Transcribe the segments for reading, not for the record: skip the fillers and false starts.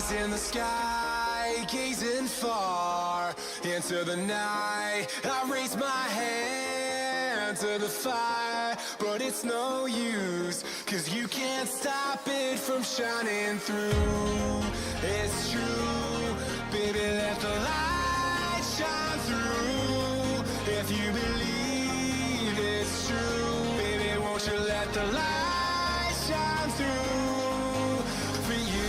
In the sky, gazing far into the night, I raise my hand to the fire, but it's no use, 'cause you can't stop it from shining through. It's true, baby, let the light shine through. If you believe it's true, baby, won't you let the light shine through for you.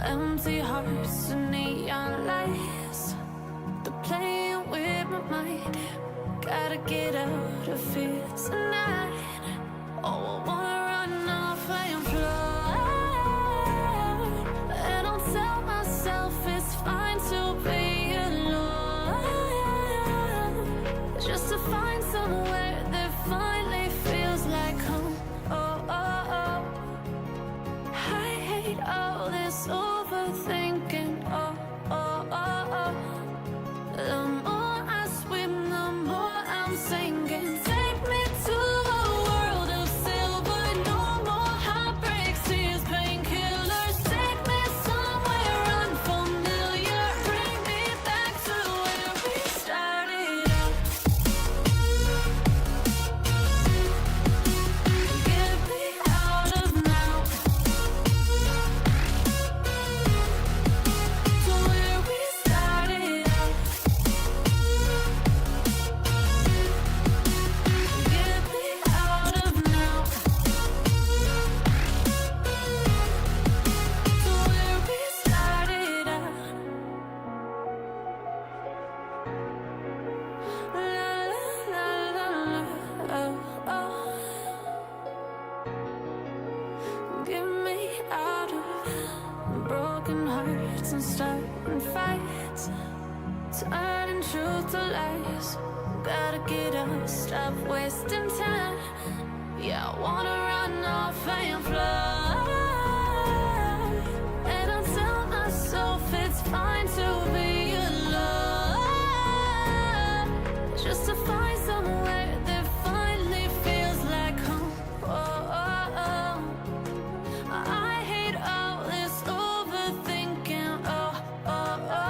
Empty hearts and neon lights, they're playing with my mind. Gotta get out of here tonight. Oh, I wanna run off and fly, and I'll tell myself it's fine to be alone, just to find somewhere that finally feels like home. Oh, oh, oh. I hate all this overthinking. Oh, oh, oh, oh. The more I swim, the more I'm sinking. Take me to a world of silver. No more heartbreaks, tears, painkillers. Take me somewhere unfamiliar. Bring me back to where we started out. Get me out of now, to where we started out. Get me out of now, to where we started out. La la la la, oh oh. Get me out of broken hearts and starting fights, turning truth to lies. Gotta get up, stop wasting time. Yeah, I wanna run off and fly, and I'll tell myself it's fine to be alone, just to find somewhere that finally feels like home. Oh, oh, oh. I hate all this overthinking. Oh, oh, oh.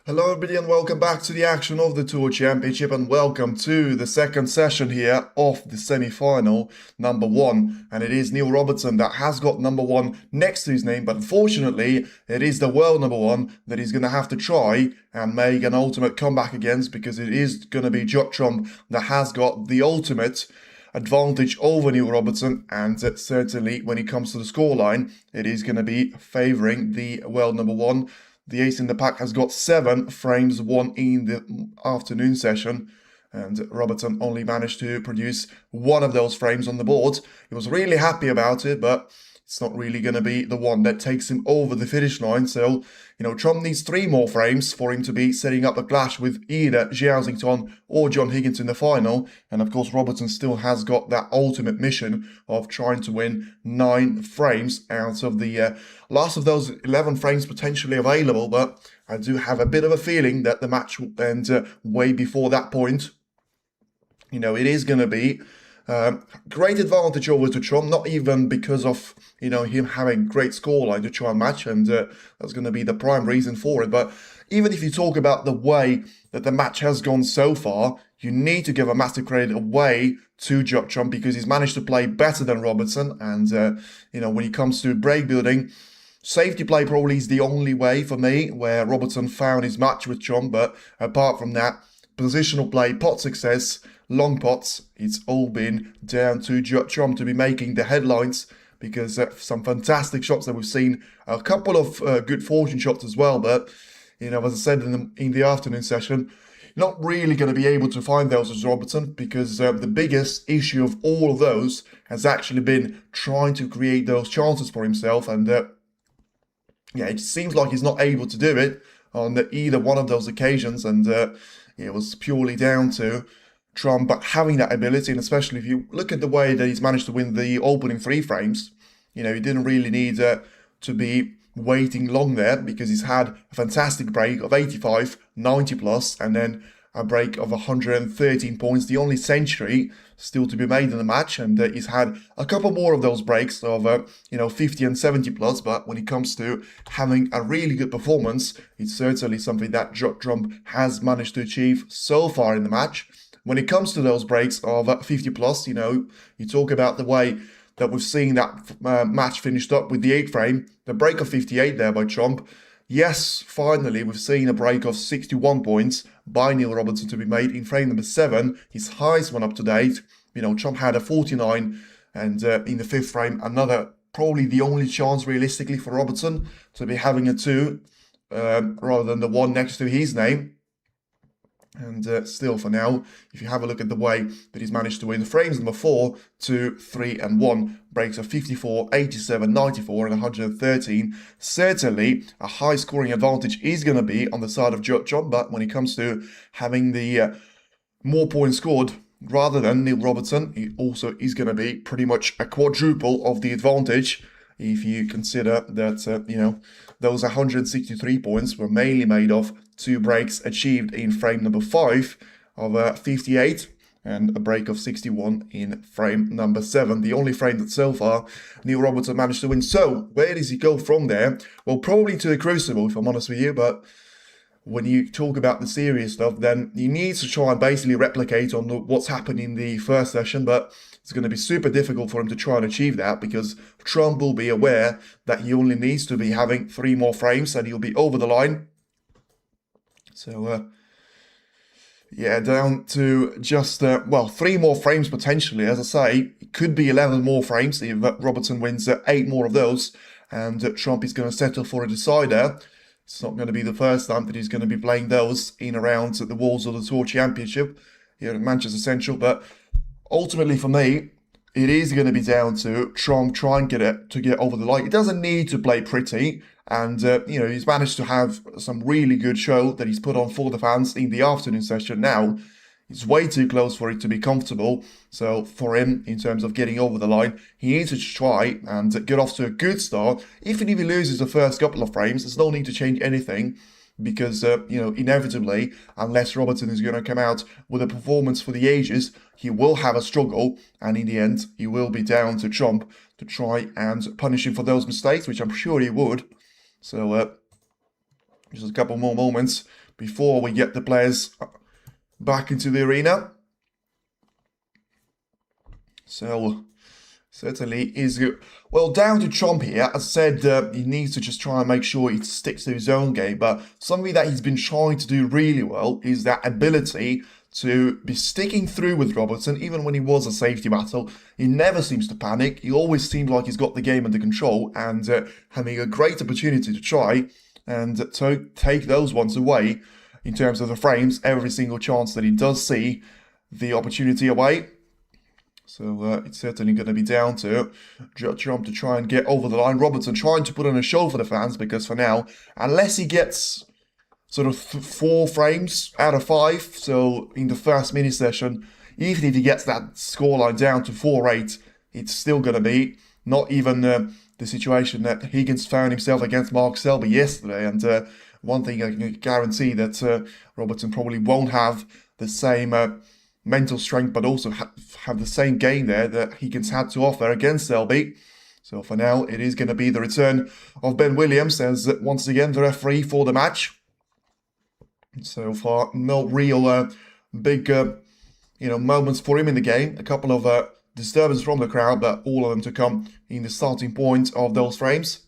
Hello everybody and welcome back to the action of the Tour Championship, and welcome to the second session here of the semi-final, number one. And it is Neil Robertson that has got number one next to his name, but unfortunately it is the world number one that he's going to have to try and make an ultimate comeback against, because it is going to be Watchalong that has got the ultimate advantage over Neil Robertson, and certainly when it comes to the scoreline, it is going to be favouring the world number one. The ace in the pack has got 7 frames won in the afternoon session, and Robertson only managed to produce one of those frames on the board. He was really happy about it, but it's not really going to be the one that takes him over the finish line. So, Trump needs 3 more frames for him to be setting up a clash with either Zhao or John Higgins in the final. And of course, Robertson still has got that ultimate mission of trying to win 9 frames out of the last of those 11 frames potentially available. But I do have a bit of a feeling that the match will end way before that point. It is going to be great advantage over to Trump, not even because of him having great scoreline to try and match, and that's going to be the prime reason for it. But even if you talk about the way that the match has gone so far, you need to give a massive credit away to Trump, because he's managed to play better than Robertson. And when it comes to break building, safety play probably is the only way for me where Robertson found his match with Trump. But apart from that, positional play, pot success, long pots, it's all been down to Trump to be making the headlines, because some fantastic shots that we've seen, a couple of good fortune shots as well. But as I said in the afternoon session, you're not really going to be able to find those as Robertson, because the biggest issue of all of those has actually been trying to create those chances for himself. And it seems like he's not able to do it on either one of those occasions. And it was purely down to Trump but having that ability. And especially if you look at the way that he's managed to win the opening 3 frames, he didn't really need to be waiting long there, because he's had a fantastic break of 85, 90 plus, and then a break of 113 points, the only century still to be made in the match. And he's had a couple more of those breaks of 50 and 70 plus. But when it comes to having a really good performance, it's certainly something that Trump has managed to achieve so far in the match. When it comes to those breaks of 50 plus, you talk about the way that we've seen that match finished up with the 8th frame, the break of 58 there by Trump. Yes, finally, we've seen a break of 61 points by Neil Robertson to be made in frame number 7, his highest one up to date. Trump had a 49, and in the 5th frame, another, probably the only chance realistically for Robertson to be having a 2 rather than the 1 next to his name. And still, for now, if you have a look at the way that he's managed to win frames number 4, 2, 3, and 1, breaks of 54, 87, 94, and 113, certainly a high scoring advantage is going to be on the side of Trump. But when it comes to having the more points scored rather than Neil Robertson, it also is going to be pretty much a quadruple of the advantage, if you consider that, those 163 points were mainly made of 2 breaks achieved in frame number 5 of 58 and a break of 61 in frame number 7, the only frame that so far Neil Robertson managed to win. So where does he go from there? Well, probably to the Crucible, if I'm honest with you. But when you talk about the serious stuff, then he needs to try and basically replicate on what's happened in the first session. But it's going to be super difficult for him to try and achieve that, because Trump will be aware that he only needs to be having 3 more frames and he'll be over the line. So, down to just, 3 more frames potentially. As I say, it could be 11 more frames if Robertson wins 8 more of those, and Trump is going to settle for a decider. It's not going to be the first time that he's going to be playing those in around the walls of the Tour Championship here at Manchester Central. But ultimately, for me, it is going to be down to Trump trying to get over the line. He doesn't need to play pretty, and he's managed to have some really good show that he's put on for the fans in the afternoon session. Now it's way too close for it to be comfortable. So for him, in terms of getting over the line, he needs to try and get off to a good start. Even if he loses the first couple of frames, there's no need to change anything, because, inevitably, unless Robertson is going to come out with a performance for the ages, he will have a struggle, and in the end, he will be down to Trump to try and punish him for those mistakes, which I'm sure he would. So, just a couple more moments before we get the players back into the arena. So certainly is good. Well, down to Trump here. As I said, he needs to just try and make sure he sticks to his own game. But something that he's been trying to do really well is that ability to be sticking through with Robertson, even when he was a safety battle. He never seems to panic. He always seems like he's got the game under control and having a great opportunity to try and to take those ones away in terms of the frames every single chance that he does see the opportunity away. So it's certainly going to be down to Trump to try and get over the line. Robertson trying to put on a show for the fans, because for now, unless he gets sort of 4 frames out of 5, so in the first mini session, even if he gets that scoreline down to 4-8, it's still going to be not even the situation that Higgins found himself against Mark Selby yesterday. And one thing I can guarantee that Robertson probably won't have the same mental strength, but also have the same game there that Higgins had to offer against Selby. So for now, it is going to be the return of Ben Williams as once again the referee for the match. So far, no real big moments for him in the game. A couple of disturbances from the crowd, but all of them to come in the starting point of those frames.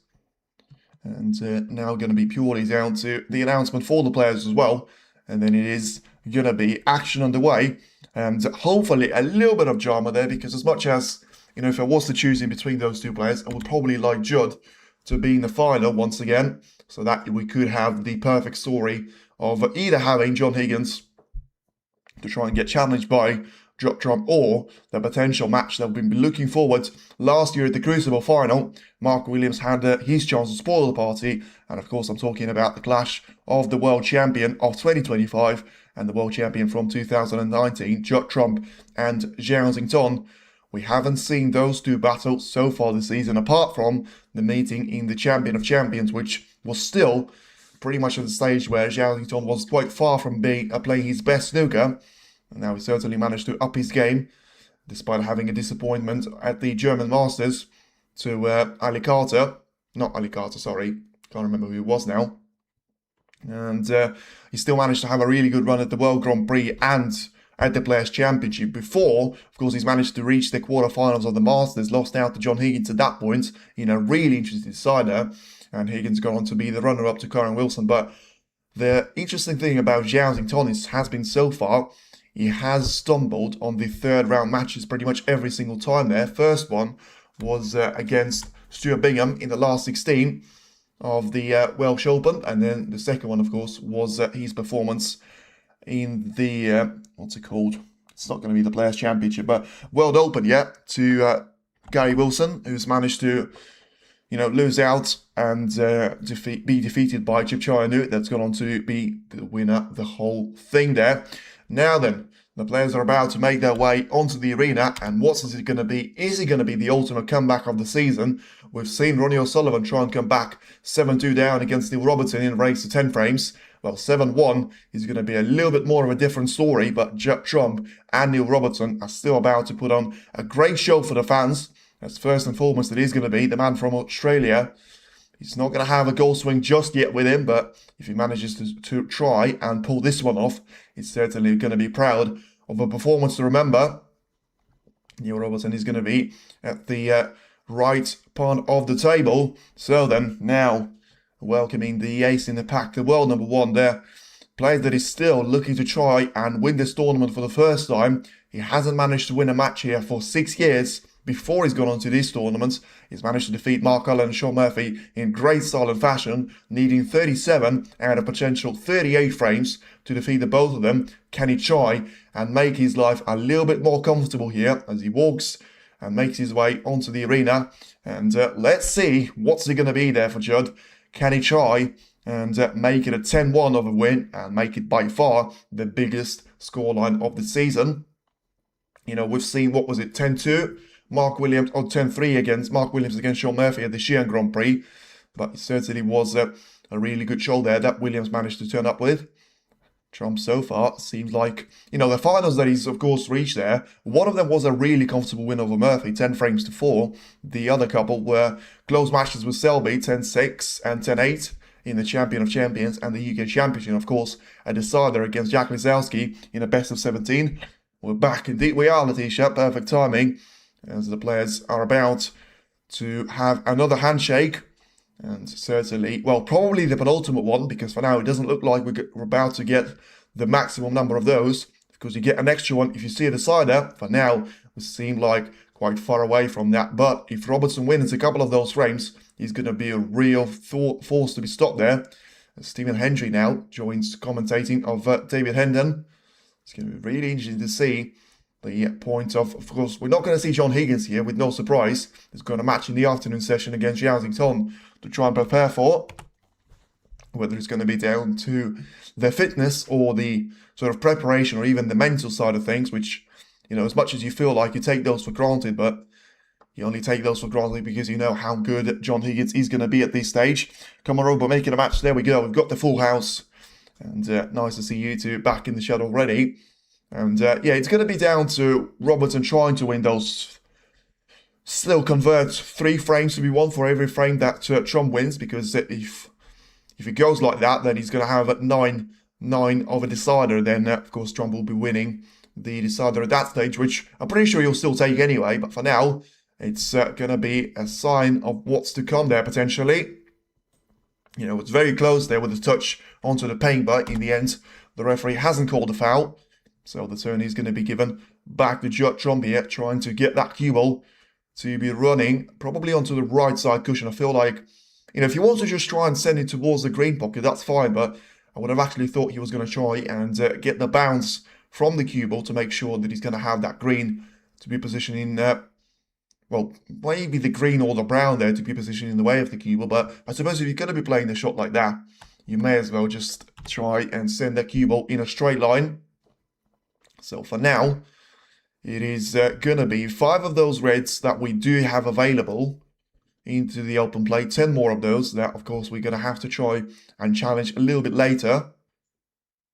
And now going to be purely down to the announcement for the players as well. And then it is going to be action underway. And hopefully a little bit of drama there, because as much as, if I was to choose in between those two players, I would probably like Judd to be in the final once again, so that we could have the perfect story of either having John Higgins to try and get challenged by Trump, or the potential match that we've been looking forward last year at the Crucible final. Mark Williams had his chance to spoil the party, and of course I'm talking about the clash of the world champion of 2025 and the world champion from 2019, Judd Trump and Zhao. We haven't seen those two battles so far this season, apart from the meeting in the Champion of Champions, which was still pretty much at the stage where Zhao was quite far from playing his best snooker. And now he certainly managed to up his game, despite having a disappointment at the German Masters to Ali Carter. Not Ali Carter, sorry. Can't remember who it was now. And he still managed to have a really good run at the World Grand Prix and at the Players' Championship before, of course, he's managed to reach the quarterfinals of the Masters, lost out to John Higgins at that point in a really interesting decider, and Higgins gone on to be the runner-up to Karen Wilson. But the interesting thing about Zhao has been so far, he has stumbled on the third round matches pretty much every single time there. First one was against Stuart Bingham in the last 16 of the Welsh Open, and then the second one, of course, was his performance in the, what's it called? It's not going to be the Players' Championship, but World Open, to Gary Wilson, who's managed to, lose out and be defeated by Chip Chayanu. That's gone on to be the winner, the whole thing there. Now then, the players are about to make their way onto the arena, and what's it going to be? Is it going to be the ultimate comeback of the season? We've seen Ronnie O'Sullivan try and come back 7-2 down against Neil Robertson in a race to 10 frames. Well, 7-1 is going to be a little bit more of a different story, but Judd Trump and Neil Robertson are still about to put on a great show for the fans. As first and foremost, it is going to be the man from Australia. He's not going to have a goal swing just yet with him, but if he manages to try and pull this one off, he's certainly going to be proud of a performance to remember. Neil Robertson is going to be at the right part of the table. So then, now welcoming the ace in the pack, the world number 1 there. Player that is still looking to try and win this tournament for the first time. He hasn't managed to win a match here for 6 years. Before he's gone on to these tournaments, he's managed to defeat Mark Allen and Sean Murphy in great style and fashion, needing 37 out of potential 38 frames to defeat the both of them. Can he try and make his life a little bit more comfortable here as he walks and makes his way onto the arena? And let's see what's it going to be there for Judd. Can he try and make it a 10-1 of a win and make it by far the biggest scoreline of the season? We've seen, what was it, 10-2? Mark Williams, or 10-3 against Mark Williams against Sean Murphy at the Xi'an Grand Prix. But it certainly was a really good show there that Williams managed to turn up with. Trump so far seems like, the finals that he's of course reached there, one of them was a really comfortable win over Murphy, 10 frames to 4. The other couple were close matches with Selby, 10-6 and 10-8. in the Champion of Champions and the UK Championship, of course, a decider against Jack Lisowski in a best of 17. We're back indeed. We are, Letitia. Perfect timing as the players are about to have another handshake. And certainly, well, probably the penultimate one, because for now it doesn't look like we're about to get the maximum number of those. Because you get an extra one if you see a decider. For now, we seem like quite far away from that. But if Robertson wins a couple of those frames, he's going to be a real force to be stopped there. Stephen Hendry now joins commentating of David Hendon. It's going to be really interesting to see the point of course, we're not going to see John Higgins here with no surprise. He's going to match in the afternoon session against Yazington to try and prepare for. Whether it's going to be down to their fitness or the sort of preparation or even the mental side of things, which, you know, as much as you feel like you take those for granted, but you only take those for granted because you know how good John Higgins is going to be at this stage. Come on, Rob, we're making a match. There we go. We've got the full house. And nice to see you two back in the shed already. And yeah, it's going to be down to Robertson trying to win those. Still convert 3 frames to be 1 for every frame that Trump wins, because if it goes like that, then he's going to have 9 of a decider. Then, of course, Trump will be winning the decider at that stage, which I'm pretty sure he'll still take anyway. But for now, it's going to be a sign of what's to come there, potentially. You know, it's very close there with a touch onto the paint, but in the end, the referee hasn't called a foul. So the turn is going to be given back to Trump here, trying to get that cue ball to be running probably onto the right side cushion. I feel like, you know, if he wants to just try and send it towards the green pocket, that's fine. But I would have actually thought he was going to try and get the bounce from the cue ball to make sure that he's going to have that green to be positioned in, well, maybe the green or the brown there to be positioned in the way of the cue ball. But I suppose if you're going to be playing the shot like that, you may as well just try and send that cue ball in a straight line. So for now, it is going to be 5 of those reds that we do have available into the open play. 10 more of those that, of course, we're going to have to try and challenge a little bit later.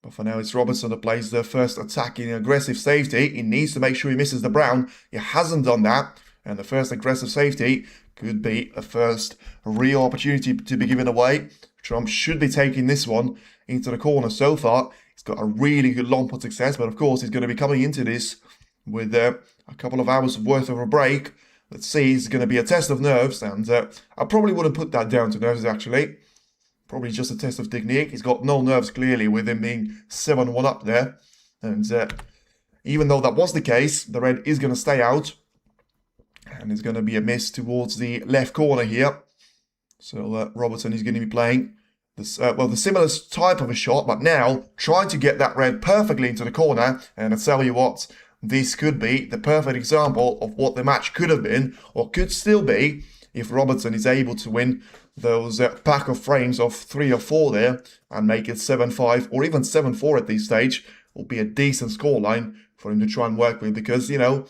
But for now, it's Robertson that plays the first attacking aggressive safety. He needs to make sure he misses the brown. He hasn't done that. And the first aggressive safety could be a first real opportunity to be given away. Trump should be taking this one into the corner so far. He's got a really good long putt success, but of course he's going to be coming into this with a couple of hours worth of a break. Let's see, it's going to be a test of nerves, and I probably wouldn't put that down to nerves actually. Probably just a test of technique. He's got no nerves clearly with him being 7-1 up there. And even though that was the case, the red is going to stay out. And it's going to be a miss towards the left corner here. So Robertson is going to be playing this, well, the similar type of a shot, but now trying to get that red perfectly into the corner. And I tell you what, this could be the perfect example of what the match could have been, or could still be, if Robertson is able to win those pack of frames of 3 or 4 there and make it 7-5 or even 7-4 at this stage. Will be a decent scoreline for him to try and work with, because, you know,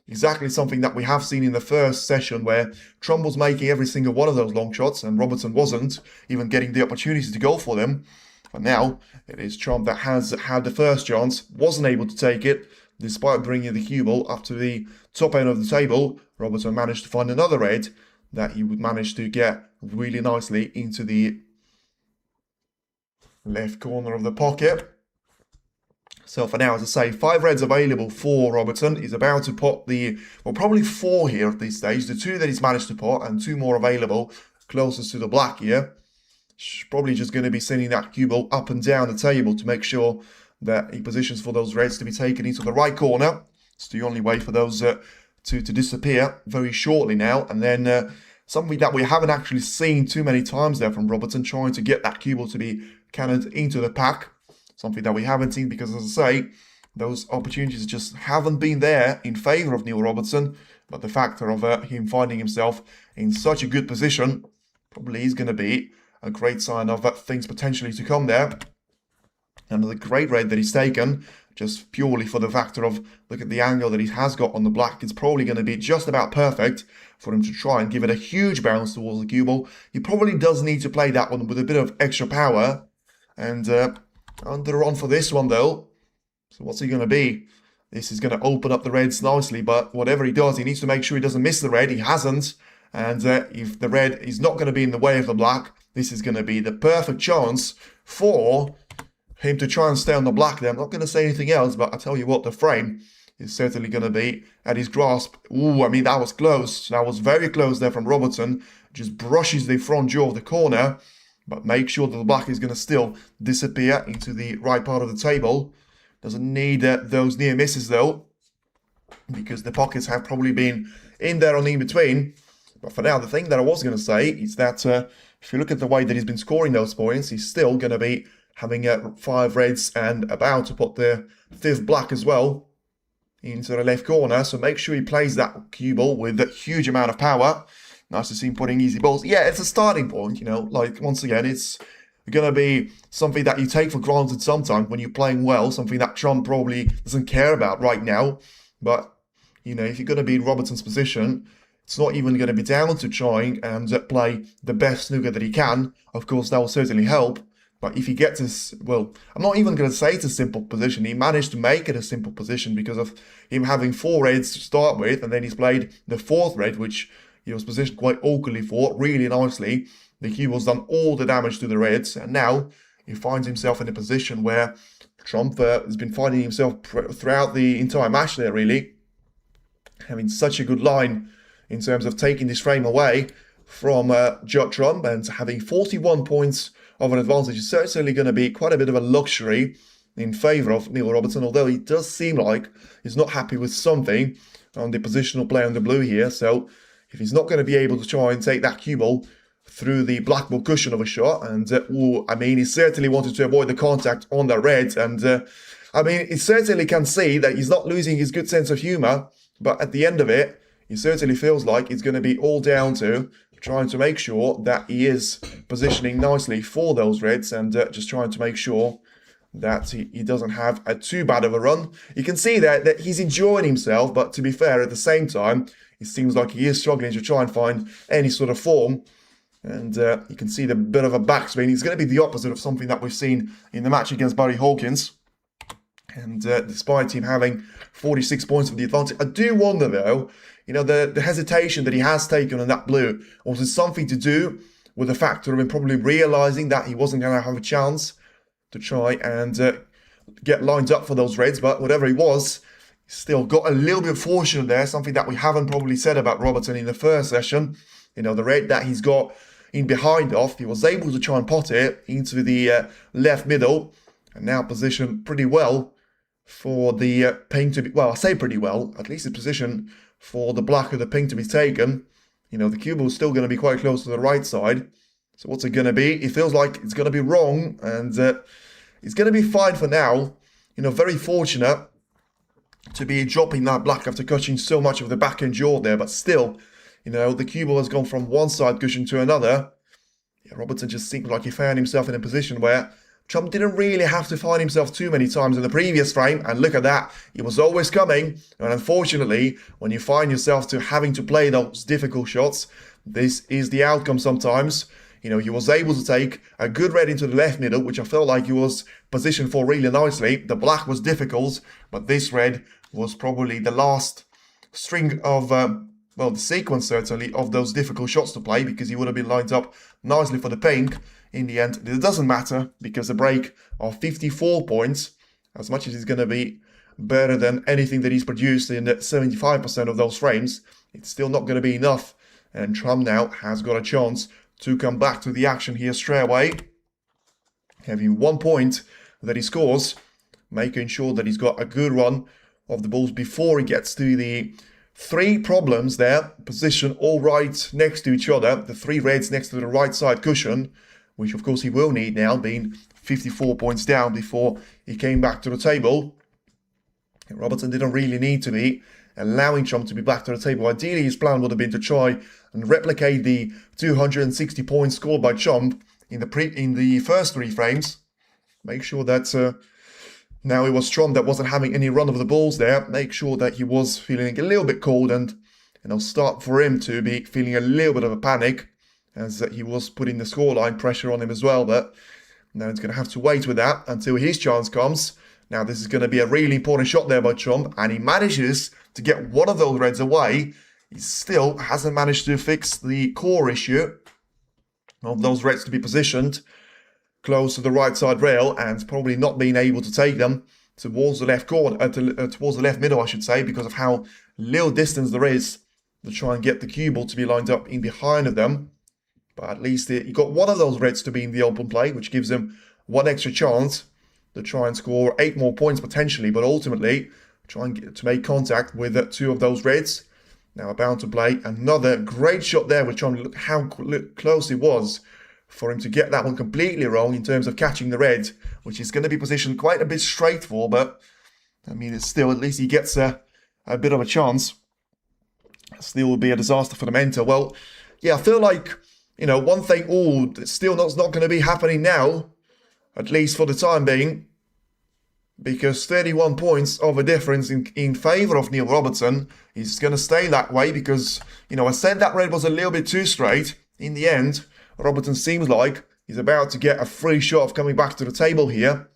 exactly something that we have seen in the first session where Trump was making every single one of those long shots and Robertson wasn't even getting the opportunity to go for them. But now it is Trump that has had the first chance, wasn't able to take it, despite bringing the cue ball up to the top end of the table. Robertson managed to find another red that he would manage to get really nicely into the left corner of the pocket. So for now, as I say, 5 reds available for Robertson. He's about to pot the, well, probably 4 here at this stage. The 2 that he's managed to pot and 2 more available closest to the black here. Probably just going to be sending that cue ball up and down the table to make sure that he positions for those reds to be taken into the right corner. It's the only way for those to disappear very shortly now. And then something that we haven't actually seen too many times there from Robertson, trying to get that cue ball to be cannoned into the pack. Something that we haven't seen because, as I say, those opportunities just haven't been there in favour of Neil Robertson. But the factor of him finding himself in such a good position probably is going to be a great sign of things potentially to come there. And the great red that he's taken, just purely for the factor of, look at the angle that he has got on the black. It's probably going to be just about perfect for him to try and give it a huge bounce towards the cue ball. He probably does need to play that one with a bit of extra power. And under on for this one though. So what's he going to be? This is going to open up the reds nicely, but whatever he does, he needs to make sure he doesn't miss the red. He hasn't. And if the red is not going to be in the way of the black, this is going to be the perfect chance for him to try and stay on the black there. I'm not going to say anything else, but I tell you what, the frame is certainly going to be at his grasp. Ooh, I mean, that was close. That was very close there from Robertson. Just brushes the front jaw of the corner, but make sure that the black is going to still disappear into the right part of the table. Doesn't need those near misses though, because the pockets have probably been in there on the in-between. But for now, the thing that I was going to say is that if you look at the way that he's been scoring those points, he's still going to be having 5 reds and about to put the 5th black as well into the left corner. So make sure he plays that cue ball with a huge amount of power. Nice to see him putting easy balls. Yeah, it's a starting point, you know, like once again, it's going to be something that you take for granted sometimes when you're playing well, something that Trump probably doesn't care about right now. But, you know, if you're going to be in Robertson's position, it's not even going to be down to trying and play the best snooker that he can. Of course, that will certainly help. But if he gets this, well, I'm not even going to say it's a simple position. He managed to make it a simple position because of him having 4 reds to start with. And then he's played the 4th red, which he was positioned quite awkwardly for, really nicely. The cue ball's done all the damage to the reds. And now he finds himself in a position where Trump has been finding himself throughout the entire match there, really. Having such a good line in terms of taking this frame away from Judd Trump, and having 41 points of an advantage is certainly going to be quite a bit of a luxury in favour of Neil Robertson, although he does seem like he's not happy with something on the positional play on the blue here. So if he's not going to be able to try and take that cue ball through the black ball cushion of a shot, and I mean, he certainly wanted to avoid the contact on the red, and I mean, he certainly can see that he's not losing his good sense of humour, but at the end of it, he certainly feels like it's going to be all down to trying to make sure that he is positioning nicely for those reds, and just trying to make sure that he doesn't have too bad of a run. You can see that he's enjoying himself, but to be fair, at the same time, it seems like he is struggling to try and find any sort of form. And you can see the bit of a backswing. It's going to be the opposite of something that we've seen in the match against Barry Hawkins. And despite him having 46 points of the advantage, I do wonder though, you know, the hesitation that he has taken on that blue, was it something to do with the factor of him probably realising that he wasn't going to have a chance to try and get lined up for those reds? But whatever it was, he still got a little bit fortunate there, something that we haven't probably said about Robertson in the first session. You know, the red that he's got in behind off, he was able to try and pot it into the left middle, and now positioned pretty well for the pink to be, well, I say pretty well, at least the position for the black or the pink to be taken. You know, the cue ball is still going to be quite close to the right side. So what's it going to be? It feels like it's going to be wrong, and it's going to be fine for now. You know, very fortunate to be dropping that black after catching so much of the back end jaw there, but still, you know, the cue ball has gone from one side cushion to another. Yeah, Robertson just seemed like he found himself in a position where Trump didn't really have to find himself too many times in the previous frame, and look at that, he was always coming. And unfortunately, when you find yourself to having to play those difficult shots, this is the outcome sometimes. You know, he was able to take a good red into the left middle, which I felt like he was positioned for really nicely. The black was difficult, but this red was probably the last string of, well, the sequence certainly of those difficult shots to play, because he would have been lined up nicely for the pink. In the end, it doesn't matter, because a break of 54 points, as much as it's going to be better than anything that he's produced in 75% of those frames, it's still not going to be enough. And Trump now has got a chance to come back to the action here straight away, having 1 point that he scores, making sure that he's got a good run of the balls before he gets to the 3 problems there, position all right next to each other, the 3 reds next to the right side cushion, which of course he will need now, being 54 points down before he came back to the table. And Robertson didn't really need to be allowing Trump to be back to the table. Ideally, his plan would have been to try and replicate the 260 points scored by Trump in the first 3 frames. Make sure that now it was Trump that wasn't having any run of the balls there. Make sure that he was feeling a little bit cold, and it'll start for him to be feeling a little bit of a panic, as he was putting the scoreline pressure on him as well. But now he's going to have to wait with that until his chance comes. Now this is going to be a really important shot there by Trump, and he manages to get one of those reds away. he still hasn't managed to fix the core issue of those reds to be positioned close to the right side rail and probably not being able to take them towards the left corner, towards the left middle, I should say, because of how little distance there is to try and get the cue ball to be lined up in behind of them. But at least he got one of those reds to be in the open play, which gives him one extra chance to try and score 8 more points potentially, but ultimately try and get to make contact with 2 of those reds. Now about to play another great shot there. We're trying to look how close it was for him to get that one completely wrong in terms of catching the red, which is going to be positioned quite a bit straight for, but I mean, it's still, at least he gets a bit of a chance. Still will be a disaster for the mentor. Well, yeah, I feel like, you know, one thing, still not going to be happening now, at least for the time being, because 31 points of a difference in favour of Neil Robertson is going to stay that way because, you know, I said that red was a little bit too straight. In the end, Robertson seems like he's about to get a free shot of coming back to the table here,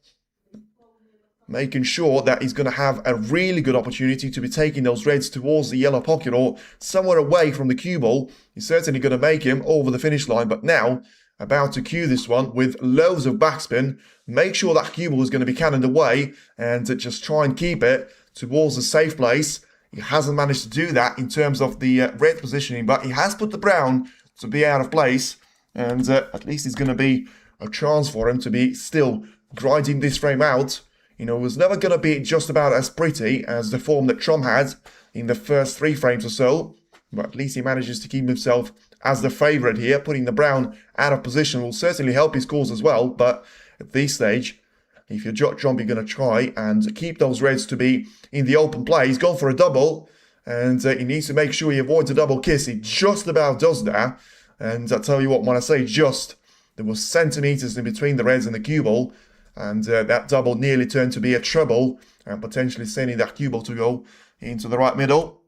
making sure that he's going to have a really good opportunity to be taking those reds towards the yellow pocket or somewhere away from the cue ball. He's certainly going to make him over the finish line, but now about to cue this one with loads of backspin. Make sure that cue ball is going to be cannoned away and just try and keep it towards the safe place. He hasn't managed to do that in terms of the red positioning, but he has put the brown to be out of place. And at least it's going to be a chance for him to be still grinding this frame out. You know, it was never going to be just about as pretty as the form that Trump had in the first 3 frames or so. But at least he manages to keep himself as the favourite here. Putting the brown out of position will certainly help his cause as well. But at this stage, if you're Trump, you're going to try and keep those reds to be in the open play. He's gone for a double. And he needs to make sure he avoids a double kiss. He just about does that. And I tell you what, when I say just, there was centimetres in between the reds and the cue ball, and that double nearly turned to be a treble, and potentially sending that cue ball to go into the right middle.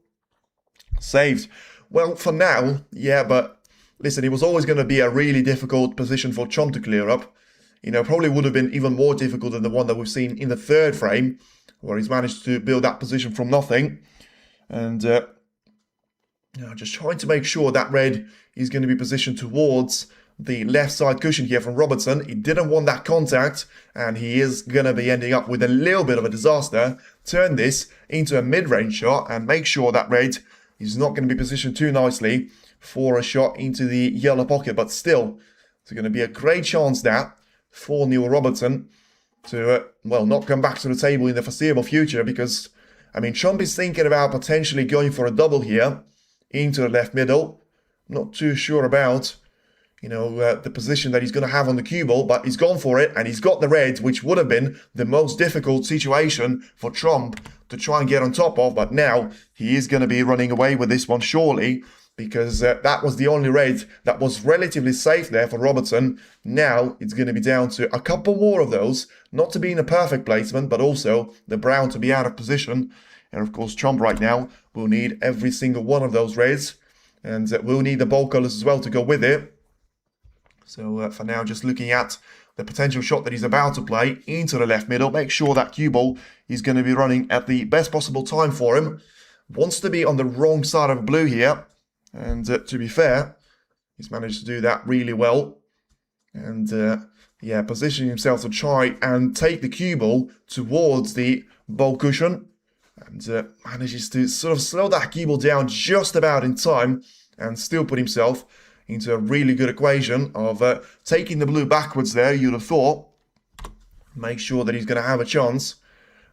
Saved. Well, for now, yeah, but listen, it was always going to be a really difficult position for Chom to clear up. You know, probably would have been even more difficult than the one that we've seen in the 3rd frame, where he's managed to build that position from nothing. And just trying to make sure that red is going to be positioned towards the left side cushion here from Robertson. He didn't want that contact, and he is going to be ending up with a little bit of a disaster. Turn this into a mid-range shot and make sure that red is not going to be positioned too nicely for a shot into the yellow pocket. But still, it's going to be a great chance that for Neil Robertson to, well, not come back to the table in the foreseeable future, because, I mean, Trump is thinking about potentially going for a double here into the left middle. Not too sure about, you know, the position that he's going to have on the cue ball, but he's gone for it, and he's got the red, which would have been the most difficult situation for Trump to try and get on top of. But now he is going to be running away with this one, surely, because that was the only red that was relatively safe there for Robertson. Now it's going to be down to a couple more of those, not to be in a perfect placement, but also the brown to be out of position. And of course, Trump right now will need every single one of those reds. And we'll need the bold colours as well to go with it. So for now, just looking at the potential shot that he's about to play into the left middle. Make sure that cue ball is going to be running at the best possible time for him. Wants to be on the wrong side of blue here. And to be fair, he's managed to do that really well. And yeah, positioning himself to try and take the cue ball towards the bowl cushion. And manages to sort of slow that cue ball down just about in time and still put himself into a really good equation of taking the blue backwards there, you'd have thought. Make sure that he's going to have a chance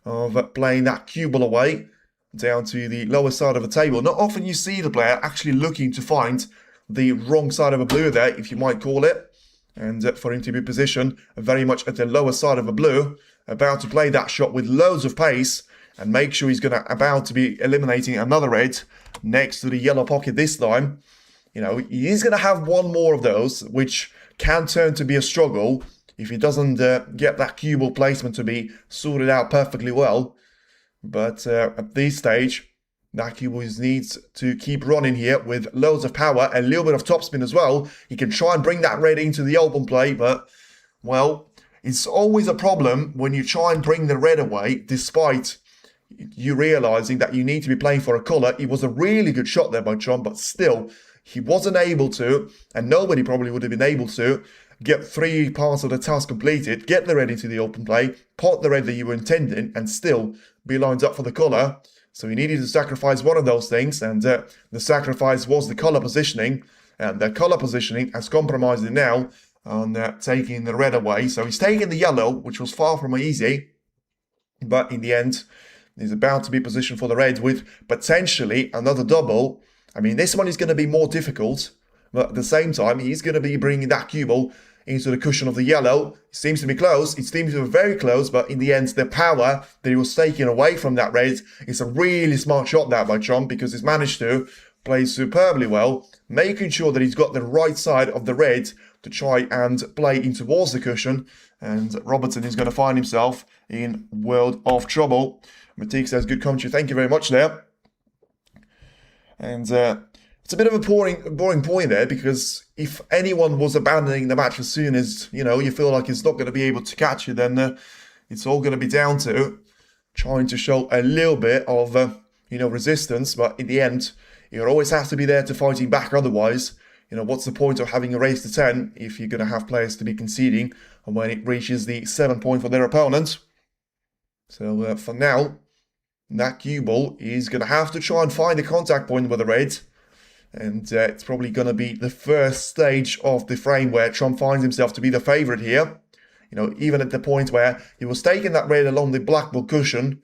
of playing that cue ball away down to the lower side of the table. Not often you see the player actually looking to find the wrong side of a blue there, if you might call it. And for him to be positioned very much at the lower side of a blue, about to play that shot with loads of pace, and make sure he's about to be eliminating another red next to the yellow pocket this time. You know, he's going to have one more of those, which can turn to be a struggle if he doesn't get that cue ball placement to be sorted out perfectly well. But at this stage, that cue ball needs to keep running here with loads of power, a little bit of topspin as well. He can try and bring that red into the open play, but, well, it's always a problem when you try and bring the red away, despite, you realizing that you need to be playing for a colour. It was a really good shot there by Trump, but still, he wasn't able to, and nobody probably would have been able to, get 3 parts of the task completed, get the red into the open play, pot the red that you were intending, and still be lined up for the colour. So he needed to sacrifice one of those things, and the sacrifice was the colour positioning. And the colour positioning has compromised him now on taking the red away. So he's taking the yellow, which was far from easy. But in the end, he's about to be positioned for the red with potentially another double. I mean, this one is going to be more difficult. But at the same time, he's going to be bringing that cue ball into the cushion of the yellow. It seems to be close. It seems to be very close, but in the end, the power that he was taking away from that red is a really smart shot there by Trump, because he's managed to play superbly well, making sure that he's got the right side of the red to try and play in towards the cushion. And Robertson is going to find himself in world of trouble. Matik says, good commentary. Thank you very much there. And it's a bit of a boring point there, because if anyone was abandoning the match as soon as, you feel like he's not going to be able to catch you, then it's all going to be down to trying to show a little bit of, resistance. But in the end, you always have to be there to fighting back. Otherwise, what's the point of having a race to 10 if you're going to have players to be conceding and when it reaches the 7 point for their opponent? So for now, that cue ball is going to have to try and find a contact point with the red. And it's probably going to be the first stage of the frame where Trump finds himself to be the favourite here. Even at the point where he was taking that red along the black ball cushion,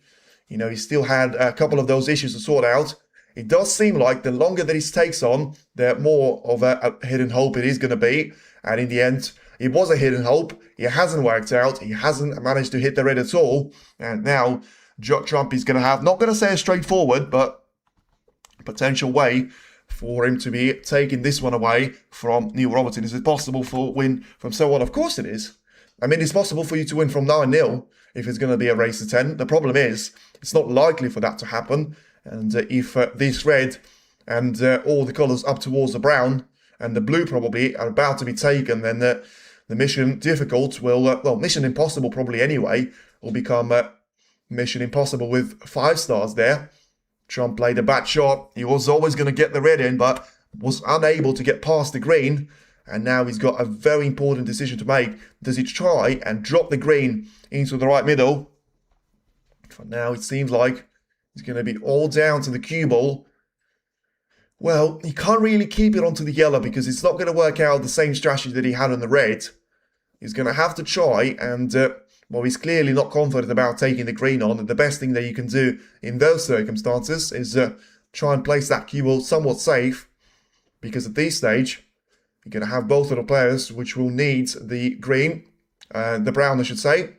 he still had a couple of those issues to sort out. It does seem like the longer that he takes on, the more of a hidden hope it is going to be. And in the end, it was a hidden hope. It hasn't worked out. He hasn't managed to hit the red at all. And now, Trump is going to have, not going to say a straightforward, but potential way for him to be taking this one away from Neil Robertson. Is it possible for win from someone? Of course it is. I mean, it's possible for you to win from 9-0 if it's going to be a race to 10. The problem is, it's not likely for that to happen. And if this red and all the colours up towards the brown and the blue probably are about to be taken, then the mission difficult will, mission impossible probably anyway, will become mission impossible with 5 stars there. Trump played a bad shot. He was always going to get the red in, but was unable to get past the green. And now he's got a very important decision to make. Does he try and drop the green into the right middle? For now, it seems like it's going to be all down to the cue ball. Well, he can't really keep it onto the yellow because it's not going to work out the same strategy that he had on the red. He's going to have to try and... he's clearly not confident about taking the green on, and the best thing that you can do in those circumstances is try and place that cue ball somewhat safe, because at this stage, you're going to have both of the players which will need the green, the brown I should say,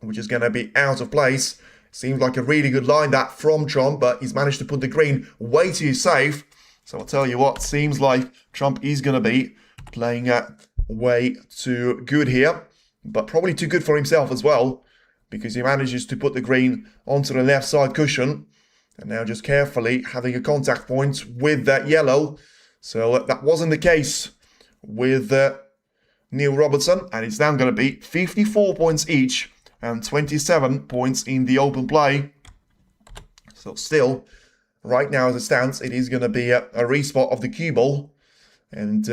which is going to be out of place. Seems like a really good line that from Trump, but he's managed to put the green way too safe. So I'll tell you what, seems like Trump is going to be playing way too good here. But probably too good for himself as well, because he manages to put the green onto the left side cushion. And now just carefully having a contact point with that yellow. So that wasn't the case with Neil Robertson. And it's now going to be 54 points each and 27 points in the open play. So still, right now as it stands, it is going to be a respot of the cue ball. And,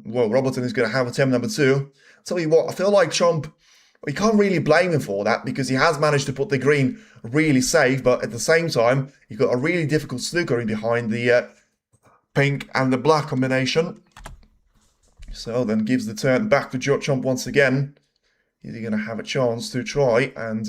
Robertson is going to have attempt number 2. Tell you what, I feel like Trump, we can't really blame him for that, because he has managed to put the green really safe, but at the same time, he got a really difficult snooker in behind the pink and the black combination. So then gives the turn back to Trump once again. Is he going to have a chance to try and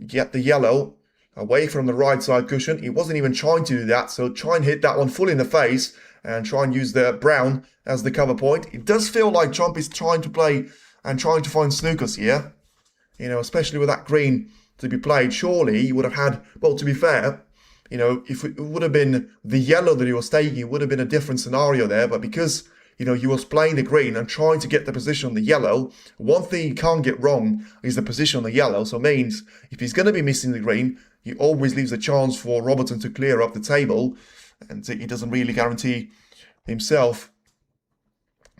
get the yellow away from the right side cushion? He wasn't even trying to do that, so try and hit that one full in the face and try and use the brown as the cover point. It does feel like Trump is trying to play and trying to find snookers here. Especially with that green to be played. Surely he would have had, well, to be fair, if it would have been the yellow that he was taking, it would have been a different scenario there. But because, he was playing the green and trying to get the position on the yellow, one thing he can't get wrong is the position on the yellow. So it means if he's going to be missing the green, he always leaves a chance for Robertson to clear up the table. And he doesn't really guarantee himself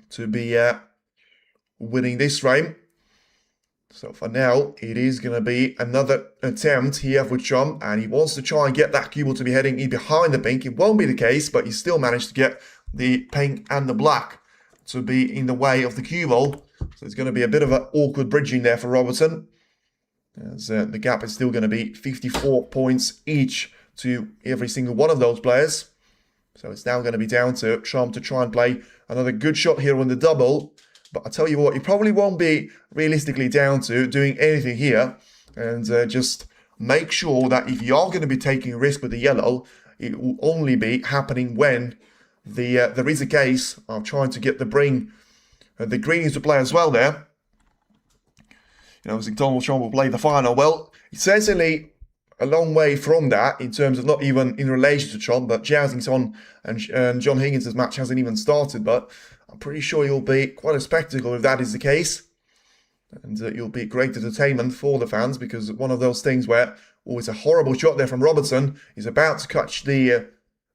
to be winning this frame. So for now, it is going to be another attempt here for Trump, and he wants to try and get that cue ball to be heading in behind the pink. It won't be the case, but he still managed to get the pink and the black to be in the way of the cue ball. So it's going to be a bit of an awkward bridging there for Robertson, as the gap is still going to be 54 points each to every single one of those players. So it's now going to be down to Trump to try and play another good shot here on the double. But I tell you what, he probably won't be realistically down to doing anything here. And just make sure that if you are going to be taking a risk with the yellow, it will only be happening when there is a case of trying to get the green into play as well there. You know, as Donald Trump will play the final. Well, it's certainly a long way from that in terms of not even in relation to Trump, but Jousington and John Higgins' match hasn't even started, but I'm pretty sure you'll be quite a spectacle if that is the case. And you'll be great entertainment for the fans, because one of those things where, oh, it's a horrible shot there from Robertson. He's about to catch the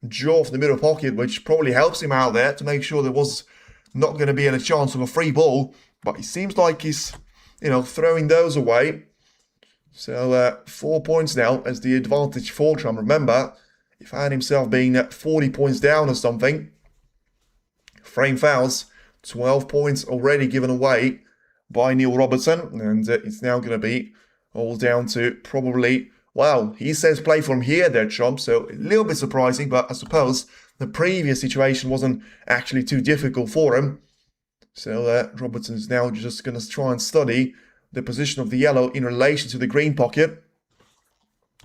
jaw from the middle pocket, which probably helps him out there to make sure there was not going to be any chance of a free ball. But it seems like he's, you know, throwing those away. So 4 points now as the advantage for Trump. Remember, he found himself being 40 points down or something. Frame fouls, 12 points already given away by Neil Robertson. And it's now going to be all down to probably, well, he says play from here there, Trump. So a little bit surprising, but I suppose the previous situation wasn't actually too difficult for him. So Robertson is now just going to try and study the position of the yellow in relation to the green pocket.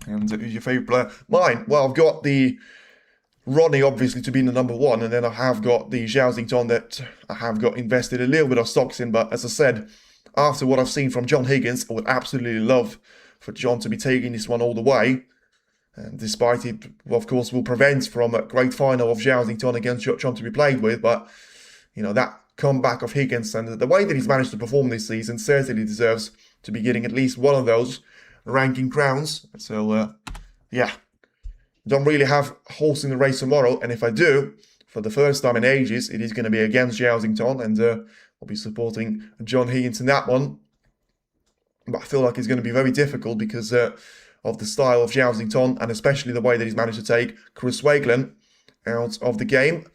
And who's your favourite player? Mine. Well, I've got the Ronnie, obviously, to be in the number one. And then I have got the Jousington that I have got invested a little bit of stocks in. But as I said, after what I've seen from John Higgins, I would absolutely love for John to be taking this one all the way. And despite it, of course, will prevent from a great final of Jousington against Trump to be played with. But, you know, that comeback of Higgins and the way that he's managed to perform this season certainly deserves to be getting at least one of those ranking crowns. So, yeah, don't really have a horse in the race tomorrow. And if I do, for the first time in ages, it is going to be against Jousington. And I'll be supporting John Higgins in that one. But I feel like it's going to be very difficult because of the style of Jousington, and especially the way that he's managed to take Chris Wakelin out of the game.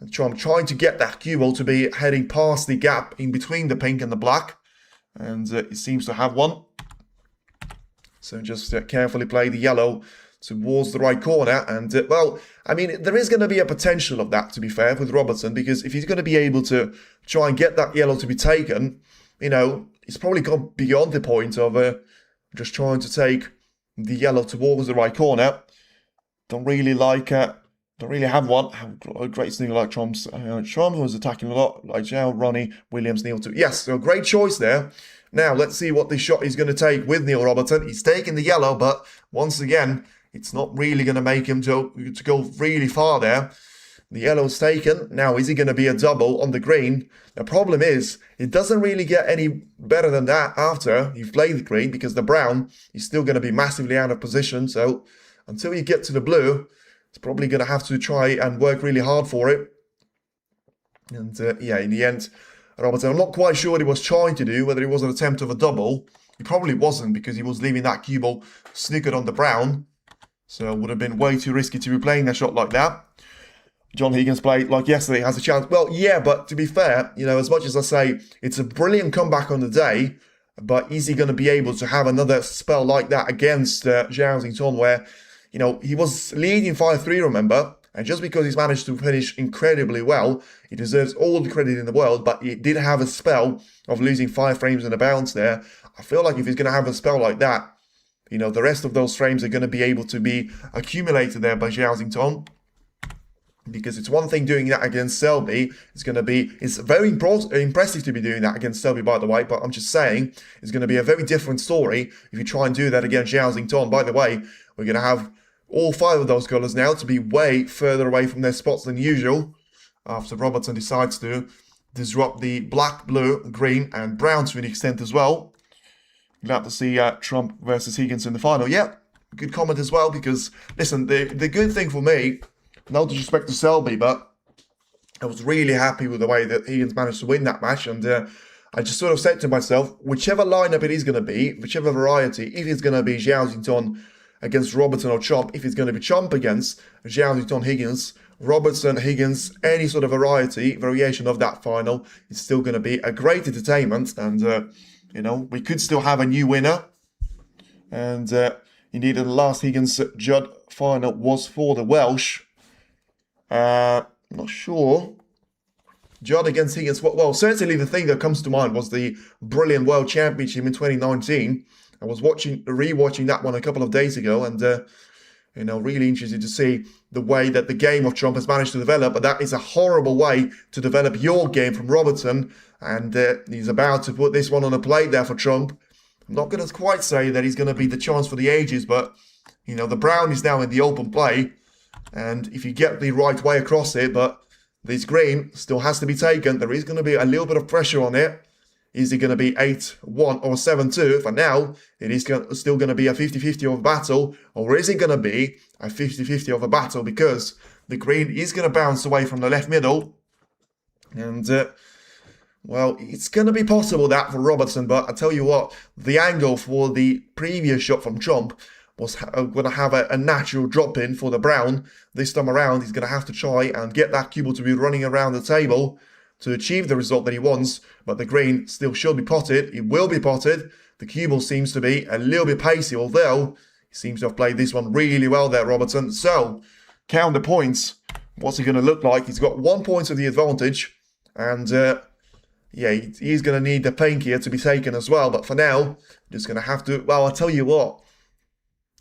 Trump trying to get that cue ball to be heading past the gap in between the pink and the black. And it seems to have one. So just carefully play the yellow towards the right corner. And, well, I mean, there is going to be a potential of that, to be fair, with Robertson. Because if he's going to be able to try and get that yellow to be taken, you know, he's probably gone beyond the point of just trying to take the yellow towards the right corner. Don't really have one. A great sneaker like Trump's. Trump was attacking a lot, like Joe, Ronnie, Williams, Neil too. Yes, so great choice there. Now, let's see what this shot he's going to take with Neil Robertson. He's taking the yellow, but once again, it's not really going to make him to go really far there. The yellow's taken. Now, is he going to be a double on the green? The problem is, it doesn't really get any better than that after you've played the green, because the brown is still going to be massively out of position. So, until you get to the blue, it's probably going to have to try and work really hard for it. And yeah, in the end, Robertson, I'm not quite sure what he was trying to do, whether it was an attempt of a double. He probably wasn't, because he was leaving that cue ball snookered on the brown. So it would have been way too risky to be playing a shot like that. John Higgins played like yesterday, has a chance. Well, yeah, but to be fair, you know, as much as I say it's a brilliant comeback on the day, but is he going to be able to have another spell like that against Jousington, where, you know, he was leading 5-3, remember? And just because he's managed to finish incredibly well, he deserves all the credit in the world, but he did have a spell of losing 5 frames in a bounce there. I feel like if he's going to have a spell like that, you know, the rest of those frames are going to be able to be accumulated there by Jousington. Because it's one thing doing that against Selby. It's very impressive to be doing that against Selby, by the way, but I'm just saying it's going to be a very different story if you try and do that against Jousington. By the way, we're going to have all 5 of those colours now to be way further away from their spots than usual, after Robertson decides to disrupt the black, blue, green and brown to an extent as well. Glad to see Trump versus Higgins in the final. Yeah, good comment as well, because, listen, the good thing for me, no disrespect to Selby, but I was really happy with the way that Higgins managed to win that match, and I just sort of said to myself, whichever lineup it is going to be, whichever variety, if it's going to be Zhao Xington against Robertson or Chomp, if it's going to be Chomp against Zhao Xington Higgins, Robertson, Higgins, any sort of variation of that final, it's still going to be a great entertainment. And, we could still have a new winner. And indeed, the last Higgins-Judd final was for the Welsh. Not sure. Judd against Higgins. Well, certainly the thing that comes to mind was the brilliant World Championship in 2019. I was rewatching that one a couple of days ago, and really interested to see the way that the game of Trump has managed to develop. But that is a horrible way to develop your game from Robertson, and he's about to put this one on a plate there for Trump. I'm not going to quite say that he's going to be the chance for the ages, but the brown is now in the open play, and if you get the right way across it, but this green still has to be taken. There is going to be a little bit of pressure on it. Is it going to be 8-1 or 7-2? For now, it is still going to be a 50-50 of a battle, or is it going to be a 50-50 of a battle because the green is going to bounce away from the left middle, and it's going to be possible that for Robertson, but I tell you what, the angle for the previous shot from Chomp was going to have a natural drop in for the brown. This time around, he's going to have to try and get that cue ball to be running around the table to achieve the result that he wants, but the green still should be potted. It will be potted. The cue ball seems to be a little bit pacey, although he seems to have played this one really well there, Robertson. So, count the points. What's he going to look like? He's got 1 point of the advantage, and he's going to need the pink here to be taken as well, but for now, just going to have to, I'll tell you what,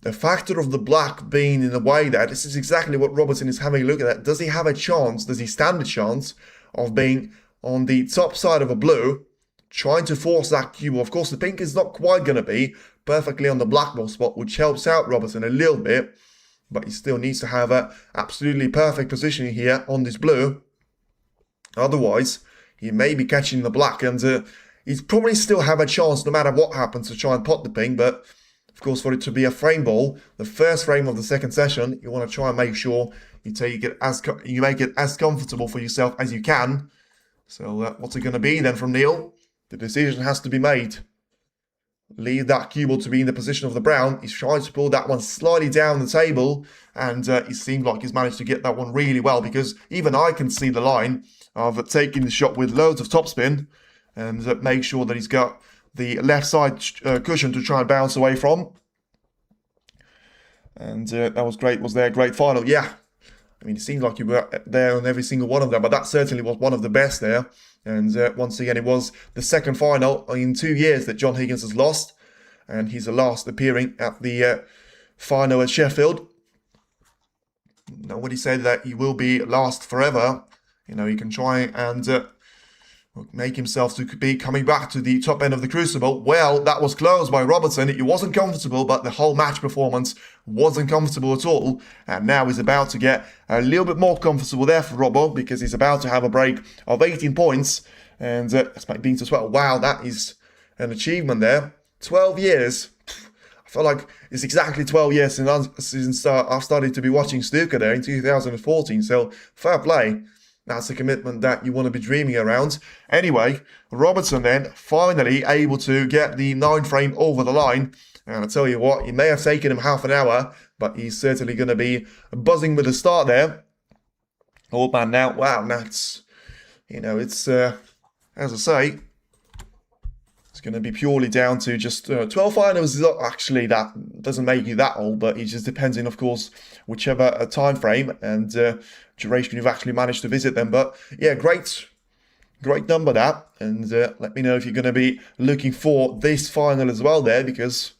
the factor of the black being in the way there, this is exactly what Robertson is having a look at. Does he have a chance, does he stand a chance of being on the top side of a blue, trying to force that cue? Of course, the pink is not quite going to be perfectly on the black ball spot, which helps out Robertson a little bit, but he still needs to have a absolutely perfect positioning here on this blue. Otherwise, he may be catching the black, and he'd probably still have a chance no matter what happens to try and pot the pink, but of course, for it to be a frame ball, the first frame of the second session, you want to try and make sure you make it as comfortable for yourself as you can. So what's it going to be then from Neil? The decision has to be made. Leave that cue ball to be in the position of the brown. He's trying to pull that one slightly down the table, and it seemed like he's managed to get that one really well, because even I can see the line of taking the shot with loads of topspin and make sure that he's got the left side cushion to try and bounce away from. And that was great. Was there a great final? Yeah. I mean, it seemed like you were there on every single one of them, but that certainly was one of the best there. And once again, it was the second final in 2 years that John Higgins has lost. And he's the last appearing at the final at Sheffield. Nobody said that he will be last forever. He can try and make himself to be coming back to the top end of the crucible. Well, that was closed by Robertson. It wasn't comfortable, but the whole match performance wasn't comfortable at all. And now he's about to get a little bit more comfortable there for Robbo, because he's about to have a break of 18 points. And that's being to 12. Wow, that is an achievement there. 12 years. I feel like it's exactly 12 years since I've started to be watching snooker there in 2014. So, fair play. That's a commitment that you want to be dreaming around. Anyway, Robertson then finally able to get the 9 frame over the line. And I tell you what, it may have taken him half an hour, but he's certainly going to be buzzing with the start there. Old man now, wow, that's, it's, as I say, it's going to be purely down to just 12 finals. Is not actually, that doesn't make you that old, but it just depends on, of course, whichever time frame and duration you've actually managed to visit them. But yeah, great number that. And let me know if you're going to be looking for this final as well there, because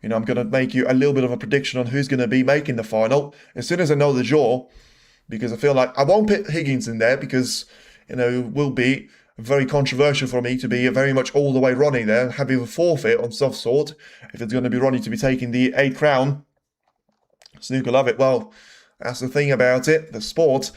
I'm going to make you a little bit of a prediction on who's going to be making the final as soon as I know the draw, because I feel like I won't put Higgins in there because it will be very controversial for me to be very much all the way Ronnie there and having a forfeit on some sort if it's going to be Ronnie to be taking the 8th crown. Snooker love it. Well, that's the thing about it, the sport.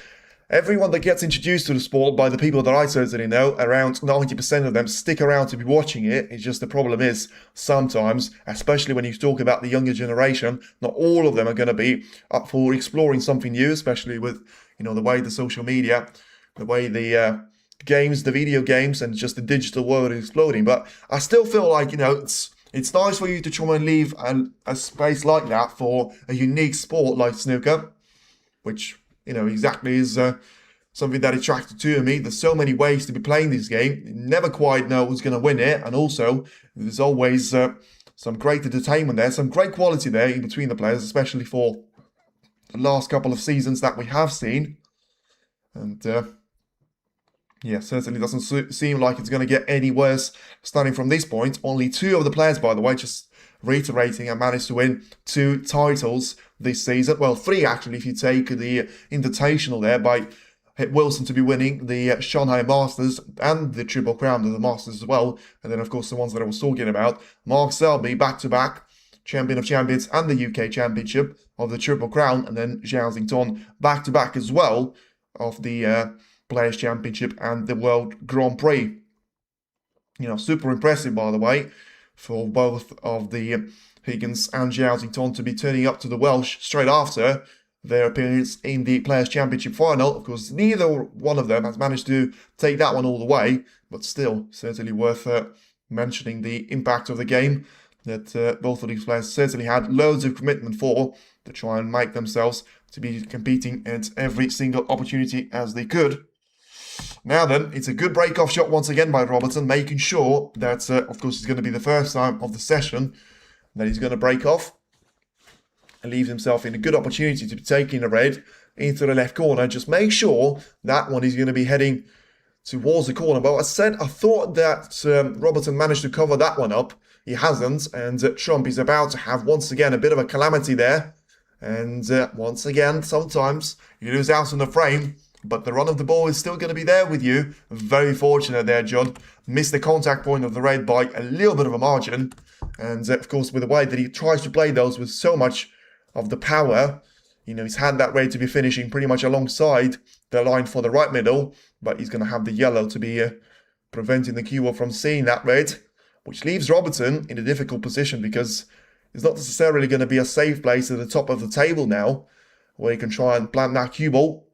Everyone that gets introduced to the sport by the people that I certainly know, around 90% of them stick around to be watching it. It's just the problem is, sometimes, especially when you talk about the younger generation, not all of them are going to be up for exploring something new, especially with, the way the social media, the way the games, the video games, and just the digital world is exploding. But I still feel like, it's nice for you to try and leave a space like that for a unique sport like snooker, which, exactly is something that attracted to me. There's so many ways to be playing this game. You never quite know who's going to win it. And also, there's always some great entertainment there, some great quality there in between the players, especially for the last couple of seasons that we have seen. And yeah, certainly doesn't seem like it's going to get any worse starting from this point. Only 2 of the players, by the way, just reiterating, have managed to win 2 titles this season. Well, 3 actually, if you take the Invitational there, by Wilson to be winning the Shanghai Masters and the Triple Crown of the Masters as well. And then, of course, the ones that I was talking about. Mark Selby, back-to-back Champion of Champions and the UK Championship of the Triple Crown. And then Zhao Xington, back-to-back as well of the Players' Championship and the World Grand Prix. Super impressive, by the way, for both of the Higgins and Zhao Xington to be turning up to the Welsh straight after their appearance in the Players' Championship final. Of course, neither one of them has managed to take that one all the way, but still, certainly worth mentioning the impact of the game that both of these players certainly had loads of commitment for, to try and make themselves to be competing at every single opportunity as they could. Now then, it's a good break-off shot once again by Robertson, making sure that, of course, it's going to be the first time of the session that he's going to break off. And leaves himself in a good opportunity to be taking a red into the left corner. Just make sure that one is going to be heading towards the corner. But as I said, I thought that Robertson managed to cover that one up. He hasn't, and Trump is about to have once again a bit of a calamity there. And once again, sometimes you lose out on the frame, but the run of the ball is still going to be there with you. Very fortunate there, John. Missed the contact point of the red by a little bit of a margin. And of course, with the way that he tries to play those with so much of the power, he's had that red to be finishing pretty much alongside the line for the right middle, but he's going to have the yellow to be preventing the cue from seeing that red, which leaves Robertson in a difficult position because it's not necessarily going to be a safe place at the top of the table now, where you can try and plant that cue ball.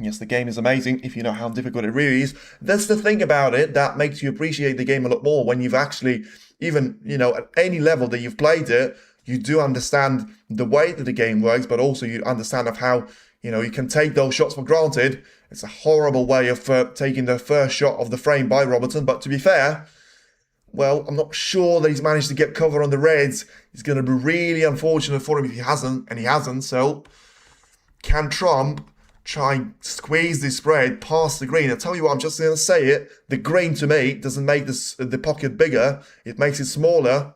Yes, the game is amazing if you know how difficult it really is. That's the thing about it that makes you appreciate the game a lot more when you've actually, even, at any level that you've played it, you do understand the way that the game works, but also you understand of how, you can take those shots for granted. It's a horrible way of taking the first shot of the frame by Robertson, but to be fair, well, I'm not sure that he's managed to get cover on the reds. It's going to be really unfortunate for him if he hasn't, and he hasn't. So, can Trump try and squeeze this spread past the green? I tell you what, I'm just going to say it. The green, to me, doesn't make the pocket bigger. It makes it smaller.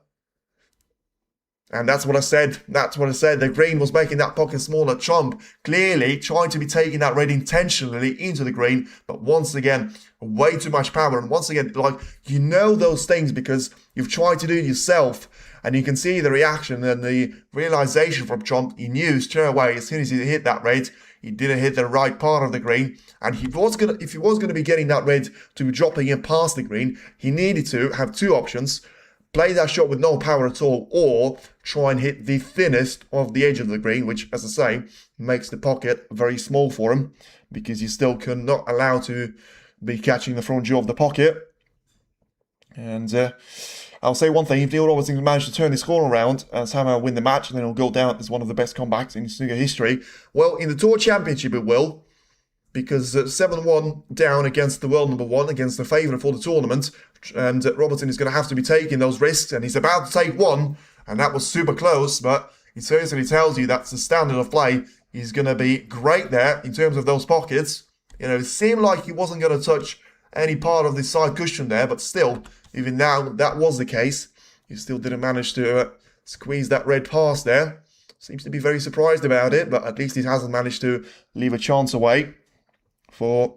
And that's what I said. The green was making that pocket smaller. Trump clearly trying to be taking that red intentionally into the green. But once again, way too much power. And once again, those things because you've tried to do it yourself. And you can see the reaction and the realization from Trump. He knew straight away as soon as he hit that red, he didn't hit the right part of the green. And if he was going to be getting that red to be dropping in past the green, he needed to have 2 options. Play that shot with no power at all, or try and hit the thinnest of the edge of the green, which, as I say, makes the pocket very small for him, because you still not allowed to be catching the front jaw of the pocket. And I'll say one thing, if Neil Robertson managed to turn this score around and somehow win the match, and then it'll go down as one of the best comebacks in snooker history, well, in the Tour Championship it will, because 7-1 down against the world number 1, against the favourite for the tournament, and Robertson is going to have to be taking those risks, and he's about to take one, and that was super close, but it certainly tells you that's the standard of play. He's going to be great there in terms of those pockets. It seemed like he wasn't going to touch any part of the side cushion there, but still, even now that was the case, he still didn't manage to squeeze that red past there. Seems to be very surprised about it, but at least he hasn't managed to leave a chance away for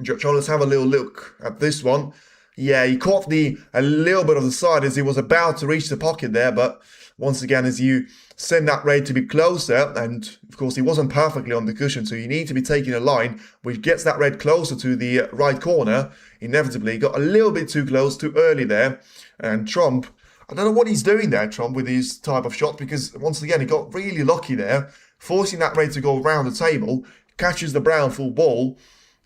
John. Let's have a little look at this one. Yeah, he caught a little bit of the side as he was about to reach the pocket there, but once again, as you send that red to be closer, and of course he wasn't perfectly on the cushion, so you need to be taking a line which gets that red closer to the right corner. Inevitably, got a little bit too close, too early there, and Trump, I don't know what he's doing there, Trump, with his type of shot, because once again, he got really lucky there, forcing that red to go around the table, catches the brown full ball,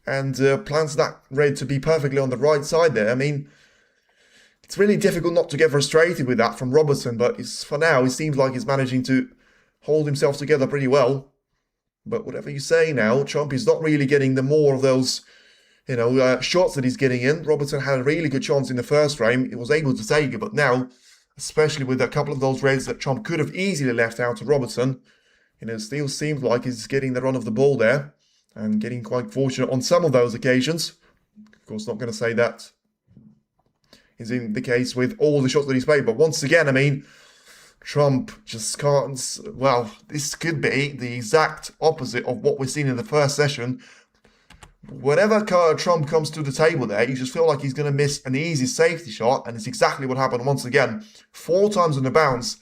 and plants that red to be perfectly on the right side there. I mean, it's really difficult not to get frustrated with that from Robertson, but for now, it seems like he's managing to hold himself together pretty well. But whatever you say now, Trump is not really getting the more of those, shots that he's getting in. Robertson had a really good chance in the first frame. He was able to take it, but now, especially with a couple of those reds that Trump could have easily left out to Robertson, it still seems like he's getting the run of the ball there and getting quite fortunate on some of those occasions. Of course, not going to say that is in the case with all the shots that he's played, but once again, I mean, Trump just can't. Well, this could be the exact opposite of what we've seen in the first session. Whenever Trump comes to the table there, you just feel like he's going to miss an easy safety shot, and it's exactly what happened once again. 4 times on the bounce.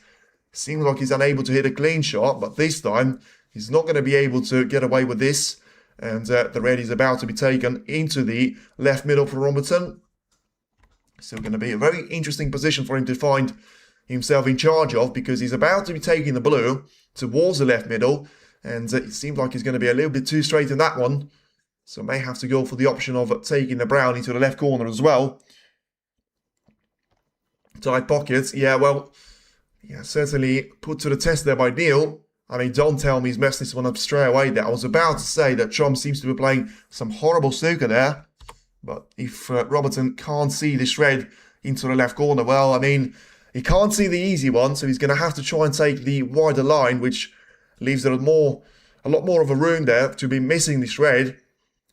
Seems like he's unable to hit a clean shot, but this time he's not going to be able to get away with this. And the red is about to be taken into the left middle for Robertson. Still going to be a very interesting position for him to find himself in charge of, because he's about to be taking the blue towards the left middle, and it seems like he's going to be a little bit too straight in that one, so may have to go for the option of taking the brown into the left corner as well. Tight pockets, certainly put to the test there by Neil. I mean, don't tell me he's messed this one up straight away there. I was about to say that Trump seems to be playing some horrible snooker there, but if Robertson can't see this red into the left corner, well, I mean, he can't see the easy one, so he's going to have to try and take the wider line, which leaves a lot more of a room there to be missing this red,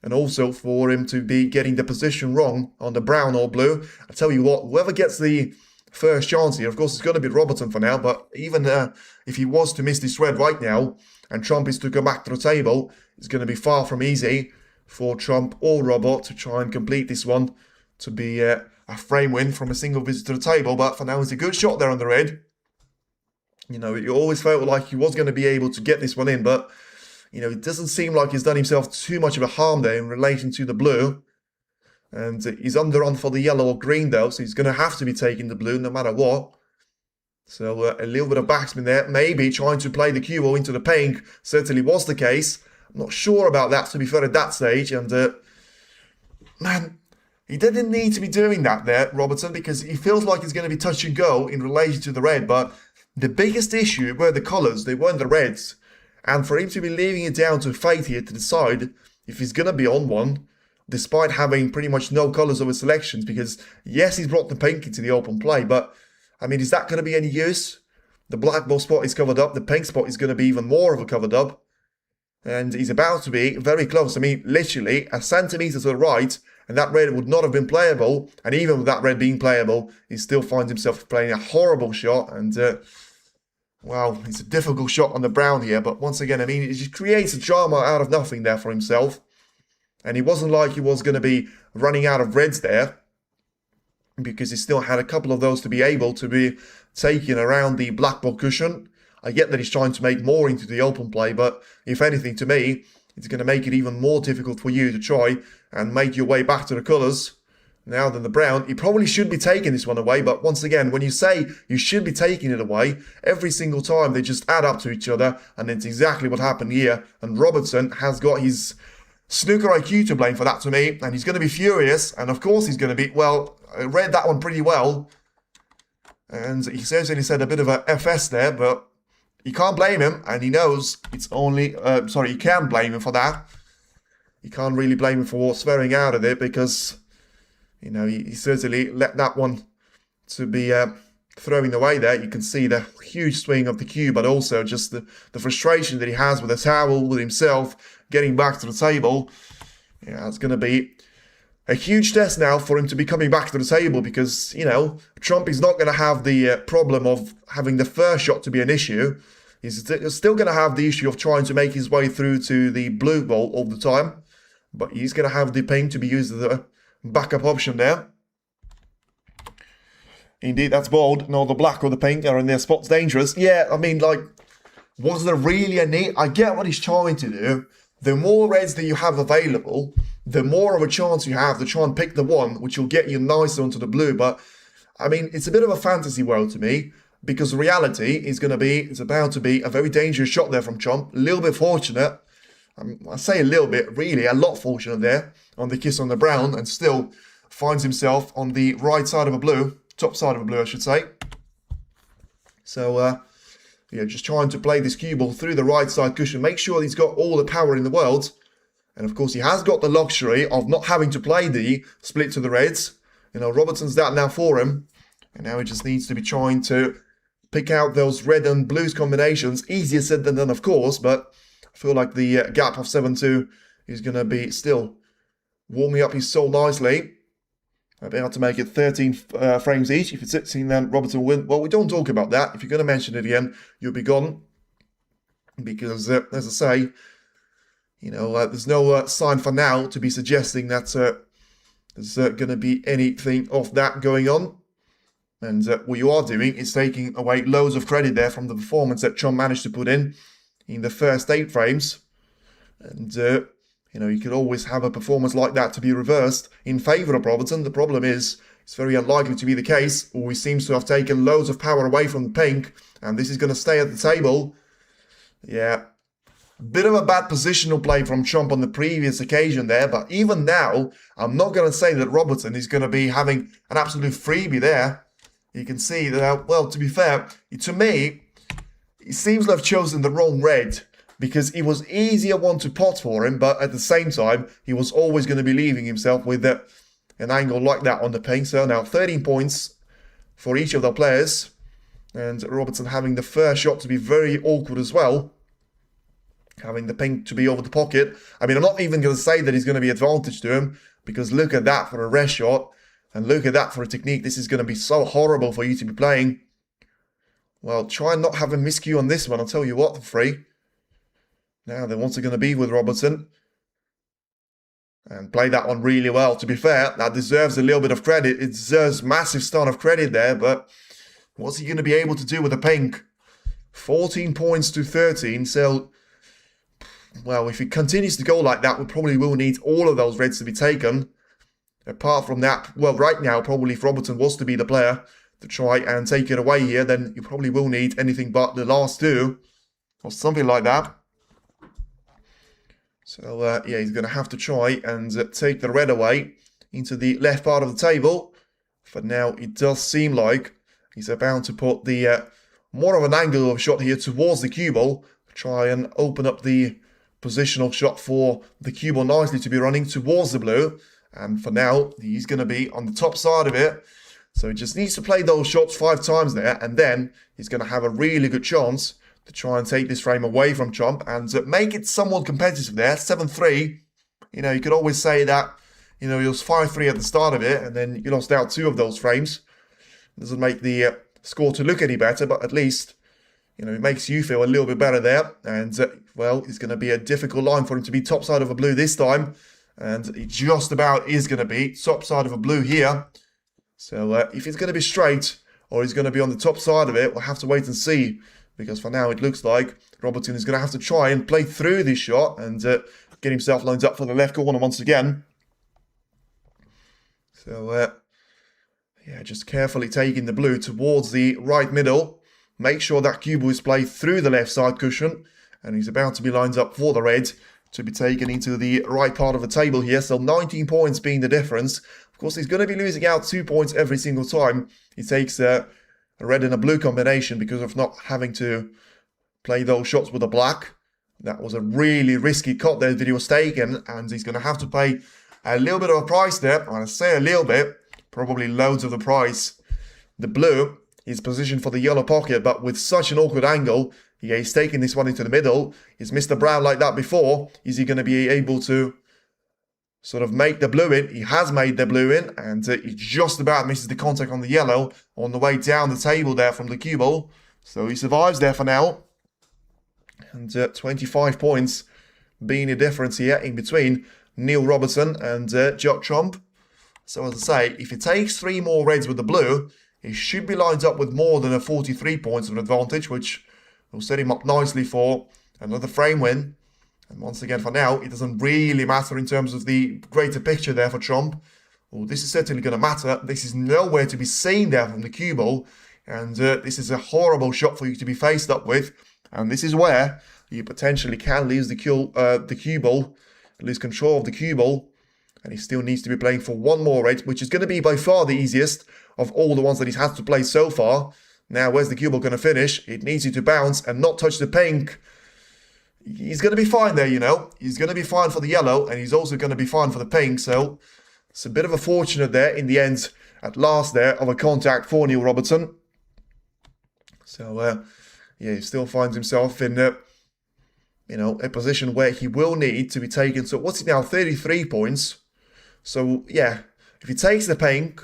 and also for him to be getting the position wrong on the brown or blue. I tell you what, whoever gets the first chance here, of course, it's going to be Robertson for now, but even if he was to miss this red right now, and Trump is to come back to the table, it's going to be far from easy for Trump or Robert to try and complete this one to be a frame win from a single visit to the table. But for now, it's a good shot there on the red. You always felt like he was going to be able to get this one in, but it doesn't seem like he's done himself too much of a harm there in relation to the blue. And he's on for the yellow or green though, so he's going to have to be taking the blue no matter what. So a little bit of backspin there, maybe trying to play the cue ball into the pink. Certainly was the case. I'm not sure about that, to be fair, at that stage. And man, he didn't need to be doing that there, Robertson, because he feels like he's going to be touch and go in relation to the red. But the biggest issue were the colours. They weren't the reds. And for him to be leaving it down to fate here to decide if he's going to be on one, despite having pretty much no colours of his selections, because yes, he's brought the pink into the open play, but I mean, is that going to be any use? The black ball spot is covered up. The pink spot is going to be even more of a covered up. And he's about to be very close. I mean, literally a centimetre to the right, and that red would not have been playable. And even with that red being playable, he still finds himself playing a horrible shot. And, well, it's a difficult shot on the brown here. But once again, I mean, it just creates a drama out of nothing there for himself. And he wasn't like he was going to be running out of reds there, because he still had a couple of those to be able to be taken around the black ball cushion. I get that he's trying to make more into the open play, but if anything, to me, it's going to make it even more difficult for you to try and make your way back to the colours now than the brown. He probably should be taking this one away, but once again, when you say you should be taking it away, every single time they just add up to each other, and it's exactly what happened here. And Robertson has got his snooker IQ to blame for that, to me, and he's going to be furious, and of course he's going to be, well, I read that one pretty well, and he certainly said a bit of a FS there, but you can't blame him, and he knows it's only, you can blame him for that. You can't really blame him for swearing out of it, because, he certainly let that one to be throwing away there. You can see the huge swing of the cue, but also just the frustration that he has with the towel, with himself, getting back to the table. Yeah, it's going to be a huge test now for him to be coming back to the table, because, Trump is not going to have the problem of having the first shot to be an issue. He's still going to have the issue of trying to make his way through to the blue ball all the time. But he's going to have the pink to be used as a backup option there. Indeed, that's bold. No, the black or the pink are in their spots dangerous. Yeah, I mean, was there really a need? I get what he's trying to do. The more reds that you have available, the more of a chance you have to try and pick the one which will get you nicer onto the blue. But, I mean, it's a bit of a fantasy world to me, because reality is going to be, it's about to be a very dangerous shot there from Trump. A little bit fortunate. I say a little bit, really, a lot fortunate there on the kiss on the brown, and still finds himself on the right side of a blue, top side of a blue, I should say. So, yeah, just trying to play this cue ball through the right side cushion, make sure he's got all the power in the world. And of course, he has got the luxury of not having to play the split to the reds. You know, Robertson's that now for him. And now he just needs to be trying to pick out those red and blues combinations. Easier said than done, of course, but I feel like the gap of 7-2 is going to be still warming up his soul nicely. I'll be able to make it 13 frames each. If it's 16, then Robertson will win. Well, we don't talk about that. If you're going to mention it again, you'll be gone. Because, as I say, you know, there's no sign for now to be suggesting that there's going to be anything of that going on. And what you are doing is taking away loads of credit there from the performance that Chum managed to put in the first 8 frames. And, you know, you could always have a performance like that to be reversed in favour of Robertson. The problem is, it's very unlikely to be the case. He seems to have taken loads of power away from the pink. And this is going to stay at the table. Yeah. Bit of a bad positional play from Trump on the previous occasion there, but even now, I'm not going to say that Robertson is going to be having an absolute freebie there. You can see that, well, to be fair, to me, he seems to have chosen the wrong red, because it was easier one to pot for him, but at the same time, he was always going to be leaving himself with an angle like that on the pink. So now 13 points for each of the players, and Robertson having the first shot to be very awkward as well. Having the pink to be over the pocket. I mean, I'm not even going to say that he's going to be advantage to him, because look at that for a rest shot, and look at that for a technique. This is going to be so horrible for you to be playing. Well, try and not have a miscue on this one. I'll tell you what, for free. Now, they're once going to be with Robertson. And play that one really well. To be fair, that deserves a little bit of credit. It deserves massive start of credit there, but what's he going to be able to do with the pink? 14 points to 13, so... Well, if he continues to go like that, we probably will need all of those reds to be taken. Apart from that, well, right now, probably if Robertson was to be the player to try and take it away here, then you probably will need anything but the last 2. Or something like that. So, yeah, he's going to have to try and take the red away into the left part of the table. For now, it does seem like he's about to put the more of an angle of shot here towards the cue ball. Try and open up the positional shot for the cue ball nicely to be running towards the blue. And for now, he's going to be on the top side of it. So he just needs to play those shots 5 times there. And then he's going to have a really good chance to try and take this frame away from Trump and make it somewhat competitive there. 7-3. You know, you could always say that, you know, he was 5-3 at the start of it. And then you lost out 2 of those frames. Doesn't make the score to look any better, but at least... You know, it makes you feel a little bit better there. And, well, it's going to be a difficult line for him to be top side of a blue this time. And it just about is going to be top side of a blue here. So, if it's going to be straight or he's going to be on the top side of it, we'll have to wait and see. Because for now, it looks like Robertson is going to have to try and play through this shot and get himself lined up for the left corner once again. So, yeah, just carefully taking the blue towards the right middle. Make sure that cue ball is played through the left side cushion. And he's about to be lined up for the red to be taken into the right part of the table here. So 19 points being the difference. Of course, he's going to be losing out 2 points every single time he takes a red and a blue combination because of not having to play those shots with a black. That was a really risky cut there that he was taken. And he's going to have to pay a little bit of a price there. I say a little bit, probably loads of the price. The blue... He's positioned for the yellow pocket, but with such an awkward angle, yeah, he's taking this one into the middle. He's missed the brown like that before. Is he going to be able to sort of make the blue in? He has made the blue in, and he just about misses the contact on the yellow on the way down the table there from the cue ball. So he survives there for now. And 25 points being the difference here in between Neil Robertson and Judd Trump. So as I say, if he takes 3 more reds with the blue, he should be lined up with more than a 43 points of advantage, which will set him up nicely for another frame win. And once again, for now, it doesn't really matter in terms of the greater picture there for Trump. Well, this is certainly going to matter. This is nowhere to be seen there from the cue ball. And this is a horrible shot for you to be faced up with. And this is where you potentially can lose the cue ball, lose control of the cue ball, and he still needs to be playing for one more red, which is going to be by far the easiest of all the ones that he's had to play so far. Now, where's the cue ball going to finish? It needs you to bounce and not touch the pink. He's going to be fine there, you know. He's going to be fine for the yellow, and he's also going to be fine for the pink. So it's a bit of a fortunate there in the end, at last there, of a contact for Neil Robertson. So, yeah, he still finds himself in, a position where he will need to be taken. So what's it now? 33 points. So, yeah, if he takes the pink,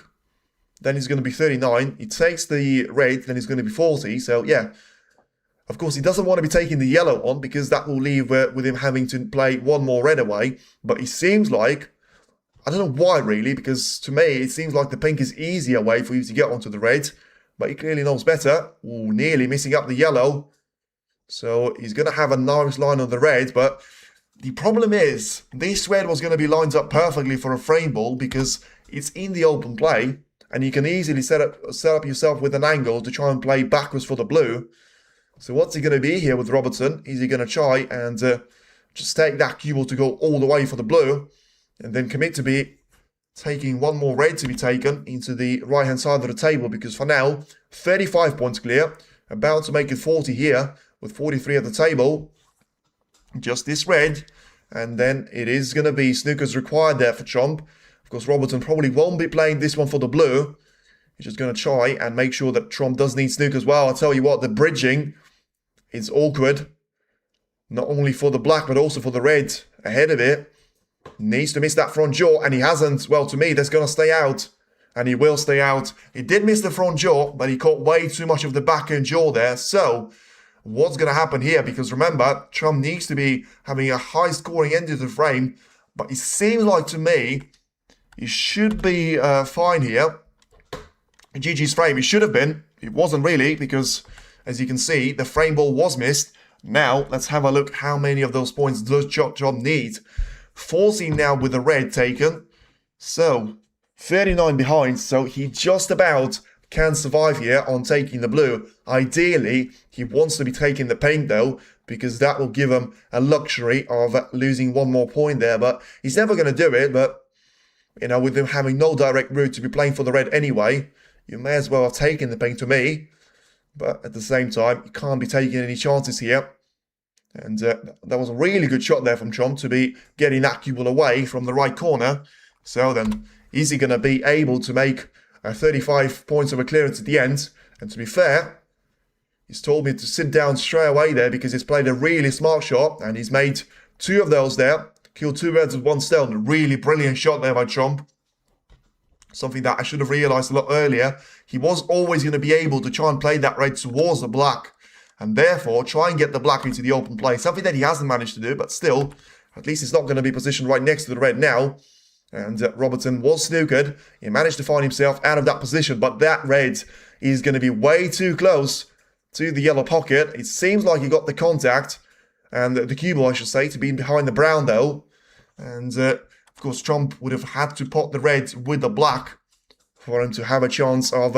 then he's going to be 39. He takes the red, then he's going to be 40. So, yeah. Of course, he doesn't want to be taking the yellow on because that will leave with him having to play one more red away. But it seems like, I don't know why really, because to me, it seems like the pink is easier way for you to get onto the red. But he clearly knows better. Ooh, nearly missing up the yellow. So he's going to have a nice line on the red. But the problem is, this red was going to be lined up perfectly for a frame ball because it's in the open play. And you can easily set up yourself with an angle to try and play backwards for the blue. So what's he going to be here with Robertson? Is he going to try and just take that cue ball to go all the way for the blue and then commit to be taking one more red to be taken into the right-hand side of the table? Because for now, 35 points clear, about to make it 40 here with 43 at the table. Just this red, and then it is going to be snookers required there for Trump. Of course, Robertson probably won't be playing this one for the blue. He's just going to try and make sure that Trump does need snook as well. I'll tell you what, the bridging is awkward. Not only for the black, but also for the red ahead of it. Needs to miss that front jaw, and he hasn't. Well, to me, that's going to stay out. And he will stay out. He did miss the front jaw, but he caught way too much of the back end jaw there. So, what's going to happen here? Because remember, Trump needs to be having a high scoring end of the frame. But it seems like to me, he should be fine here. GG's frame, it should have been. It wasn't really, because as you can see, the frame ball was missed. Now, let's have a look how many of those points does Trump need. 14 now with the red taken. So, 39 behind, so he just about can survive here on taking the blue. Ideally, he wants to be taking the pink though, because that will give him a luxury of losing one more point there. But he's never going to do it, but, you know, with him having no direct route to be playing for the red anyway, you may as well have taken the pink to me. But at the same time, you can't be taking any chances here. And that was a really good shot there from Trump to be getting that cue ball away from the right corner. So then, is he going to be able to make 35 points of a clearance at the end? And to be fair, he's told me to sit down straight away there because he's played a really smart shot. And he's made 2 of those there. Killed 2 birds with 1 stone. A really brilliant shot there by Trump. Something that I should have realised a lot earlier. He was always going to be able to try and play that red towards the black. And therefore, try and get the black into the open play. Something that he hasn't managed to do, but still, at least it's not going to be positioned right next to the red now. And Robertson was snookered. He managed to find himself out of that position, but that red is going to be way too close to the yellow pocket. It seems like he got the contact, and the cue ball, I should say, to be behind the brown though. And of course, Trump would have had to pot the red with the black for him to have a chance of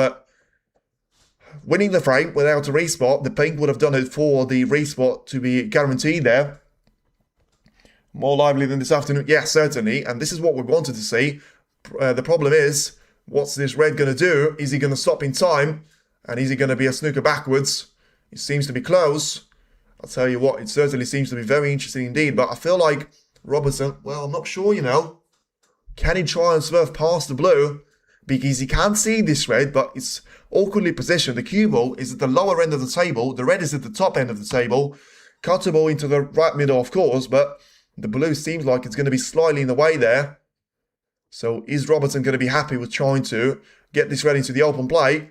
winning the frame without a respot. The pink would have done it for the respot to be guaranteed there. More lively than this afternoon? Yes, certainly. And this is what we wanted to see. The problem is, what's this red going to do? Is he going to stop in time? And is he going to be a snooker backwards? It seems to be close. I'll tell you what, it certainly seems to be very interesting indeed. But I feel like Robertson, well, I'm not sure, you know. Can he try and swerve past the blue? Because he can't see this red, but it's awkwardly positioned. The cue ball is at the lower end of the table. The red is at the top end of the table. Cutter ball into the right middle, of course, but the blue seems like it's going to be slightly in the way there. So is Robertson going to be happy with trying to get this red into the open play?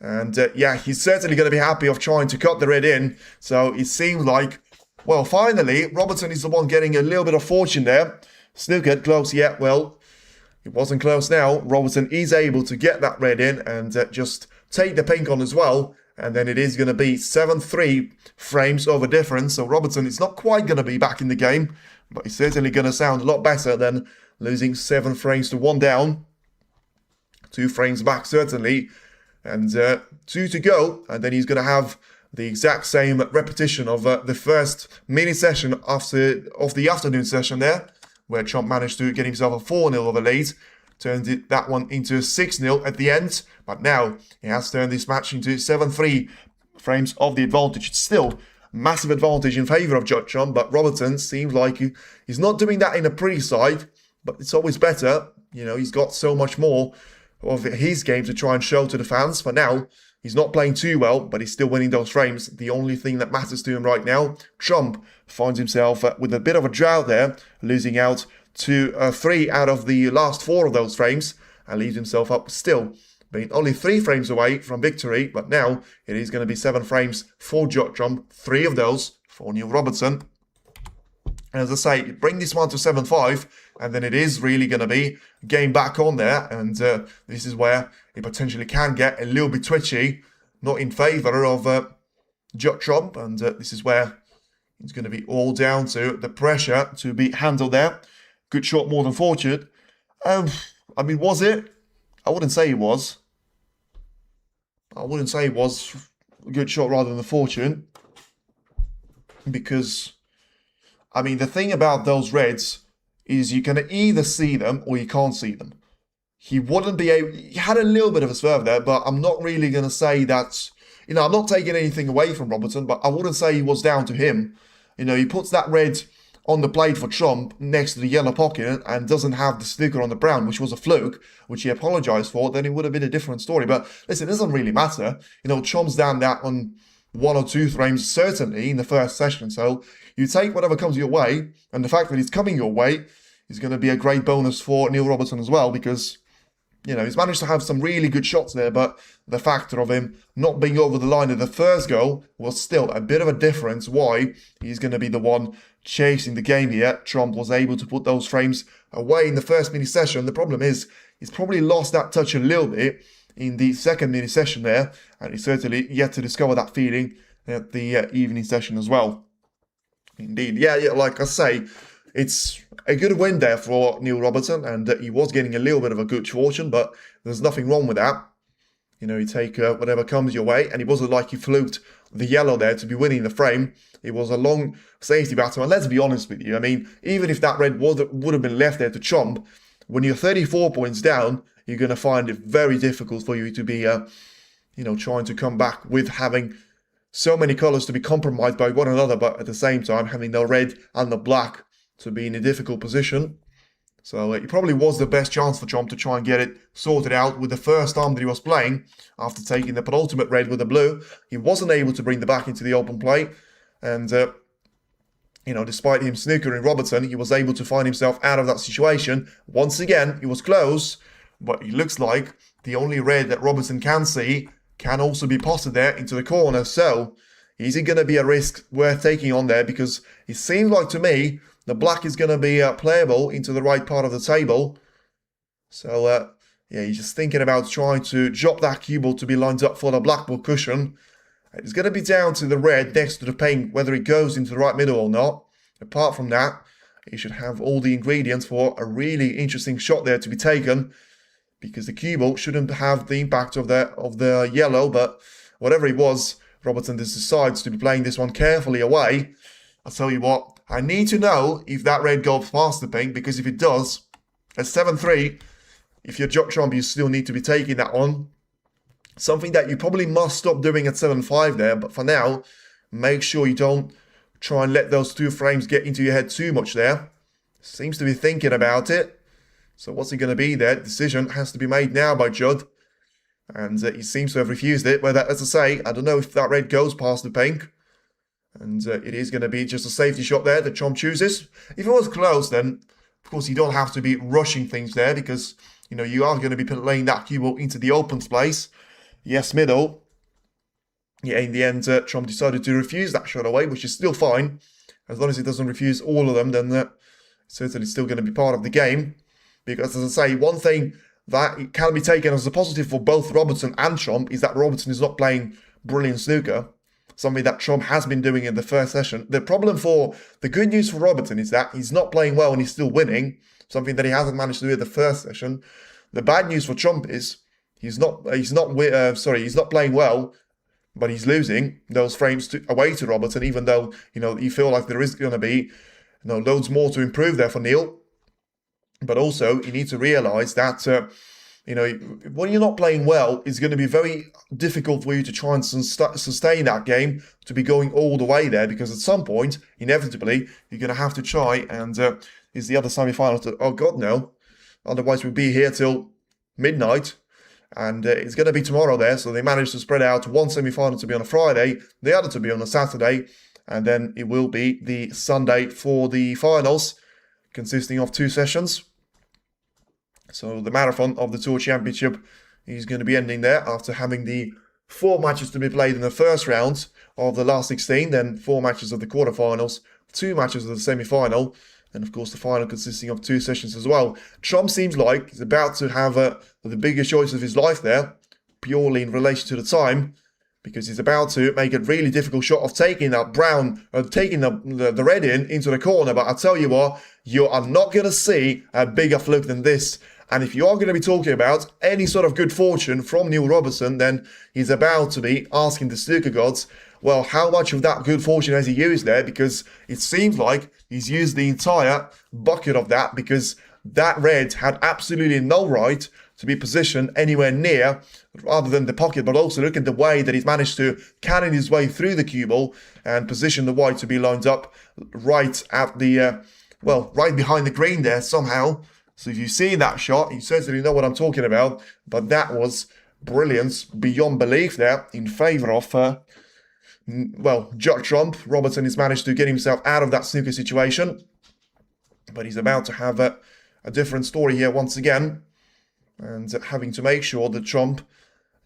And yeah, he's certainly going to be happy of trying to cut the red in. So it seems like, well, finally, Robertson is the one getting a little bit of fortune there. Snookered, close, yeah, well, it wasn't close now. Robertson is able to get that red in and just take the pink on as well. And then it is going to be 7-3 frames over difference. So Robertson is not quite going to be back in the game, but he's certainly going to sound a lot better than losing 7 frames to 1 down. 2 frames back, certainly. And 2 to go. And then he's going to have the exact same repetition of the first mini session of the afternoon session there, where Trump managed to get himself a 4-0 of a lead, turned that one into 6-0 at the end, but now he has turned this match into 7-3 frames of the advantage. It's still massive advantage in favour of Watchalong, but Robertson seems like he's not doing that in a pretty side, but it's always better. You know, he's got so much more of his game to try and show to the fans. For now, he's not playing too well, but he's still winning those frames. The only thing that matters to him right now, Trump finds himself with a bit of a drought there, losing out to 3 out of the last 4 of those frames, and leaves himself up still being only 3 frames away from victory. But now it is going to be 7 frames for Watchalong, 3 of those for Neil Robertson. And as I say, bring this one to 7-5, and then it is really going to be game back on there. And this is where it potentially can get a little bit twitchy, not in favour of Watchalong. And this is where it's going to be all down to the pressure to be handled there. Good shot, more than fortunate. I mean, was it? I wouldn't say it was. I wouldn't say it was a good shot rather than fortunate. Because, I mean, the thing about those reds is you can either see them or you can't see them. He wouldn't be able... He had a little bit of a swerve there, but I'm not really going to say that... You know, I'm not taking anything away from Robertson, but I wouldn't say he was down to him. You know, he puts that red on the plate for Trump next to the yellow pocket and doesn't have the sticker on the brown, which was a fluke, which he apologised for, then it would have been a different story. But listen, it doesn't really matter. You know, Trump's down that on 1 or 2 frames, certainly, in the first session. So you take whatever comes your way, and the fact that it's coming your way is going to be a great bonus for Neil Robertson as well, because, you know, he's managed to have some really good shots there, but the factor of him not being over the line at the first goal was still a bit of a difference why he's going to be the one chasing the game here. Trump was able to put those frames away in the first mini session. The problem is he's probably lost that touch a little bit in the second mini session there, and he's certainly yet to discover that feeling at the evening session as well. Indeed, yeah, like I say, it's a good win there for Neil Robertson, and he was getting a little bit of a good fortune, but there's nothing wrong with that. You know, you take whatever comes your way, and it wasn't like he fluked the yellow there to be winning the frame. It was a long safety battle, and let's be honest with you. I mean, even if that red would have been left there to Trump, when you're 34 points down, you're going to find it very difficult for you to be, you know, trying to come back with having so many colours to be compromised by one another, but at the same time having the red and the black to be in a difficult position. So it probably was the best chance for Trump to try and get it sorted out with the first arm that he was playing after taking the penultimate red with the blue. He wasn't able to bring the back into the open play. And, you know, despite him snookering Robertson, he was able to find himself out of that situation. Once again, he was close, but it looks like the only red that Robertson can see can also be potted there into the corner. So is it going to be a risk worth taking on there? Because it seems like to me the black is going to be playable into the right part of the table. So, yeah, he's just thinking about trying to drop that cue ball to be lined up for the blackboard cushion. It's going to be down to the red next to the pink, whether it goes into the right middle or not. Apart from that, he should have all the ingredients for a really interesting shot there to be taken, because the cue ball shouldn't have the impact of the yellow, but whatever it was, Robertson just decides to be playing this one carefully away. I'll tell you what, I need to know if that red goes past the pink, because if it does, at 7-3, if you're Watchalong, you still need to be taking that on. Something that you probably must stop doing at 7-5 there, but for now, make sure you don't try and let those 2 frames get into your head too much there. Seems to be thinking about it. So what's it going to be there? Decision has to be made now by Judd. And he seems to have refused it. But as I say, I don't know if that red goes past the pink. And it is going to be just a safety shot there that Trump chooses. If it was close, then of course you don't have to be rushing things there, because, you know, you are going to be playing that cue ball into the open space. Yes, middle. Yeah, in the end, Trump decided to refuse that shot away, which is still fine. As long as he doesn't refuse all of them, then it's certainly still going to be part of the game. Because, as I say, one thing that can be taken as a positive for both Robertson and Trump is that Robertson is not playing brilliant snooker. Something that Trump has been doing in the first session. The good news for Robertson is that he's not playing well and he's still winning. Something that he hasn't managed to do in the first session. The bad news for Trump is he's not playing well, but he's losing those frames away to Robertson, even though, you feel like there is going to be, loads more to improve there for Neil. But also, you need to realise that, when you're not playing well, it's going to be very difficult for you to try and sustain that game, to be going all the way there, because at some point, inevitably, you're going to have to try, and is the other semi-final to, oh God, no. Otherwise, we'd be here till midnight. And it's going to be tomorrow there, so they managed to spread out one semi-final to be on a Friday, the other to be on a Saturday, and then it will be the Sunday for the finals, consisting of 2 sessions. So the marathon of the Tour Championship is going to be ending there after having the 4 matches to be played in the first round of the last 16, then 4 matches of the quarterfinals, 2 matches of the semi-final, and of course the final consisting of 2 sessions as well. Trump seems like he's about to have the biggest choice of his life there, purely in relation to the time, because he's about to make a really difficult shot of taking that brown, taking the red into the corner. But I tell you what, you are not going to see a bigger fluke than this. And if you are going to be talking about any sort of good fortune from Neil Robertson, then he's about to be asking the snooker gods, well, how much of that good fortune has he used there? Because it seems like he's used the entire bucket of that, because that red had absolutely no right to be positioned anywhere near, rather than the pocket. But also look at the way that he's managed to cannon his way through the cue ball and position the white to be lined up right at the, right behind the green there somehow. So if you see that shot, you certainly know what I'm talking about. But that was brilliance beyond belief there in favour of, Judd Trump. Robertson has managed to get himself out of that snooker situation. But he's about to have a different story here once again. And having to make sure that Trump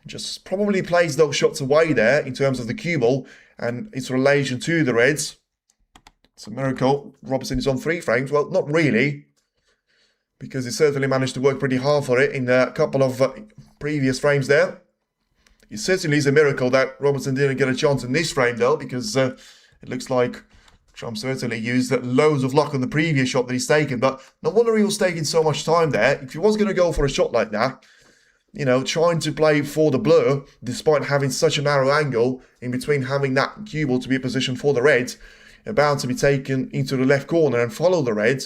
just probably plays those shots away there in terms of the cue ball and its relation to the reds. It's a miracle. Robertson is on 3 frames. Well, not really, because he certainly managed to work pretty hard for it in a couple of previous frames there. It certainly is a miracle that Robertson didn't get a chance in this frame, though, because it looks like Trump certainly used loads of luck on the previous shot that he's taken. But no wonder he was taking so much time there. If he was going to go for a shot like that, trying to play for the blue, despite having such a narrow angle in between having that cue ball to be positioned for the red, about to be taken into the left corner and follow the red,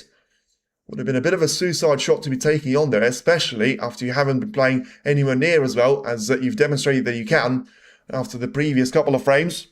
would have been a bit of a suicide shot to be taking on there, especially after you haven't been playing anywhere near as well as you've demonstrated that you can after the previous couple of frames.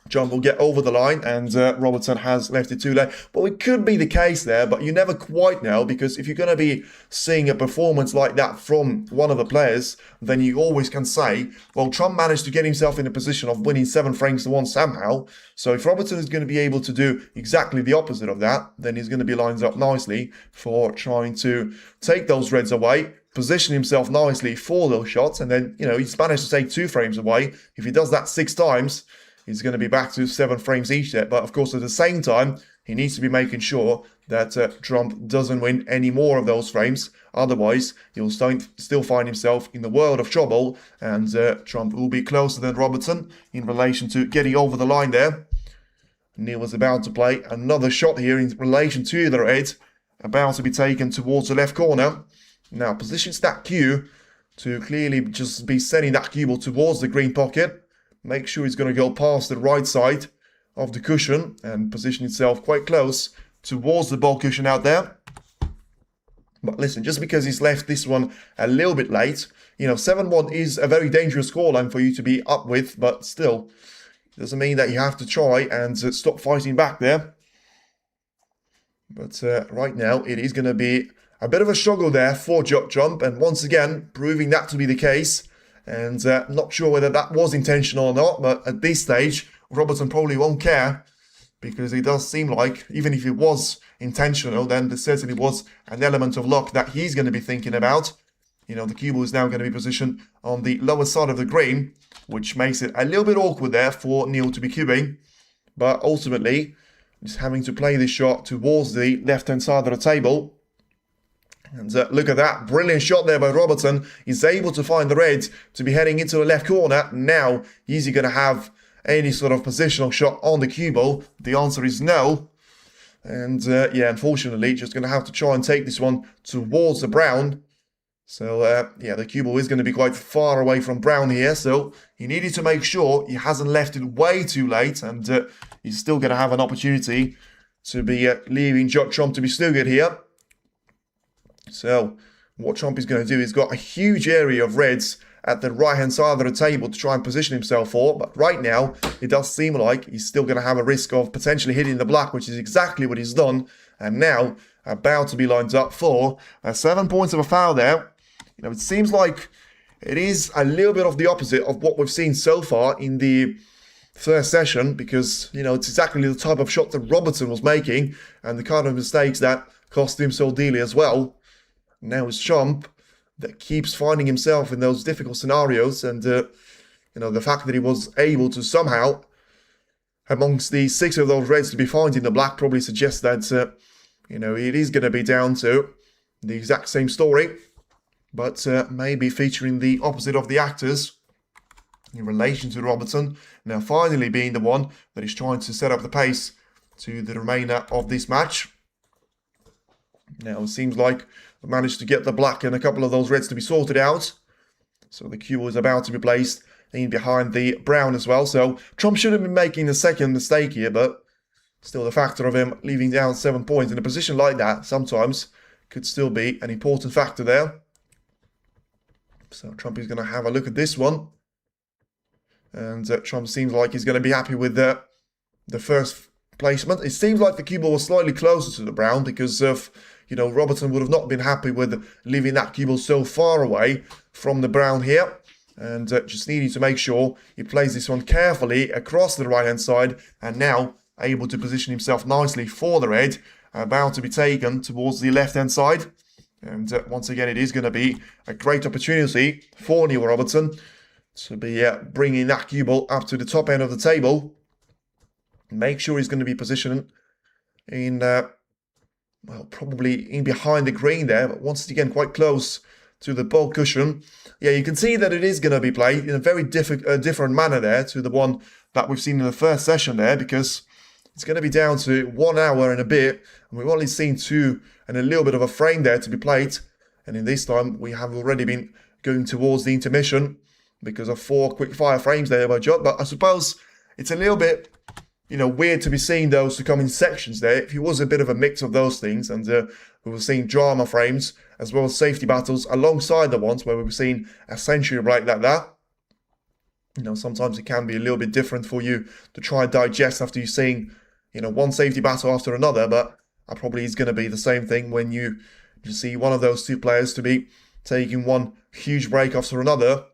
John will get over the line, and Robertson has left it too late. But it could be the case there, but you never quite know, because if you're going to be seeing a performance like that from one of the players, then you always can say, well, Trump managed to get himself in a position of winning 7 frames to 1 somehow. So if Robertson is going to be able to do exactly the opposite of that, then he's going to be lined up nicely for trying to take those reds away, position himself nicely for those shots, and then, he's managed to take 2 frames away. If he does that 6 times, he's going to be back to 7 frames each there. But of course, at the same time, he needs to be making sure that Trump doesn't win any more of those frames. Otherwise, he'll still find himself in the world of trouble, and Trump will be closer than Robertson in relation to getting over the line there. Neil was about to play another shot here in relation to the red, about to be taken towards the left corner. Now positions that cue to clearly just be sending that cue ball towards the green pocket. Make sure he's going to go past the right side of the cushion and position itself quite close towards the ball cushion out there. But listen, just because he's left this one a little bit late, 7-1 is a very dangerous scoreline for you to be up with, but still, it doesn't mean that you have to try and stop fighting back there. But right now, it is going to be a bit of a struggle there for Judd Trump, and once again, proving that to be the case. And not sure whether that was intentional or not, but at this stage, Robertson probably won't care, because it does seem like, even if it was intentional, then there certainly was an element of luck that he's going to be thinking about. The cue ball is now going to be positioned on the lower side of the green, which makes it a little bit awkward there for Neil to be cueing. But ultimately, just having to play this shot towards the left-hand side of the table. And look at that, brilliant shot there by Robertson. He's able to find the red to be heading into the left corner. Now, is he going to have any sort of positional shot on the cue ball? The answer is no. And unfortunately, just going to have to try and take this one towards the brown. So, yeah, the cue ball is going to be quite far away from Brown here. So he needed to make sure he hasn't left it way too late. And he's still going to have an opportunity to be leaving Trump to be snookered here. So what Trump is going to do, he's got a huge area of reds at the right-hand side of the table to try and position himself for. But right now, it does seem like he's still going to have a risk of potentially hitting the black, which is exactly what he's done. And now, about to be lined up for 7 points of a foul there. You know, it seems like it is a little bit of the opposite of what we've seen so far in the first session, because, you know, it's exactly the type of shot that Robertson was making and the kind of mistakes that cost him so dearly as well. Now it's Trump that keeps finding himself in those difficult scenarios, and you know, the fact that he was able to somehow, amongst the 6 of those reds, to be found in the black probably suggests that you know, it is going to be down to the exact same story, but maybe featuring the opposite of the actors in relation to Robertson, now finally being the one that is trying to set up the pace to the remainder of this match. Now it seems like we managed to get the black and a couple of those reds to be sorted out. So the cue is about to be placed in behind the brown as well. So Trump should have been making a second mistake here, but still the factor of him leaving down 7 points in a position like that sometimes could still be an important factor there. So Trump is going to have a look at this one. And Trump seems like he's going to be happy with the first placement. It seems like the cue ball was slightly closer to the brown because of, you know, Robertson would have not been happy with leaving that cue ball so far away from the brown here. And just needed to make sure he plays this one carefully across the right-hand side. And now able to position himself nicely for the red. About to be taken towards the left-hand side. And once again, it is going to be a great opportunity for Neil Robertson to be bringing that cue ball up to the top end of the table. Make sure he's going to be positioned in, well, probably in behind the green there, but once again, quite close to the ball cushion. Yeah, you can see that it is going to be played in a very different manner there to the one that we've seen in the first session there, because it's going to be down to 1 hour and a bit, and we've only seen 2 and a little bit of a frame there to be played. And in this time, we have already been going towards the intermission because of 4 quick fire frames there by Judd. But I suppose it's a little bit, you know, weird to be seeing those to come in sections there. If it was a bit of a mix of those things, and we were seeing drama frames as well as safety battles alongside the ones where we were seeing a century break like that. You know, sometimes it can be a little bit different for you to try and digest after you're seeing, you know, one safety battle after another, but it probably is going to be the same thing when you see one of those 2 players to be taking one huge break after another.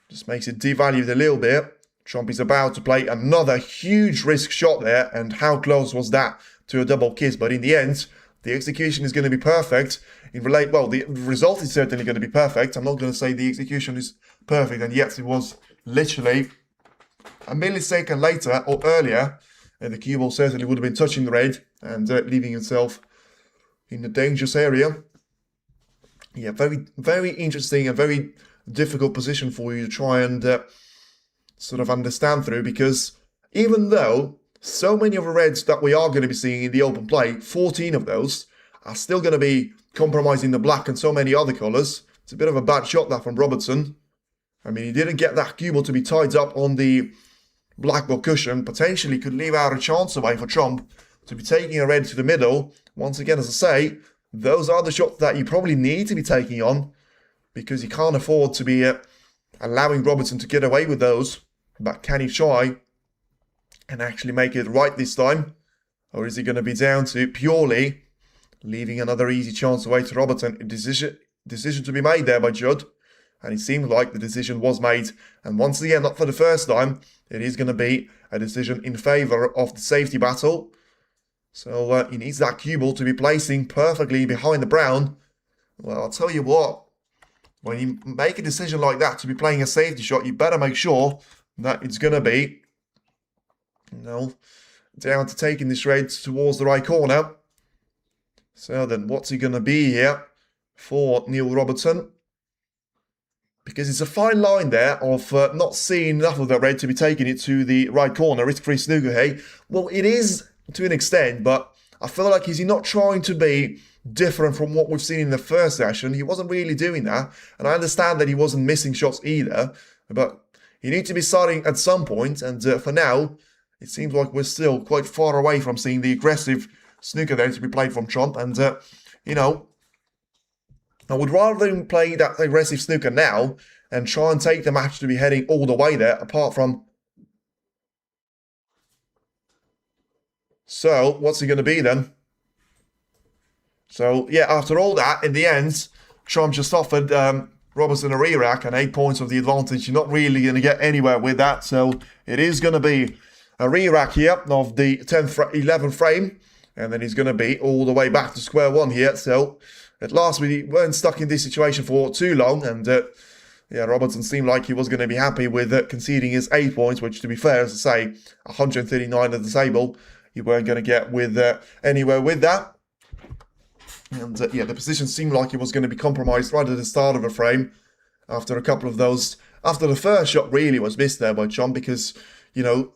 Just makes it devalued a little bit. Trump is about to play another huge risk shot there, and how close was that to a double kiss? But in the end, the execution is going to be perfect. Well, the result is certainly going to be perfect. I'm not going to say the execution is perfect, and yet it was literally a millisecond later or earlier, and the cue ball certainly would have been touching the red and leaving itself in the dangerous area. Yeah, very, very interesting and very difficult position for you to try and sort of understand through, because even though so many of the reds that we are going to be seeing in the open play, 14 of those, are still going to be compromising the black and so many other colours. It's a bit of a bad shot that from Robertson. I mean, he didn't get that cue ball to be tied up on the black ball cushion. Potentially could leave out a chance away for Trump to be taking a red to the middle. Once again, as I say, those are the shots that you probably need to be taking on, because you can't afford to be allowing Robertson to get away with those. But can he try and actually make it right this time? Or is he going to be down to purely leaving another easy chance away to Robertson? A decision to be made there by Judd. And it seemed like the decision was made. And once again, not for the first time, it is going to be a decision in favour of the safety battle. So he needs that cue ball to be placing perfectly behind the brown. Well, I'll tell you what, when you make a decision like that to be playing a safety shot, you better make sure that it's going to be, you know, down to taking this red towards the right corner. So then what's he going to be here for Neil Robertson? Because it's a fine line there of not seeing enough of that red to be taking it to the right corner. Risk-free snooker, hey? Well, it is to an extent, but I feel like he's not trying to be different from what we've seen in the first session. He wasn't really doing that. And I understand that he wasn't missing shots either. But he needs to be starting at some point. And for now, it seems like we're still quite far away from seeing the aggressive snooker there to be played from Trump. And, you know, I would rather him play that aggressive snooker now and try and take the match to be heading all the way there, apart from... So, what's he going to be then? So, yeah, after all that, in the end, Trump just offered Robertson a re-rack and 8 points of the advantage. You're not really going to get anywhere with that. So, it is going to be a re-rack here of the 11th frame. And then he's going to be all the way back to square one here. So, at last, we weren't stuck in this situation for too long. And, yeah, Robertson seemed like he was going to be happy with conceding his 8 points, which, to be fair, as I say, 139 at the table. You weren't going to get with anywhere with that. And yeah, the position seemed like it was going to be compromised right at the start of the frame. After a couple of those, after the first shot really was missed there by John, because, you know,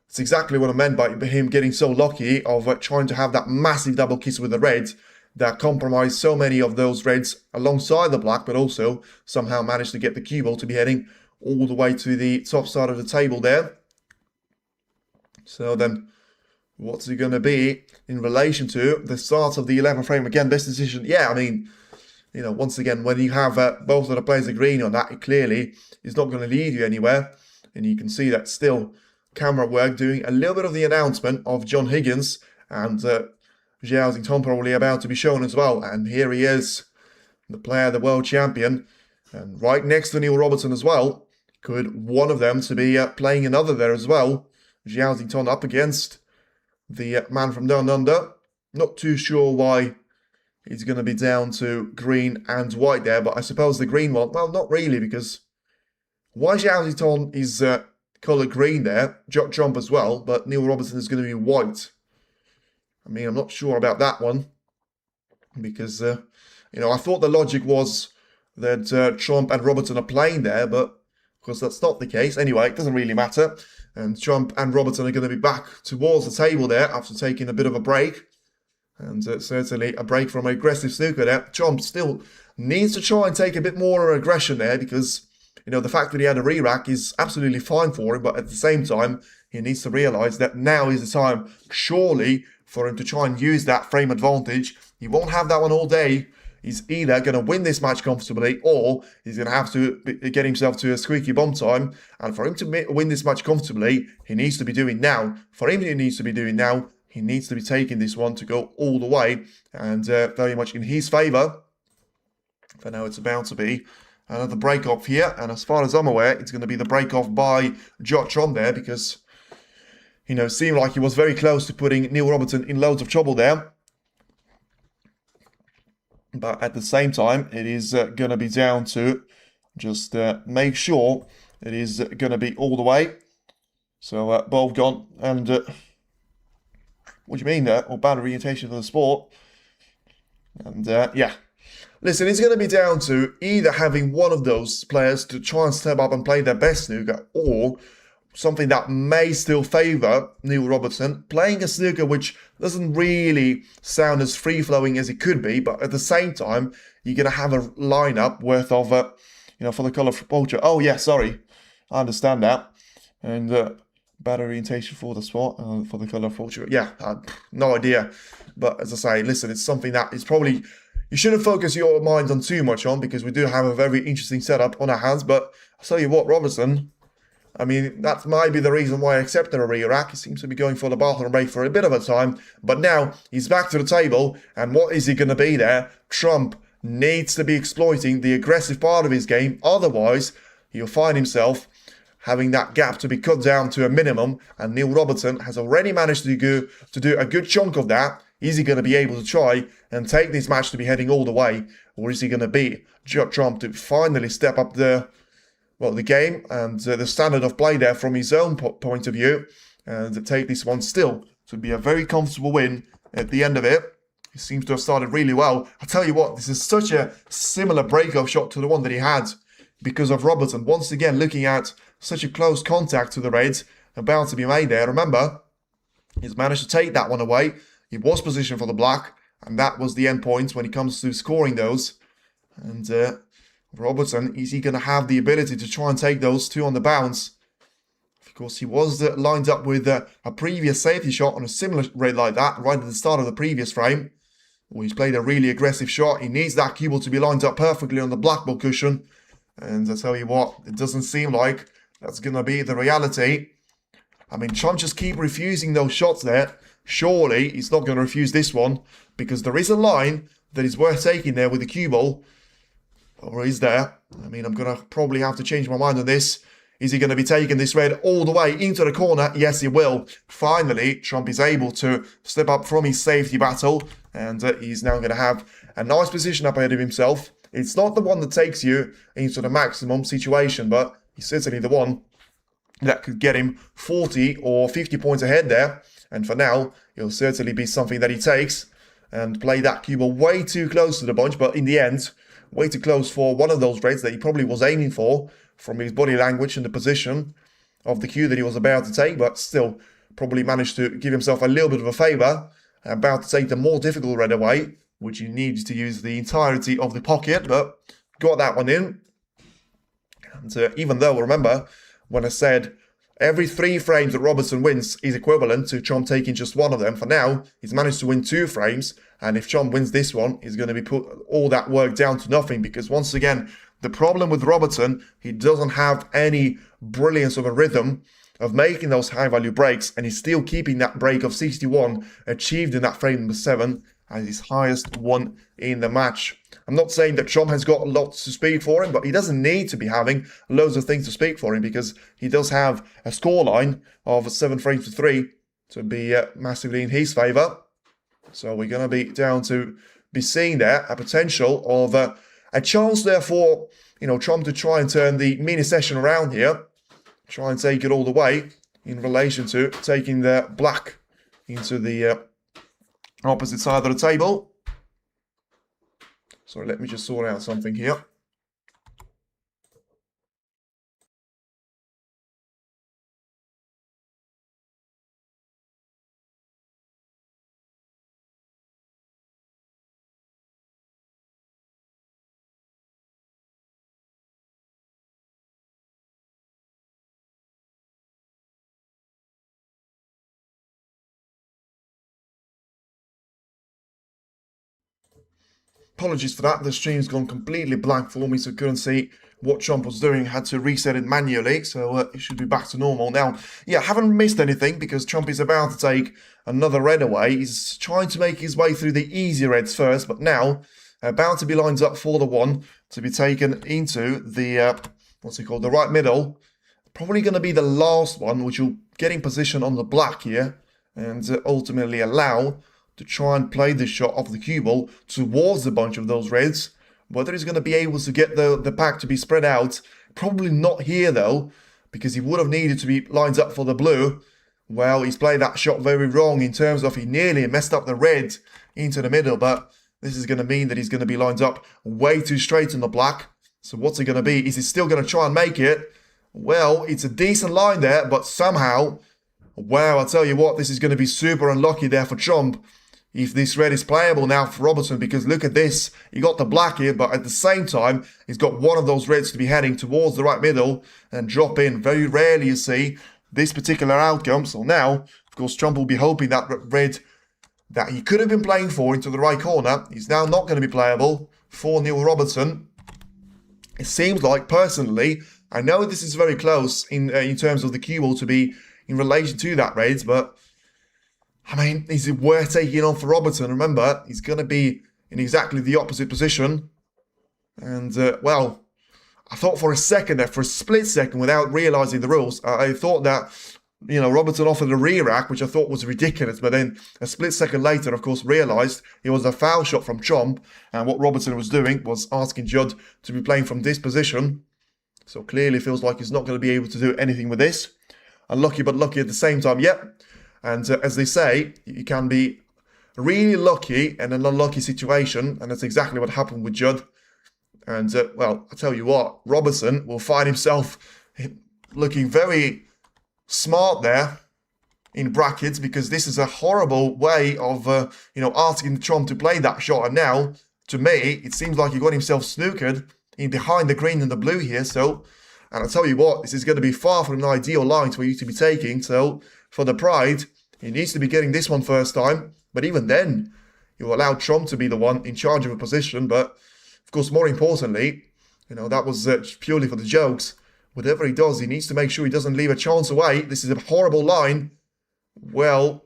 it's exactly what I meant by him getting so lucky of trying to have that massive double kiss with the red that compromised so many of those reds alongside the black, but also somehow managed to get the cue ball to be heading all the way to the top side of the table there. So then, what's it going to be in relation to the start of the 11th frame? Again, best decision. Yeah, I mean, you know, once again, when you have both of the players agreeing on that, it clearly is not going to lead you anywhere. And you can see that still camera work doing a little bit of the announcement of John Higgins and Zhao probably about to be shown as well. And here he is, the player, the world champion. And right next to Neil Robertson as well. Could one of them to be playing another there as well. Zhao up against the man from down under. Not too sure why he's going to be down to green and white there, but I suppose the green one, well, not really, because why Zhao is coloured green there, Trump as well, but Neil Robertson is going to be white. I mean, I'm not sure about that one, because, you know, I thought the logic was that Trump and Robertson are playing there, but of course that's not the case. Anyway, it doesn't really matter. And Trump and Robertson are going to be back towards the table there after taking a bit of a break. And certainly a break from aggressive snooker there. Trump still needs to try and take a bit more aggression there because, you know, the fact that he had a re-rack is absolutely fine for him. But at the same time, he needs to realise that now is the time, surely, for him to try and use that frame advantage. He won't have that one all day. He's either going to win this match comfortably or he's going to have to get himself to a squeaky bum time. And for him to win this match comfortably, he needs to be doing now. For him, he needs to be doing now. He needs to be taking this one to go all the way. And very much in his favour. For now, it's about to be another break-off here. And as far as I'm aware, it's going to be the break-off by Watchalong there. Because, you know, it seemed like he was very close to putting Neil Robertson in loads of trouble there. But at the same time, it is going to be down to just make sure it is going to be all the way. So both gone. And what do you mean there? Or bad orientation for the sport. And yeah. Listen, it's going to be down to either having one of those players to try and step up and play their best snooker, or something that may still favour Neil Robertson, playing a snooker which doesn't really sound as free-flowing as it could be, but at the same time, you're going to have a lineup worth of, you know, for the colour of culture. Oh, yeah, sorry. I understand that. And bad orientation for the sport, for the colour of culture. Yeah, no idea. But as I say, listen, it's something that is probably... You shouldn't focus your mind on too much on, because we do have a very interesting setup on our hands. But I'll tell you what, Robertson... I mean, that might be the reason why I accepted a re-rack. He seems to be going for the bathroom break for a bit of a time. But now, he's back to the table. And what is he going to be there? Trump needs to be exploiting the aggressive part of his game. Otherwise, he'll find himself having that gap to be cut down to a minimum. And Neil Robertson has already managed to do a good chunk of that. Is he going to be able to try and take this match to be heading all the way? Or is he going to be Trump to finally step up the game and the standard of play there from his own point of view, and take this one still to be a very comfortable win at the end of it. He seems to have started really well. I tell you what, this is such a similar break-off shot to the one that he had because of Robertson. Once again, looking at such a close contact to the Reds about to be made there. Remember, he's managed to take that one away. He was positioned for the black, and that was the end point when it comes to scoring those. And Robertson, is he going to have the ability to try and take those two on the bounce? Of course, he was lined up with a previous safety shot on a similar red like that right at the start of the previous frame. Well, he's played a really aggressive shot. He needs that cue ball to be lined up perfectly on the black ball cushion. And I tell you what, it doesn't seem like that's going to be the reality. I mean, Trump just keep refusing those shots there. Surely he's not going to refuse this one, because there is a line that is worth taking there with the cue ball. Or is there? I mean, I'm going to probably have to change my mind on this. Is he going to be taking this red all the way into the corner? Yes, he will. Finally, Trump is able to step up from his safety battle, and he's now going to have a nice position up ahead of himself. It's not the one that takes you into the maximum situation, but he's certainly the one that could get him 40 or 50 points ahead there. And for now, it'll certainly be something that he takes and play that cue ball way too close to the bunch, but in the end, way too close for one of those reds that he probably was aiming for from his body language and the position of the cue that he was about to take, but still probably managed to give himself a little bit of a favour. About to take the more difficult red away, which he needs to use the entirety of the pocket, but got that one in. And even though, remember, when I said every 3 frames that Robertson wins is equivalent to Chom taking just one of them, for now, he's managed to win 2 frames, and if Chom wins this one, he's going to be put all that work down to nothing, because once again, the problem with Robertson, he doesn't have any brilliance of a rhythm of making those high-value breaks, and he's still keeping that break of 61 achieved in that frame number 7 as his highest one in the match. I'm not saying that Chom has got lots to speak for him, but he doesn't need to be having loads of things to speak for him, because he does have a scoreline of 7 frames to 3 to be massively in his favour. So we're going to be down to be seeing there a potential of a chance there for, Chom to try and turn the mini session around here. Try and take it all the way in relation to taking the black into the opposite side of the table. So let me just sort out something here. Apologies for that, the stream's gone completely blank for me, so couldn't see what Chomp was doing. Had to reset it manually, so it should be back to normal now. Yeah, haven't missed anything because Chomp is about to take another red away. He's trying to make his way through the easy reds first, but now about to be lined up for the one to be taken into the, the right middle. Probably going to be the last one, which will get in position on the black here and ultimately allow to try and play the shot off the cue ball towards a bunch of those reds. Whether he's going to be able to get the pack to be spread out, probably not here though, because he would have needed to be lined up for the blue. Well, he's played that shot very wrong in terms of he nearly messed up the red into the middle, but this is going to mean that he's going to be lined up way too straight in the black. So what's it going to be? Is he still going to try and make it? Well, it's a decent line there, but somehow, wow, I'll tell you what, this is going to be super unlucky there for Chomp. If this red is playable now for Robertson, because look at this, he got the black here, but at the same time, he's got one of those reds to be heading towards the right middle and drop in. Very rarely you see this particular outcome. So now, of course, Trump will be hoping that red that he could have been playing for into the right corner is now not going to be playable for Neil Robertson. It seems like, personally, I know this is very close in terms of the cue ball to be in relation to that reds, but I mean, is it worth taking on for Robertson? Remember, he's going to be in exactly the opposite position. And, well, I thought for a second there, for a split second, without realising the rules, I thought that, Robertson offered a rear rack, which I thought was ridiculous. But then a split second later, of course, realised it was a foul shot from Chomp. And what Robertson was doing was asking Judd to be playing from this position. So clearly feels like he's not going to be able to do anything with this. Unlucky but lucky at the same time, yep. And as they say, you can be really lucky in an unlucky situation, and that's exactly what happened with Judd. And, well, I tell you what, Robertson will find himself looking very smart there in brackets, because this is a horrible way of, asking Trump to play that shot. And now, to me, it seems like he got himself snookered in behind the green and the blue here. So, and I'll tell you what, this is going to be far from an ideal line for you to be taking. So, for the pride, he needs to be getting this one first time. But even then, you allow Trump to be the one in charge of a position. But, of course, more importantly, that was purely for the jokes. Whatever he does, he needs to make sure he doesn't leave a chance away. This is a horrible line. Well,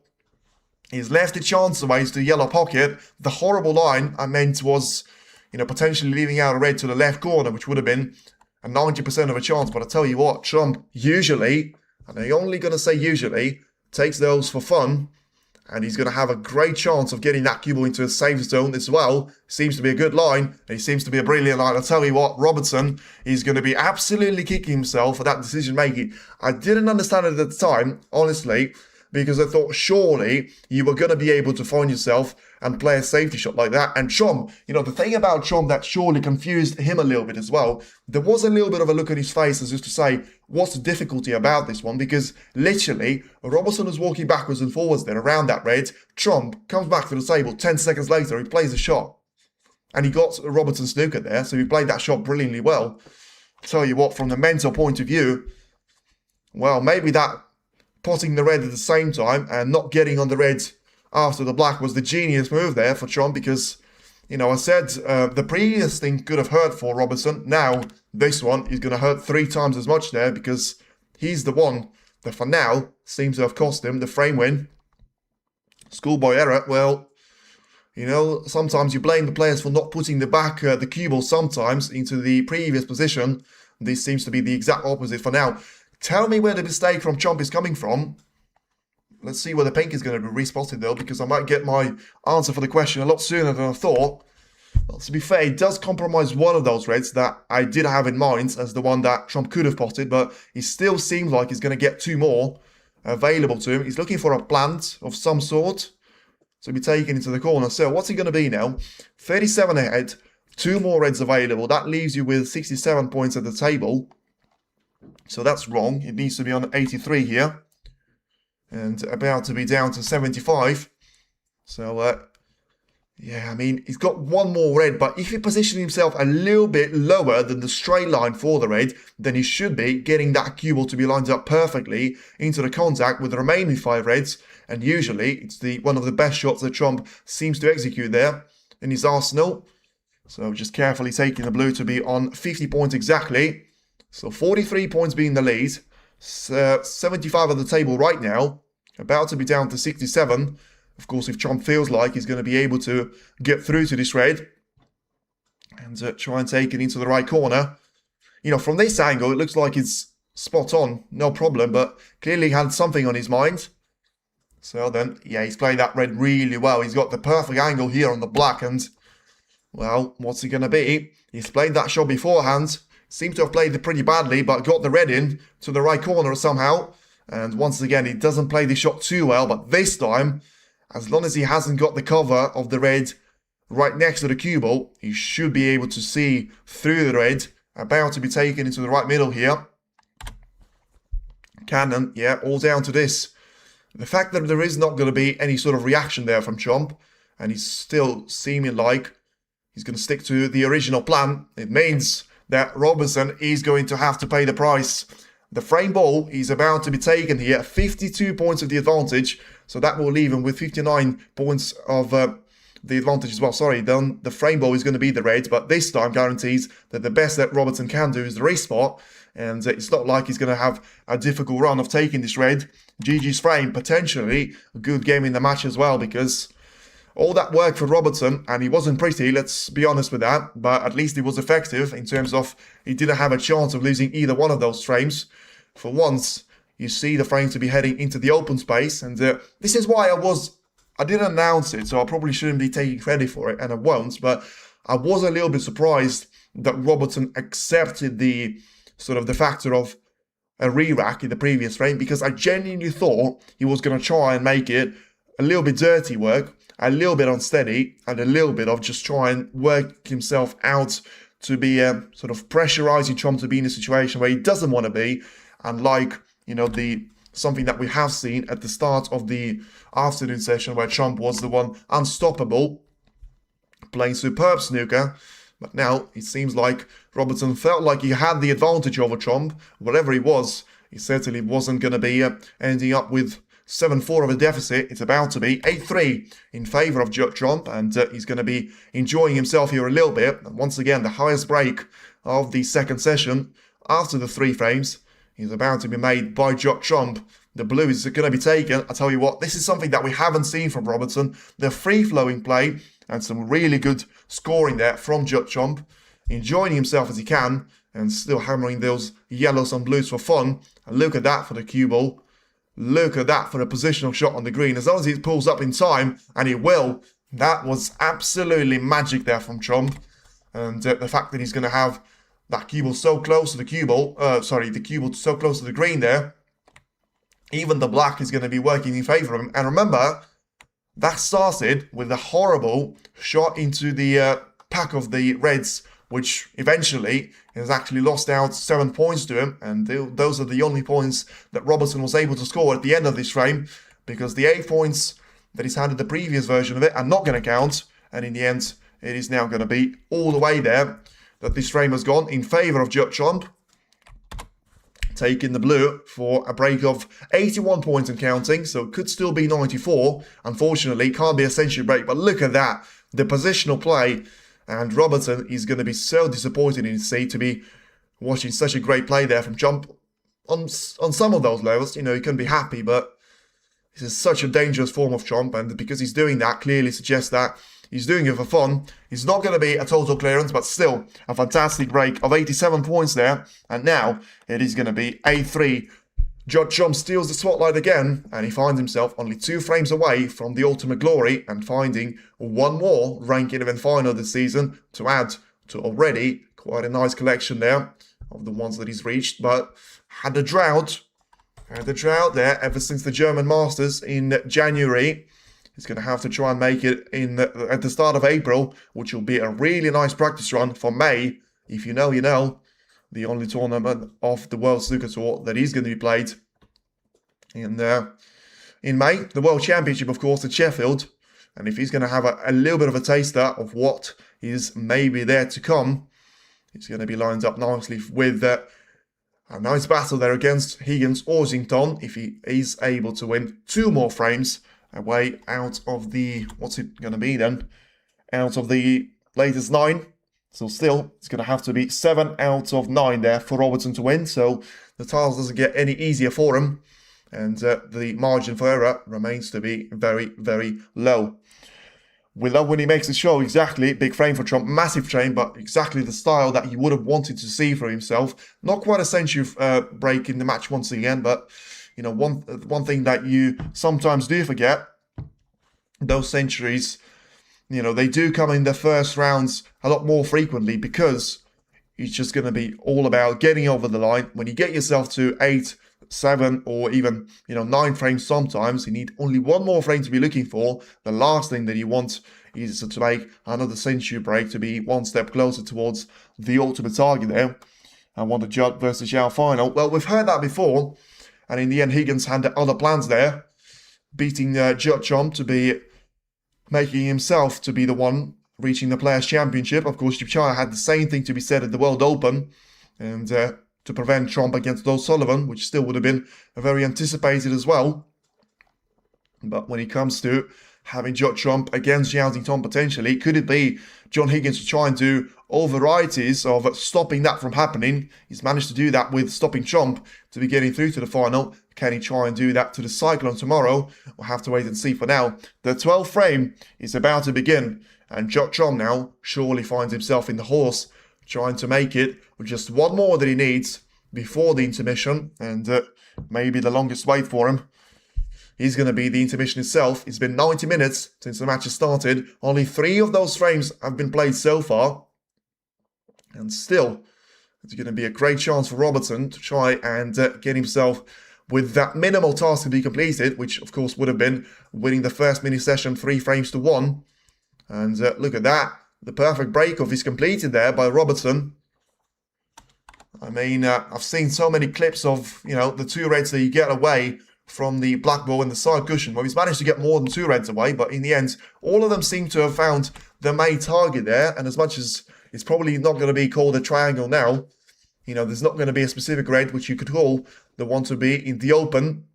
he's left a chance away to the yellow pocket. The horrible line I meant was, potentially leaving out a red to the left corner, which would have been a 90% of a chance. But I tell you what, Trump usually, and I'm only going to say usually, takes those for fun. And he's going to have a great chance of getting that cue ball into a safe zone as well. Seems to be a good line. And he seems to be a brilliant line. I'll tell you what, Robertson is going to be absolutely kicking himself for that decision making. I didn't understand it at the time, honestly, because I thought surely you were going to be able to find yourself and play a safety shot like that. And Trump, the thing about Trump that surely confused him a little bit as well, there was a little bit of a look at his face as just to say, what's the difficulty about this one? Because literally, Robertson was walking backwards and forwards there around that red. Trump comes back to the table. 10 seconds later, he plays a shot. And he got Robertson snooker there, so he played that shot brilliantly well. I'll tell you what, from the mental point of view, well, maybe that potting the red at the same time and not getting on the red after the black was the genius move there for Trump, because, I said the previous thing could have hurt for Robertson. Now, this one is going to hurt 3 times as much there, because he's the one that for now seems to have cost him the frame win. Schoolboy error. Well, sometimes you blame the players for not putting the cue ball sometimes into the previous position. This seems to be the exact opposite for now. Tell me where the mistake from Trump is coming from. Let's see where the pink is going to be respotted though, because I might get my answer for the question a lot sooner than I thought. Well, to be fair, it does compromise one of those reds that I did have in mind as the one that Trump could have potted, but it still seems like he's going to get 2 more available to him. He's looking for a plant of some sort to be taken into the corner. So what's he going to be now? 37 ahead, 2 more reds available. That leaves you with 67 points at the table. So that's wrong. It needs to be on 83 here. And about to be down to 75. So, he's got 1 more red. But if he positions himself a little bit lower than the straight line for the red, then he should be getting that cue ball to be lined up perfectly into the contact with the remaining 5 reds. And usually, it's one of the best shots that Trump seems to execute there in his arsenal. So, just carefully taking the blue to be on 50 points exactly. So 43 points being the lead, 75 at the table right now, about to be down to 67. Of course, if Trump feels like he's going to be able to get through to this red and try and take it into the right corner. From this angle, it looks like it's spot on, no problem, but clearly he had something on his mind. So then, he's played that red really well. He's got the perfect angle here on the black, and, well, what's he going to be? He's played that shot beforehand. Seemed to have played it pretty badly, but got the red in to the right corner somehow. And once again, he doesn't play the shot too well, but this time, as long as he hasn't got the cover of the red right next to the cue ball, he should be able to see through the red. About to be taken into the right middle here. Cannon, all down to this. The fact that there is not going to be any sort of reaction there from Trump, and he's still seeming like he's going to stick to the original plan, it means that Robertson is going to have to pay the price. The frame ball is about to be taken here, 52 points of the advantage, so that will leave him with 59 points of the advantage as well. Sorry, then the frame ball is going to be the red, but this time guarantees that the best that Robertson can do is the respot, and it's not like he's going to have a difficult run of taking this red. GG's frame, potentially a good game in the match as well, because all that work for Robertson, and he wasn't pretty, let's be honest with that, but at least he was effective in terms of he didn't have a chance of losing either one of those frames. For once, you see the frame to be heading into the open space, and this is why I didn't announce it, so I probably shouldn't be taking credit for it, and I won't, but I was a little bit surprised that Robertson accepted the factor of a re-rack in the previous frame, because I genuinely thought he was going to try and make it a little bit dirty work, a little bit unsteady, and a little bit of just try and work himself out to be pressurizing Trump to be in a situation where he doesn't want to be, and like, the something that we have seen at the start of the afternoon session where Trump was the one unstoppable, playing superb snooker. But now it seems like Robertson felt like he had the advantage over Trump. Whatever he was, he certainly wasn't going to be ending up with 7-4 of a deficit. It's about to be 8-3 in favour of Trump, and he's going to be enjoying himself here a little bit. And once again, the highest break of the second session after the 3 frames is about to be made by Trump. The blue is going to be taken. I tell you what, this is something that we haven't seen from Robertson. The free-flowing play and some really good scoring there from Trump, enjoying himself as he can and still hammering those yellows and blues for fun. And look at that for the cue ball. Look at that for a positional shot on the green. As long as he pulls up in time, and he will, that was absolutely magic there from Trump. And the fact that he's going to have that cue ball so close to the cue ball, the cue ball so close to the green there, even the black is going to be working in favour of him. And remember, that started with a horrible shot into the pack of the reds, which eventually has actually lost out 7 points to him. And those are the only points that Robertson was able to score at the end of this frame, because the 8 points that he's had in the previous version of it are not going to count. And in the end, it is now going to be all the way there that this frame has gone in favour of Trump, taking the blue for a break of 81 points and counting, so it could still be 94. Unfortunately, can't be a century break, but look at that, the positional play, and Robertson is going to be so disappointed in his seat to be watching such a great play there from Trump. On some of those levels, you know, he can be happy, but this is such a dangerous form of Trump, and because he's doing that, clearly suggests that he's doing it for fun. He's not going to be a total clearance, but still a fantastic break of 87 points there. And now it is going to be 8-3. Trump steals the spotlight again, and he finds himself only 2 frames away from the ultimate glory and finding one more ranking event final this season to add to already quite a nice collection there of the ones that he's reached. But had a drought there ever since the German Masters in January. He's going to have to try and make it at the start of April, which will be a really nice practice run for May. If you know, you know. The only tournament of the World Snooker Tour that is going to be played in May. The World Championship, of course, at Sheffield. And if he's going to have a little bit of a taster of what is maybe there to come, he's going to be lined up nicely with a nice battle there against Higgins Orsington if he is able to win 2 more frames away out of the, what's it going to be then? Out of the latest 9. So still, it's going to have to be 7 out of 9 there for Robertson to win. So the tiles doesn't get any easier for him. And the margin for error remains to be very, very low. We love when he makes the show, exactly. Big frame for Trump, massive frame, but exactly the style that he would have wanted to see for himself. Not quite a century break in the match once again, but you know, one thing that you sometimes do forget, those centuries, you know, they do come in the first rounds a lot more frequently because it's just going to be all about getting over the line. When you get yourself to 8, 7, or even, you know, 9 frames sometimes, you need only 1 more frame to be looking for. The last thing that you want is to make another century break to be 1 step closer towards the ultimate target there. And want the Judd versus Zhao final. Well, we've heard that before. And in the end, Higgins had other plans there, beating Trump to be making himself to be the one reaching the Players' Championship. Of course, Chipchaya had the same thing to be said at the World Open, and to prevent Trump against O'Sullivan, which still would have been very anticipated as well. But when it comes to having Trump against Zhao potentially, could it be John Higgins trying to do all varieties of stopping that from happening? He's managed to do that with stopping Trump to be getting through to the final. Can he try and do that to the Cyclone tomorrow? We'll have to wait and see for now. The 12th frame is about to begin, and Trump now surely finds himself in the horse, trying to make it with just 1 more that he needs before the intermission, and maybe the longest wait for him is going to be the intermission itself. It's been 90 minutes since the match has started. Only 3 of those frames have been played so far. And still, it's going to be a great chance for Robertson to try and get himself with that minimal task to be completed, which of course would have been winning the first mini session 3 frames to 1. And look at that. The perfect break-off is completed there by Robertson. I mean, I've seen so many clips of, the two reds that you get away from the black ball and the side cushion. Well, he's managed to get more than two reds away, but in the end, all of them seem to have found the main target there. And as much as it's probably not going to be called a triangle now, there's not going to be a specific red which you could call the one to be in the open.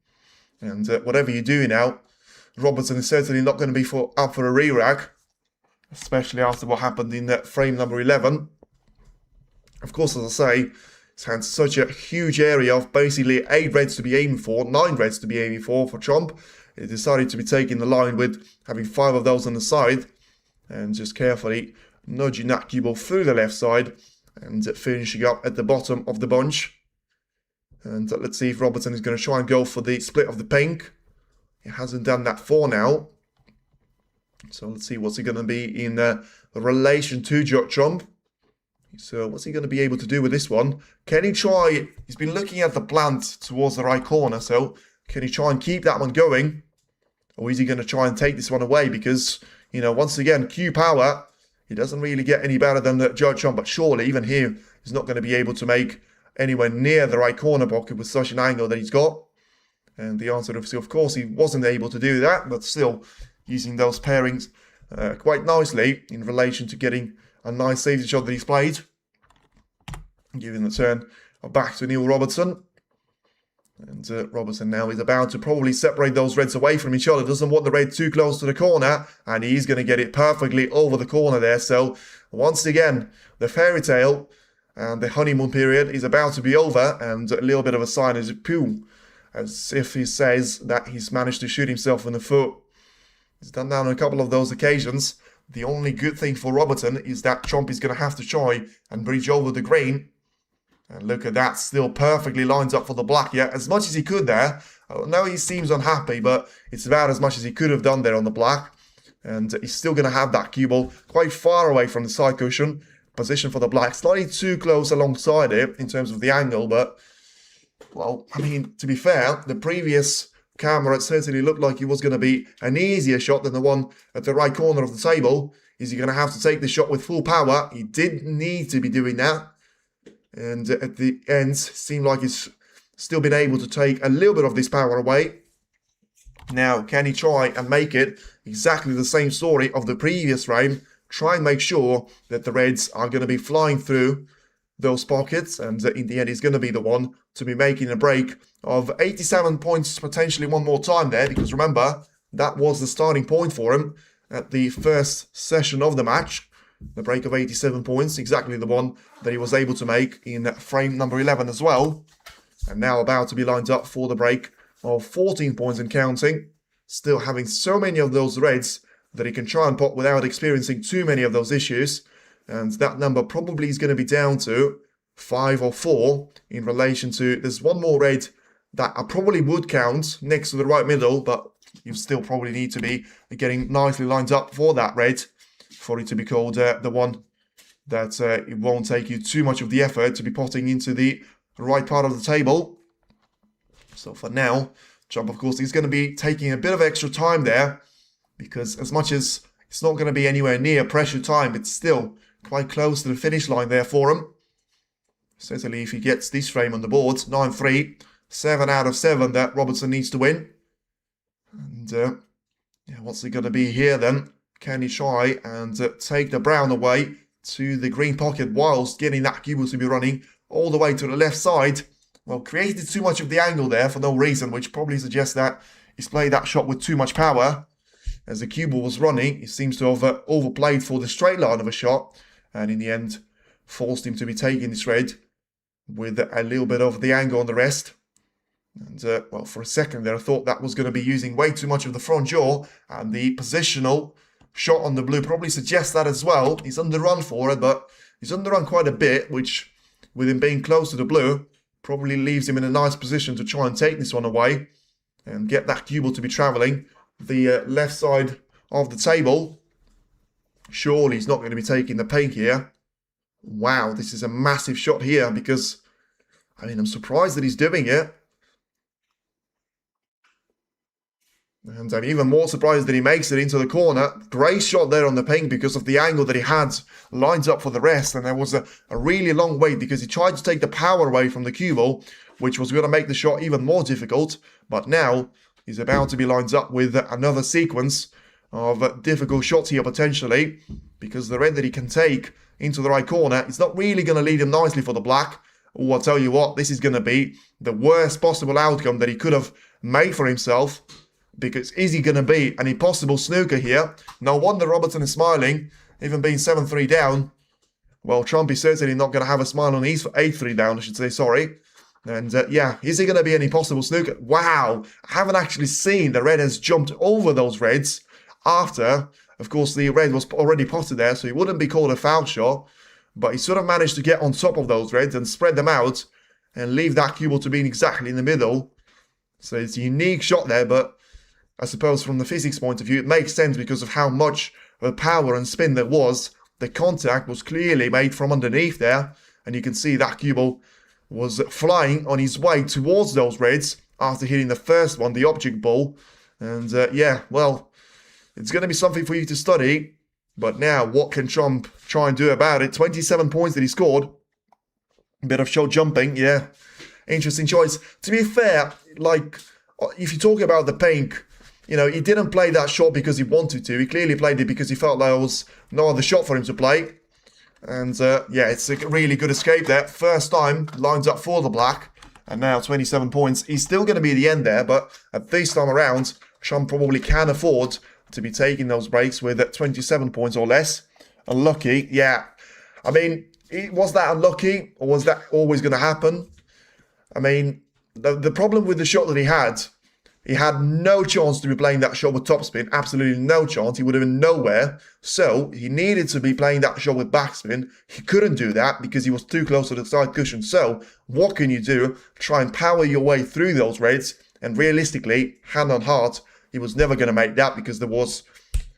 And whatever you do now, Robertson is certainly not going to be up for a re-rack, especially after what happened in frame number 11. Of course, as I say, it's had such a huge area of basically 8 reds to be aiming for, 9 reds to be aiming for Trump. He decided to be taking the line with having 5 of those on the side and just carefully nudging that cue ball through the left side and finishing up at the bottom of the bunch. And let's see if Robertson is going to try and go for the split of the pink. He hasn't done that for now. So let's see what's he going to be in relation to Trump. So what's he going to be able to do with this one? Can he try? He's been looking at the plant towards the right corner. So can he try and keep that one going? Or is he going to try and take this one away? Because, once again, Q power, he doesn't really get any better than Trump. But surely, even here, he's not going to be able to make anywhere near the right corner pocket with such an angle that he's got. And the answer is, of course, he wasn't able to do that. But still, using those pairings quite nicely in relation to getting a nice safety shot that he's played. Giving the turn back to Neil Robertson. And Robertson now is about to probably separate those reds away from each other. Doesn't want the red too close to the corner. And he's going to get it perfectly over the corner there. So once again, the fairy tale and the honeymoon period is about to be over. And a little bit of a sign is poo, as if he says that he's managed to shoot himself in the foot. He's done that on a couple of those occasions. The only good thing for Robertson is that Trump is going to have to try and bridge over the green. And look at that, still perfectly lines up for the black. Yeah, as much as he could there. Now he seems unhappy, but it's about as much as he could have done there on the black. And he's still going to have that cue ball quite far away from the side cushion. Position for the black, slightly too close alongside it in terms of the angle. But, well, I mean, to be fair, the previous camera, it certainly looked like it was going to be an easier shot than the one at the right corner of the table. Is he going to have to take the shot with full power? He did need to be doing that. And at the end, seemed like he's still been able to take a little bit of this power away. Now, can he try and make it exactly the same story of the previous frame? Try and make sure that the reds are going to be flying through those pockets. And in the end, he's going to be the one to be making a break of 87 points, potentially one more time there. Because remember, that was the starting point for him at the first session of the match. The break of 87 points, exactly the one that he was able to make in frame number 11 as well. And now about to be lined up for the break of 14 points and counting. Still having so many of those reds that he can try and pot without experiencing too many of those issues. And that number probably is going to be down to 5 or 4 in relation to... There's one more red that I probably would count next to the right middle, but you still probably need to be getting nicely lined up for that red for it to be called the one that it won't take you too much of the effort to be potting into the right part of the table. So for now, Trump, of course, is going to be taking a bit of extra time there, because as much as it's not going to be anywhere near pressure time, it's still quite close to the finish line there for him. Certainly if he gets this frame on the board, 9-3, 7 out of 7 that Robertson needs to win. And yeah, what's it going to be here then? Can he try and take the brown away to the green pocket whilst getting that cue ball to be running all the way to the left side? Well, created too much of the angle there for no reason, which probably suggests that he's played that shot with too much power. As the cue ball was running, he seems to have overplayed for the straight line of a shot, and in the end forced him to be taking this red with a little bit of the angle on the rest. And well, for a second there I thought that was going to be using way too much of the front jaw, and the positional shot on the blue probably suggests that as well. He's underrun for it, but he's underrun quite a bit, which with him being close to the blue probably leaves him in a nice position to try and take this one away and get that cue ball to be travelling the left side of the table. Surely he's not going to be taking the pink here. Wow, this is a massive shot here, because I mean, I'm surprised that he's doing it. And I'm even more surprised that he makes it into the corner. Great shot there on the pink because of the angle that he had lined up for the rest. And there was a really long wait because he tried to take the power away from the cue ball, which was going to make the shot even more difficult. But now he's about to be lined up with another sequence of difficult shots here potentially, because the red that he can take into the right corner is not really going to lead him nicely for the black. Oh, I'll tell you what, this is going to be the worst possible outcome that he could have made for himself, because is he going to be an impossible snooker here? No wonder Robertson is smiling, even being 7-3 down. Well, Trump is certainly not going to have a smile on his 8-3 down, I should say, sorry. And yeah, is he going to be an impossible snooker? Wow, I haven't actually seen the red has jumped over those reds after, of course, the red was already potted there, so he wouldn't be called a foul shot. But he sort of managed to get on top of those reds and spread them out and leave that cue ball to be exactly in the middle. So it's a unique shot there, but I suppose from the physics point of view, it makes sense because of how much of power and spin there was. The contact was clearly made from underneath there, and you can see that cue ball was flying on his way towards those reds after hitting the first one, the object ball. And yeah, well, it's going to be something for you to study. But now, what can Trump try and do about it? 27 points that he scored. A bit of shot jumping, yeah. Interesting choice. To be fair, like, if you talk about the pink, you know, he didn't play that shot because he wanted to. He clearly played it because he felt there was no other shot for him to play. And yeah, it's a really good escape there. First time, lines up for the black. And now 27 points. He's still going to be at the end there, but at this time around, Trump probably can afford to be taking those breaks with 27 points or less. Unlucky, yeah. I mean, was that unlucky, or was that always going to happen? I mean, the problem with the shot that he had no chance to be playing that shot with topspin, absolutely no chance. He would have been nowhere. So he needed to be playing that shot with backspin. He couldn't do that because he was too close to the side cushion. So what can you do? Try and power your way through those reds. And realistically, hand on heart, he was never going to make that because there was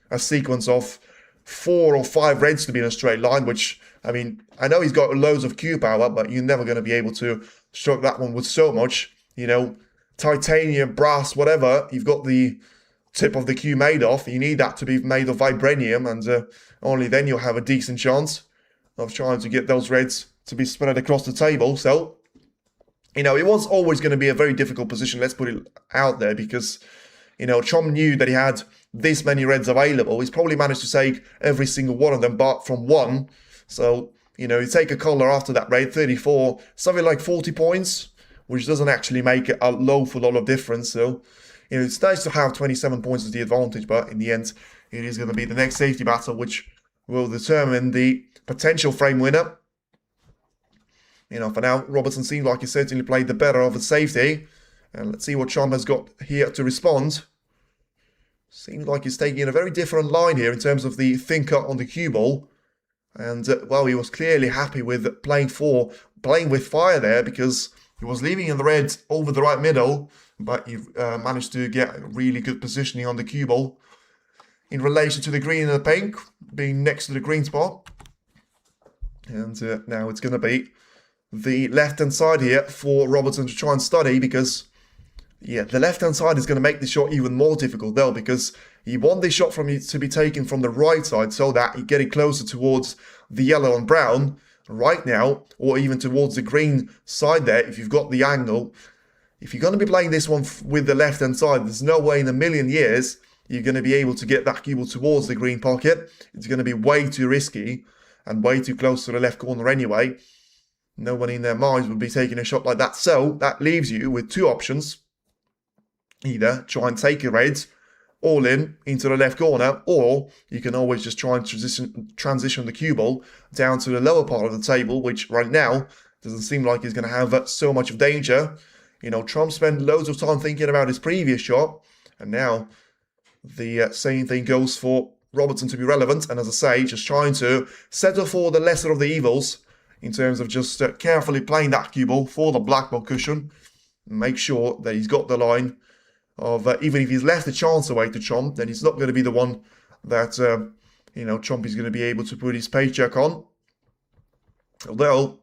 a sequence of 4 or 5 reds to be in a straight line, which, I mean, I know he's got loads of cue power, but you're never going to be able to stroke that one with so much, you know, titanium, brass, whatever. You've got the tip of the cue made off. You need that to be made of vibranium, and only then you'll have a decent chance of trying to get those reds to be spread across the table. So, you know, it was always going to be a very difficult position, let's put it out there, because, you know, Trump knew that he had this many reds available. He's probably managed to take every single one of them, but from one. So, you know, you take a color after that red, 34, something like 40 points, which doesn't actually make a low-for lot of difference. So, you know, it's nice to have 27 points as the advantage, but in the end, it is going to be the next safety battle, which will determine the potential frame winner. You know, for now, Robertson seems like he certainly played the better of the safety. And let's see what Trump has got here to respond. Seems like he's taking a very different line here in terms of the thin cut on the cue ball. And, well, he was clearly happy with playing with fire there, because he was leaving in the red over the right middle, but he managed to get really good positioning on the cue ball in relation to the green and the pink, being next to the green spot. And now it's going to be the left-hand side here for Robertson to try and study, because, yeah, the left-hand side is going to make the shot even more difficult, though, because he want this shot to be taken from the right side so that he get it closer towards the yellow and brown right now, or even towards the green side there, if you've got the angle. If you're going to be playing this one with the left-hand side, there's no way in a million years you're going to be able to get that cue ball towards the green pocket. It's going to be way too risky and way too close to the left corner anyway. No one in their minds would be taking a shot like that. So that leaves you with two options. Either try and take your reds all in into the left corner, or you can always just try and transition the cue ball down to the lower part of the table, which right now doesn't seem like he's going to have so much of danger. You know, Trump spent loads of time thinking about his previous shot, and now the same thing goes for Robertson to be relevant. And as I say, just trying to settle for the lesser of the evils in terms of just carefully playing that cue ball for the black ball cushion. Make sure that he's got the line of, even if he's left a chance away to Trump, then he's not going to be the one that, you know, Trump is going to be able to put his paycheck on. Although,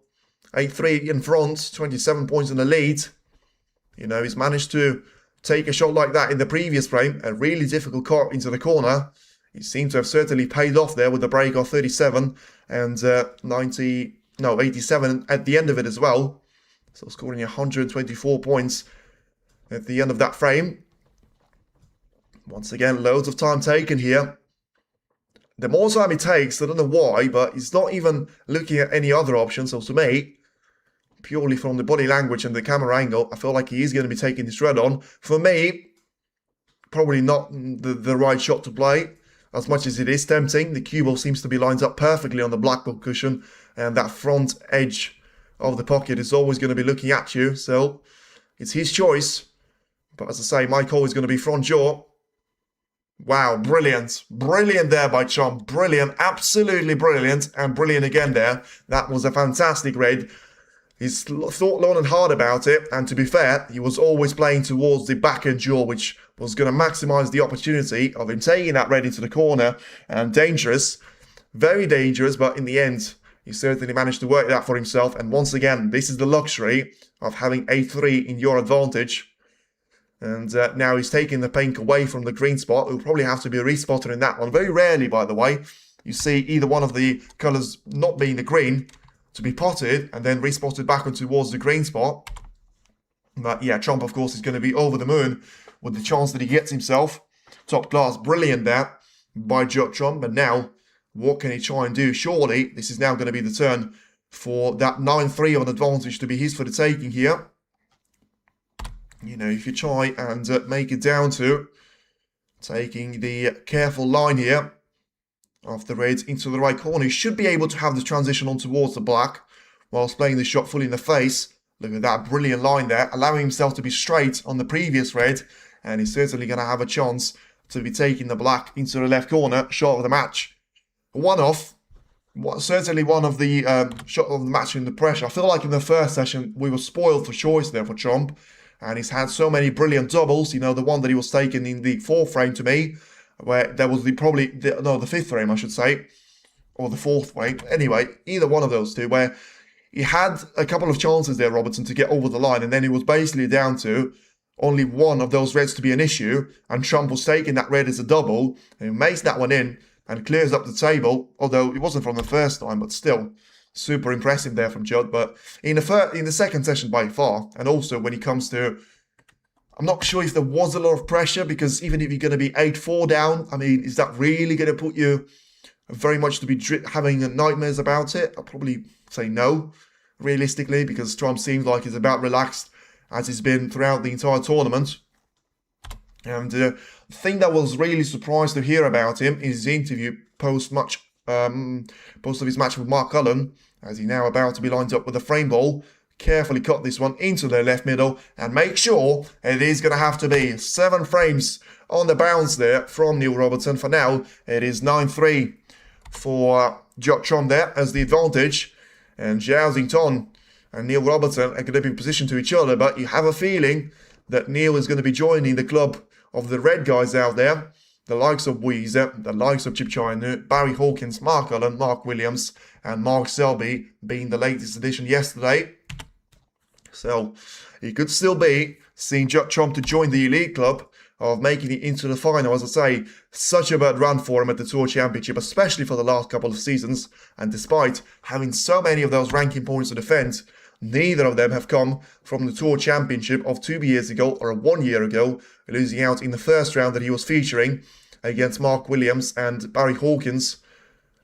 8-3 in front, 27 points in the lead. You know, he's managed to take a shot like that in the previous frame, a really difficult cut into the corner. It seemed to have certainly paid off there with the break of 37 and 87 at the end of it as well. So scoring 124 points at the end of that frame. Once again, loads of time taken here. The more time it takes, I don't know why, but he's not even looking at any other options. So to me, purely from the body language and the camera angle, I feel like he is going to be taking this red on. For me, probably not the right shot to play. As much as it is tempting, the cue ball seems to be lined up perfectly on the black ball cushion, and that front edge of the pocket is always going to be looking at you. So it's his choice. But as I say, my call is going to be front jaw. Wow, brilliant. Brilliant there by Trump. Brilliant, absolutely brilliant, and brilliant again there. That was a fantastic red. He's thought long and hard about it, and to be fair, he was always playing towards the backhand jaw, which was going to maximise the opportunity of him taking that red into the corner, and dangerous, very dangerous, but in the end, he certainly managed to work that for himself, and once again, this is the luxury of having a3 in your advantage, and now he's taking the pink away from the green spot. It will probably have to be a respotter in that one. Very rarely, by the way, you see either one of the colours not being the green, to be potted and then respotted back towards the green spot. But yeah, Trump, of course, is going to be over the moon with the chance that he gets himself. Top class, brilliant there by Judd Trump. And now, what can he try and do? Surely, this is now going to be the turn for that 9-3 of an advantage to be his for the taking here. You know, if you try and make it down to taking the careful line here, of the red into the right corner, he should be able to have the transition on towards the black whilst playing the shot fully in the face. Look at that brilliant line there, allowing himself to be straight on the previous red, and he's certainly going to have a chance to be taking the black into the left corner. Shot of the match. One off. Certainly one of the shot of the match in the pressure. I feel like in the first session we were spoiled for choice there for Trump, and he's had so many brilliant doubles. You know, the one that he was taking in the fourth frame to me, where there was the fifth frame, I should say, or the fourth frame. Anyway, either one of those two, where he had a couple of chances there, Robertson, to get over the line, and then he was basically down to only one of those reds to be an issue, and Trump was taking that red as a double, and he makes that one in, and clears up the table, although it wasn't from the first time, but still, super impressive there from Judd. But in the second session by far, and also when he comes to, I'm not sure if there was a lot of pressure, because even if you're going to be 8-4 down, I mean, is that really going to put you very much to be having nightmares about it? I'll probably say no, realistically, because Trump seems like he's about relaxed as he's been throughout the entire tournament. And the thing that was really surprised to hear about him is his interview post of his match with Mark Cullen, as he's now about to be lined up with a frame ball. Carefully cut this one into the left middle and make sure it is going to have to be 7 frames on the bounce there from Neil Robertson. For now, it is 9-3 for Judd Trump there as the advantage. And Zhao Xington and Neil Robertson are going to be in position to each other, but you have a feeling that Neil is going to be joining the club of the red guys out there. The likes of Weezer, the likes of Chip China, Barry Hawkins, Mark Cullen, Mark Williams, and Mark Selby being the latest addition yesterday. So, he could still be seeing Judd Trump to join the elite club of making it into the final. As I say, such a bad run for him at the Tour Championship, especially for the last couple of seasons. And despite having so many of those ranking points to defend, neither of them have come from the Tour Championship of 2 years ago or 1 year ago, losing out in the first round that he was featuring against Mark Williams and Barry Hawkins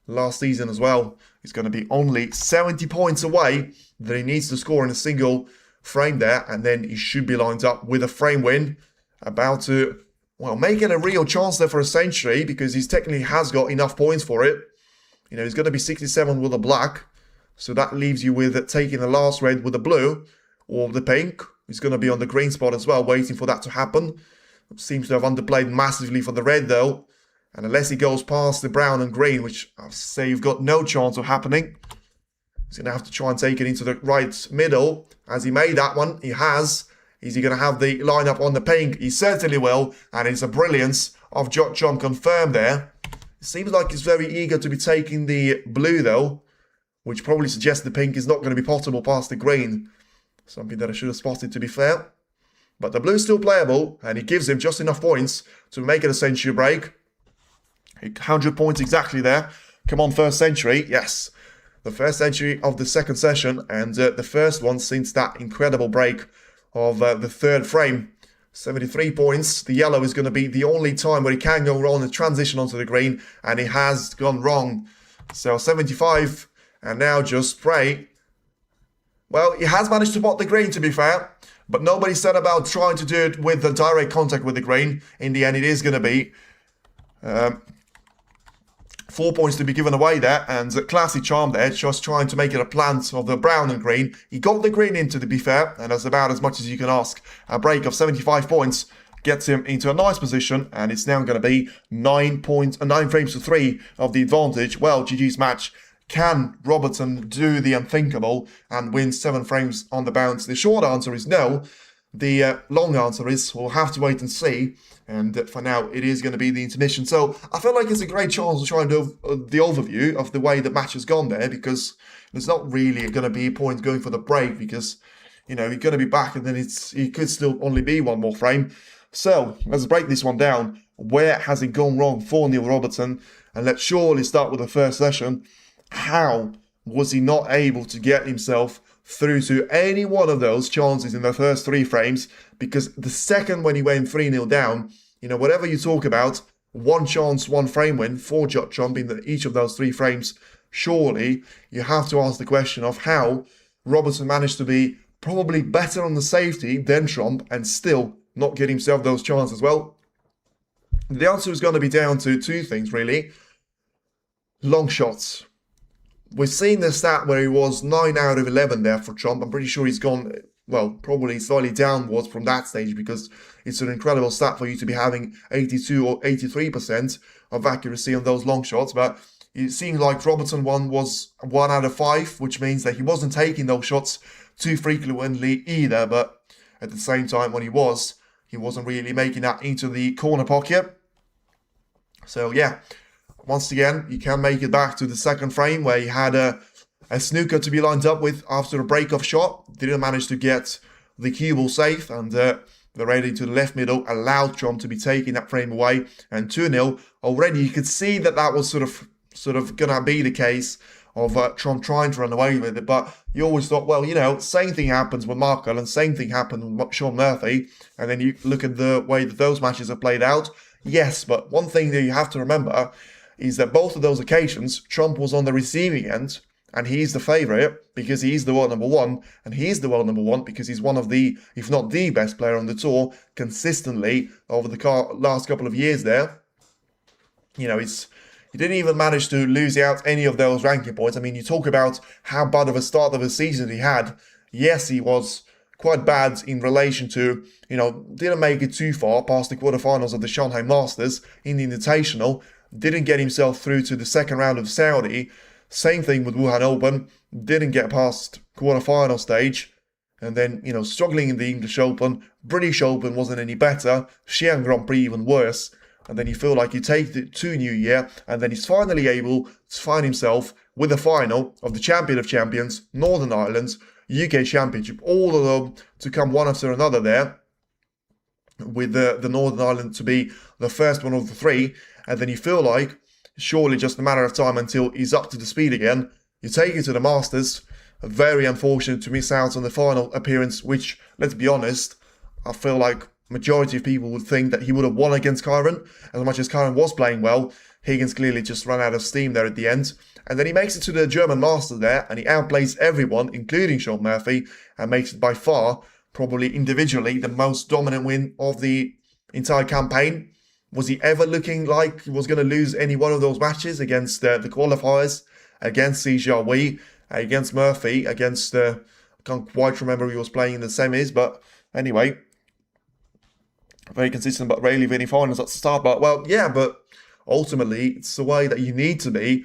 last season as well. He's going to be only 70 points away that he needs to score in a single frame there, and then he should be lined up with a frame win, about to, well, make it a real chance there for a century, because he technically has got enough points for it. You know, he's going to be 67 with a black, so that leaves you with taking the last red with the blue, or the pink. He's going to be on the green spot as well, waiting for that to happen. Seems to have underplayed massively for the red though, and unless he goes past the brown and green, which I say you've got no chance of happening, he's going to have to try and take it into the right middle. As he made that one, he has. Is he going to have the lineup on the pink? He certainly will, and it's a brilliance of Judd Trump confirmed there. It seems like he's very eager to be taking the blue though, which probably suggests the pink is not going to be potable past the green. Something that I should have spotted, to be fair. But the blue's still playable, and he gives him just enough points to make it a century break. 100 points exactly there. Come on, first century. Yes, the first century of the second session, and the first one since that incredible break of the third frame. 73 points. The yellow is going to be the only time where he can go wrong and transition onto the green, and he has gone wrong. So 75, and now just spray. Well, he has managed to pot the green, to be fair, but nobody said about trying to do it with the direct contact with the green. In the end, it is going to be 4 points to be given away there, and a classy charm there, just trying to make it a plant of the brown and green. He got the green into, to be fair, and that's about as much as you can ask. A break of 75 points gets him into a nice position, and it's now going to be 9 frames to 3 of the advantage. Well, GG's match. Can Robertson do the unthinkable and win 7 frames on the bounce? The short answer is no. The long answer is we'll have to wait and see. And for now, it is going to be the intermission. So I feel like it's a great chance to try and do the overview of the way the match has gone there, because there's not really going to be a point going for the break, because, you know, you're going to be back and then it could still only be 1 more frame. So let's break this one down. Where has it gone wrong for Neil Robertson? And let's surely start with the first session. How was he not able to get himself through to any one of those chances in the first 3 frames? Because the second when he went 3-0 down, you know, whatever you talk about, 1 chance, 1 frame win for Watchalong in each of those 3 frames, surely you have to ask the question of how Robertson managed to be probably better on the safety than Trump and still not get himself those chances. Well, the answer is going to be down to 2 things, really. Long shots. We've seen the stat where he was 9 out of 11 there for Trump. I'm pretty sure he's gone, well, probably slightly downwards from that stage, because it's an incredible stat for you to be having 82 or 83% of accuracy on those long shots. But it seems like Robertson was 1 out of 5, which means that he wasn't taking those shots too frequently either. But at the same time, when he wasn't really making that into the corner pocket. So yeah. Once again, you can make it back to the second frame where he had a snooker to be lined up with after a break-off shot. Didn't manage to get the cue ball safe, and the ready to the left middle allowed Trump to be taking that frame away. And 2-0, already you could see that was sort of going to be the case of Trump trying to run away with it. But you always thought, well, you know, same thing happens with Mark Cullen, same thing happened with Sean Murphy. And then you look at the way that those matches have played out. Yes, but one thing that you have to remember is that both of those occasions, Trump was on the receiving end, and he's the favourite because he's the world number 1, and he's the world number 1 because he's one of the, if not the best player on the tour consistently over the last couple of years there. You know, he didn't even manage to lose out any of those ranking points. I mean, you talk about how bad of a start of the season he had. Yes, he was quite bad in relation to, you know, didn't make it too far past the quarterfinals of the Shanghai Masters in the Invitational. Didn't get himself through to the second round of Saudi. Same thing with Wuhan Open. Didn't get past quarterfinal stage. And then, you know, struggling in the English Open. British Open wasn't any better. Xi'an Grand Prix even worse. And then you feel like you take it to New Year, and then he's finally able to find himself with the final of the Champion of Champions, Northern Ireland, UK Championship. All of them to come one after another there, with the Northern Ireland to be the first one of the 3. And then you feel like surely just a matter of time until he's up to the speed again. You take it to the Masters. Very unfortunate to miss out on the final appearance, which, let's be honest, I feel like majority of people would think that he would have won against Kyron. As much as Kyron was playing well, Higgins clearly just ran out of steam there at the end. And then he makes it to the German Masters there, and he outplays everyone, including Sean Murphy, and makes it by far, probably individually, the most dominant win of the entire campaign. Was he ever looking like he was going to lose any one of those matches against the qualifiers, against Xia Wei, against Murphy, against, I can't quite remember who he was playing in the semis, but anyway, very consistent but rarely winning finals at the start. But, well, yeah, but ultimately, it's the way that you need to be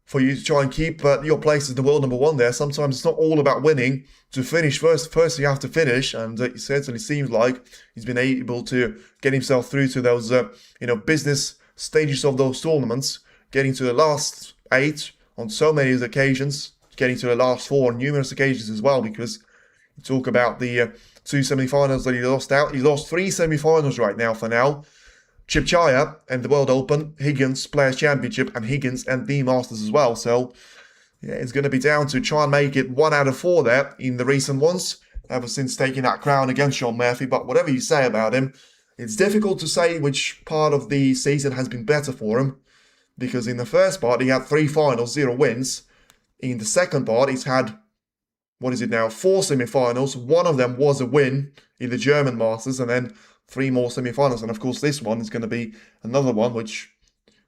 for you to try and keep your place as the world number 1 there. Sometimes it's not all about winning. To finish first you have to finish, and it certainly seems like he's been able to get himself through to those, business stages of those tournaments, getting to the last 8 on so many occasions, getting to the last 4 on numerous occasions as well, because Talk about the 2 semi-finals that he lost out. He lost 3 semi-finals right now for now. Chipchaya and the World Open, Higgins Players Championship, and Higgins and the Masters as well. So, yeah, it's going to be down to try and make it 1 out of 4 there in the recent ones, ever since taking that crown against Sean Murphy. But whatever you say about him, it's difficult to say which part of the season has been better for him, because in the first part, he had 3 finals, 0 wins. In the second part, he's had, 4 semi-finals. 1 of them was a win in the German Masters, and then 3 more semi-finals. And of course, this one is going to be another one, which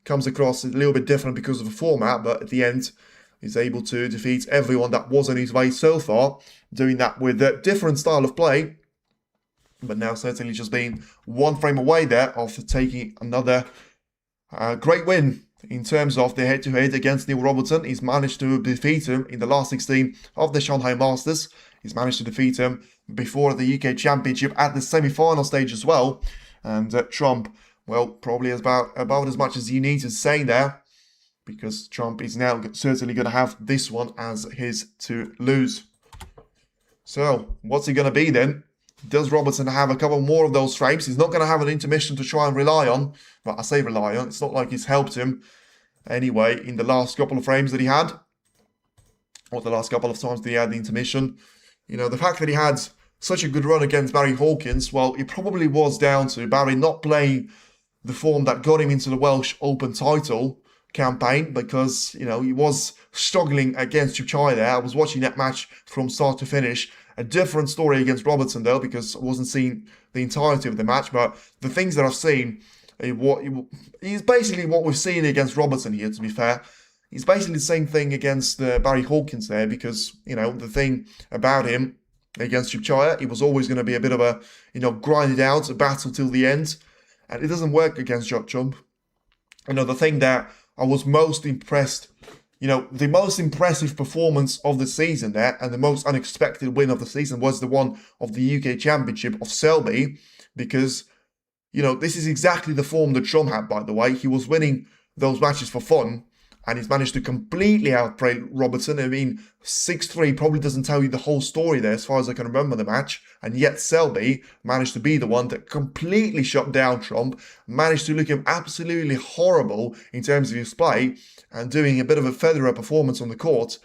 comes across a little bit different because of the format, but at the end, he's able to defeat everyone that was on his way so far, doing that with a different style of play, but now certainly just being 1 frame away there of taking another great win in terms of the head-to-head against Neil Robertson. He's managed to defeat him in the last 16 of the Shanghai Masters. He's managed to defeat him before the UK Championship at the semi-final stage as well. And Trump, well, probably about as much as you need to say there, because Trump is now certainly going to have this one as his to lose. So, what's it going to be then? Does Robertson have a couple more of those frames? He's not going to have an intermission to try and rely on. Well, I say rely on. It's not like he's helped him anyway in the last couple of frames that he had, or the last couple of times that he had the intermission. You know, the fact that he had such a good run against Barry Hawkins, well, it probably was down to Barry not playing the form that got him into the Welsh Open title campaign, because, you know, he was struggling against Chipchaya there. I was watching that match from start to finish. A different story against Robertson, though, because I wasn't seeing the entirety of the match. But the things that I've seen, is basically what we've seen against Robertson here, to be fair. He's basically the same thing against Barry Hawkins there, because, you know, the thing about him against Chipchaya, he was always going to be a bit of a, you know, grind it out, a battle till the end. And it doesn't work against Trump. You know, the thing that I was most impressed, you know, the most impressive performance of the season there, and the most unexpected win of the season, was the one of the UK Championship of Selby, because, you know, this is exactly the form that Trump had, by the way. He was winning those matches for fun, and he's managed to completely outplay Robertson. I mean, 6-3 probably doesn't tell you the whole story there, as far as I can remember the match, and yet Selby managed to be the one that completely shut down Trump, managed to look him absolutely horrible in terms of his play, and doing a bit of a Federer performance on the court,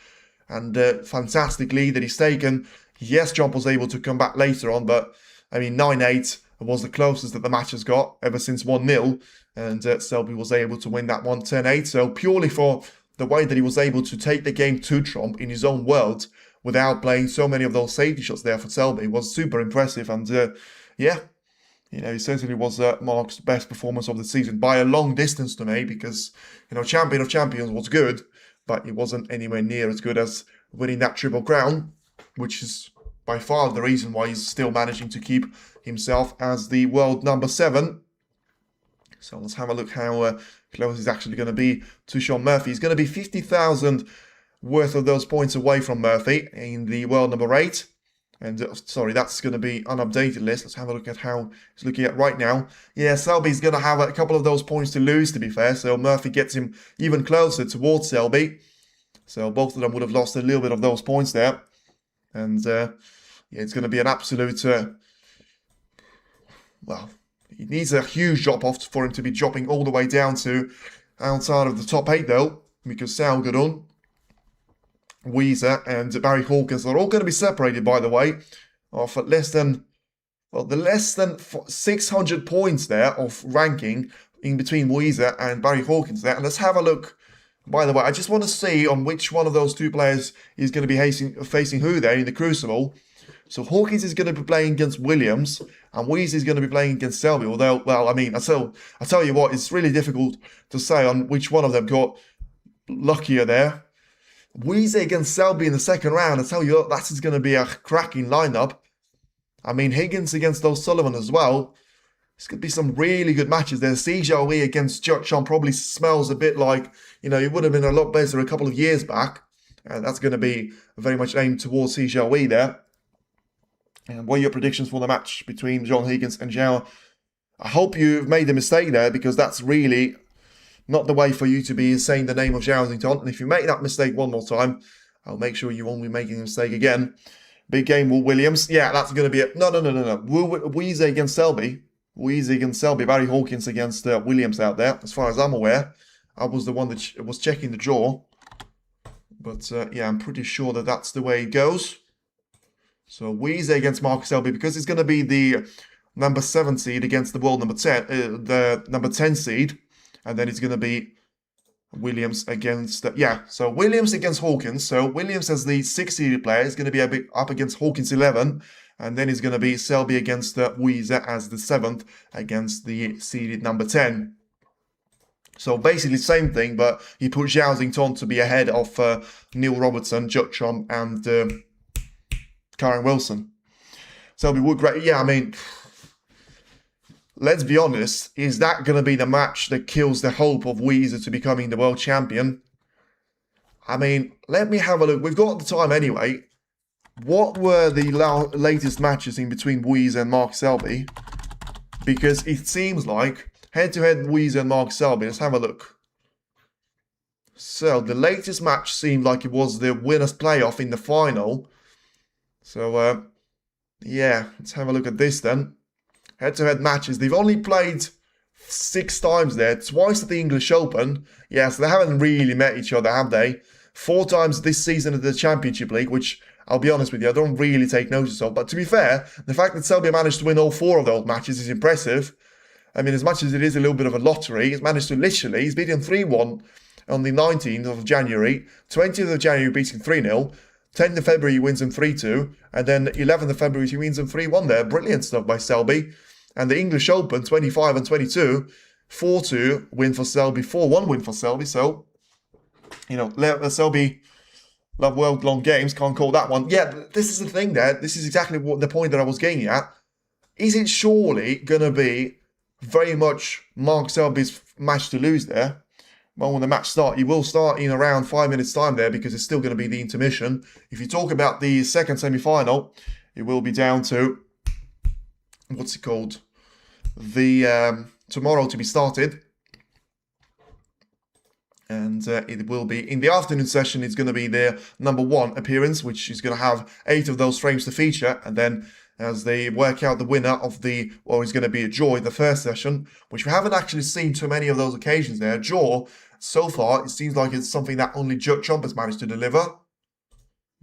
and fantastic lead that he's taken. Yes, Trump was able to come back later on, but, I mean, 9-8 was the closest that the match has got ever since 1-0, and Selby was able to win that one 10-8. So purely for the way that he was able to take the game to Trump in his own world without playing so many of those safety shots there for Selby was super impressive. And yeah, you know, he certainly was Mark's best performance of the season by a long distance to me, because, you know, Champion of Champions was good, but it wasn't anywhere near as good as winning that Triple Crown, which is by far the reason why he's still managing to keep himself as the world number 7. So let's have a look how close he's actually going to be to Sean Murphy. He's going to be 50,000 worth of those points away from Murphy in the world number 8. And sorry, that's going to be unupdated list. Let's have a look at how he's looking at right now. Yeah, Selby's going to have a couple of those points to lose, to be fair. So Murphy gets him even closer towards Selby. So both of them would have lost a little bit of those points there. And yeah, it's going to be an absolute... well, he needs a huge drop-off for him to be dropping all the way down to outside of the top 8, though, because Salgadon, Weezer, and Barry Hawkins are all going to be separated, by the way, of less than 600 points there of ranking in between Weezer and Barry Hawkins there. And let's have a look. By the way, I just want to see on which one of those two players is going to be facing who there in the Crucible. So Hawkins is going to be playing against Williams, and Weezy is going to be playing against Selby. Although, well, I mean, I tell you what, it's really difficult to say on which one of them got luckier there. Weezy against Selby in the second round, I tell you what, that is going to be a cracking lineup. I mean, Higgins against O'Sullivan as well. This could be some really good matches there. Sijawi against Jotchon probably smells a bit like, you know, it would have been a lot better a couple of years back. And that's going to be very much aimed towards Sijawi there. And what are your predictions for the match between John Higgins and Zhao? I hope you've made the mistake there, because that's really not the way for you to be saying the name of Zhao Xington. And if you make that mistake one more time, I'll make sure you won't be making the mistake again. Big game, Will Williams. Yeah, that's going to be it. No. Weezy against Selby. Weezy against Selby. Barry Hawkins against Williams out there. As far as I'm aware, I was the one that was checking the draw. But yeah, I'm pretty sure that that's the way it goes. So Weezy against Marcus Selby, because it's going to be the number 7 seed against the world number 10, the number 10 seed. And then it's going to be Williams against, so Williams against Hawkins. So Williams as the 6th-seeded player is going to be a bit up against Hawkins 11. And then it's going to be Selby against Weezer as the 7th against the seeded number 10. So basically same thing, but he put Zhao Xington to be ahead of Neil Robertson, Jutrom, and Karen Wilson. Selby would great. Yeah, I mean, let's be honest, is that going to be the match that kills the hope of Weezer to becoming the world champion? I mean, let me have a look. We've got the time anyway. What were the latest matches in between Weezer and Mark Selby? Because it seems like head-to-head Weezer and Mark Selby. Let's have a look. So, the latest match seemed like it was the winners' playoff in the final. So, yeah, let's have a look at this then. Head-to-head matches. They've only played 6 times there. Twice at the English Open. Yeah, so they haven't really met each other, have they? 4 times this season at the Championship League, which, I'll be honest with you, I don't really take notice of. But to be fair, the fact that Selby managed to win all 4 of those matches is impressive. I mean, as much as it is a little bit of a lottery, he's managed to literally, he's beaten 3-1 on the 19th of January, 20th of January beating 3-0, 10th of February he wins them 3-2, and then 11th of February he wins them 3-1 there. Brilliant stuff by Selby. And the English Open, 25 and 22, 4-2 win for Selby, 4-1 win for Selby. So, you know, Selby love world long games, can't call that one. Yeah, this is the thing there. This is exactly what the point that I was getting at. Is it surely going to be very much Mark Selby's match to lose there? Well, when the match starts, he will start in around 5 minutes time there because it's still going to be the intermission. If you talk about the second semi-final, it will be down to, what's it called? The tomorrow to be started. And it will be in the afternoon session. It's going to be their number 1 appearance, which is going to have 8 of those frames to feature. And then as they work out the winner of the, or is going to be a draw in the first session, which we haven't actually seen too many of those occasions there. Draw, so far, it seems like it's something that only Jutrom has managed to deliver.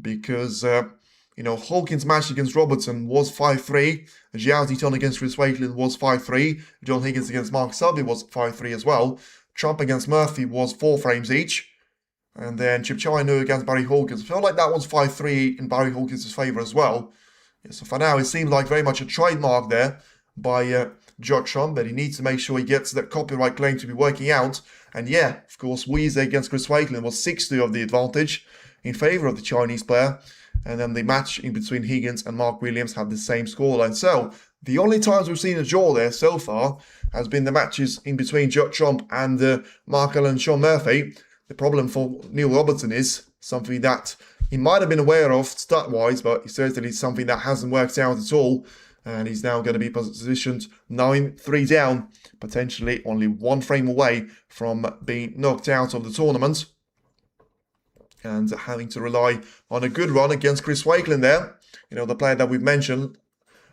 Because, you know, Hawkins' match against Robertson was 5-3. Zhao Ziton against Chris Wakelin was 5-3. John Higgins against Mark Selby was 5-3 as well. Trump against Murphy was 4 frames each. And then Chip Chinu against Barry Hawkins. I feel like that one's 5-3 in Barry Hawkins' favour as well. Yeah, so for now, it seems like very much a trademark there by Jutrom, but he needs to make sure he gets that copyright claim to be working out. And yeah, of course, Weezer against Chris Wakelin was 6-2 of the advantage in favour of the Chinese player. And then the match in between Higgins and Mark Williams had the same scoreline. So, the only times we've seen a draw there so far has been the matches in between Jutrom and Mark Allen and Sean Murphy. The problem for Neil Robertson is something that he might have been aware of stat-wise, but it's certainly something that hasn't worked out at all. And he's now going to be positioned 9-3 down, potentially only 1 frame away from being knocked out of the tournament. And having to rely on a good run against Chris Wakelin there. You know, the player that we've mentioned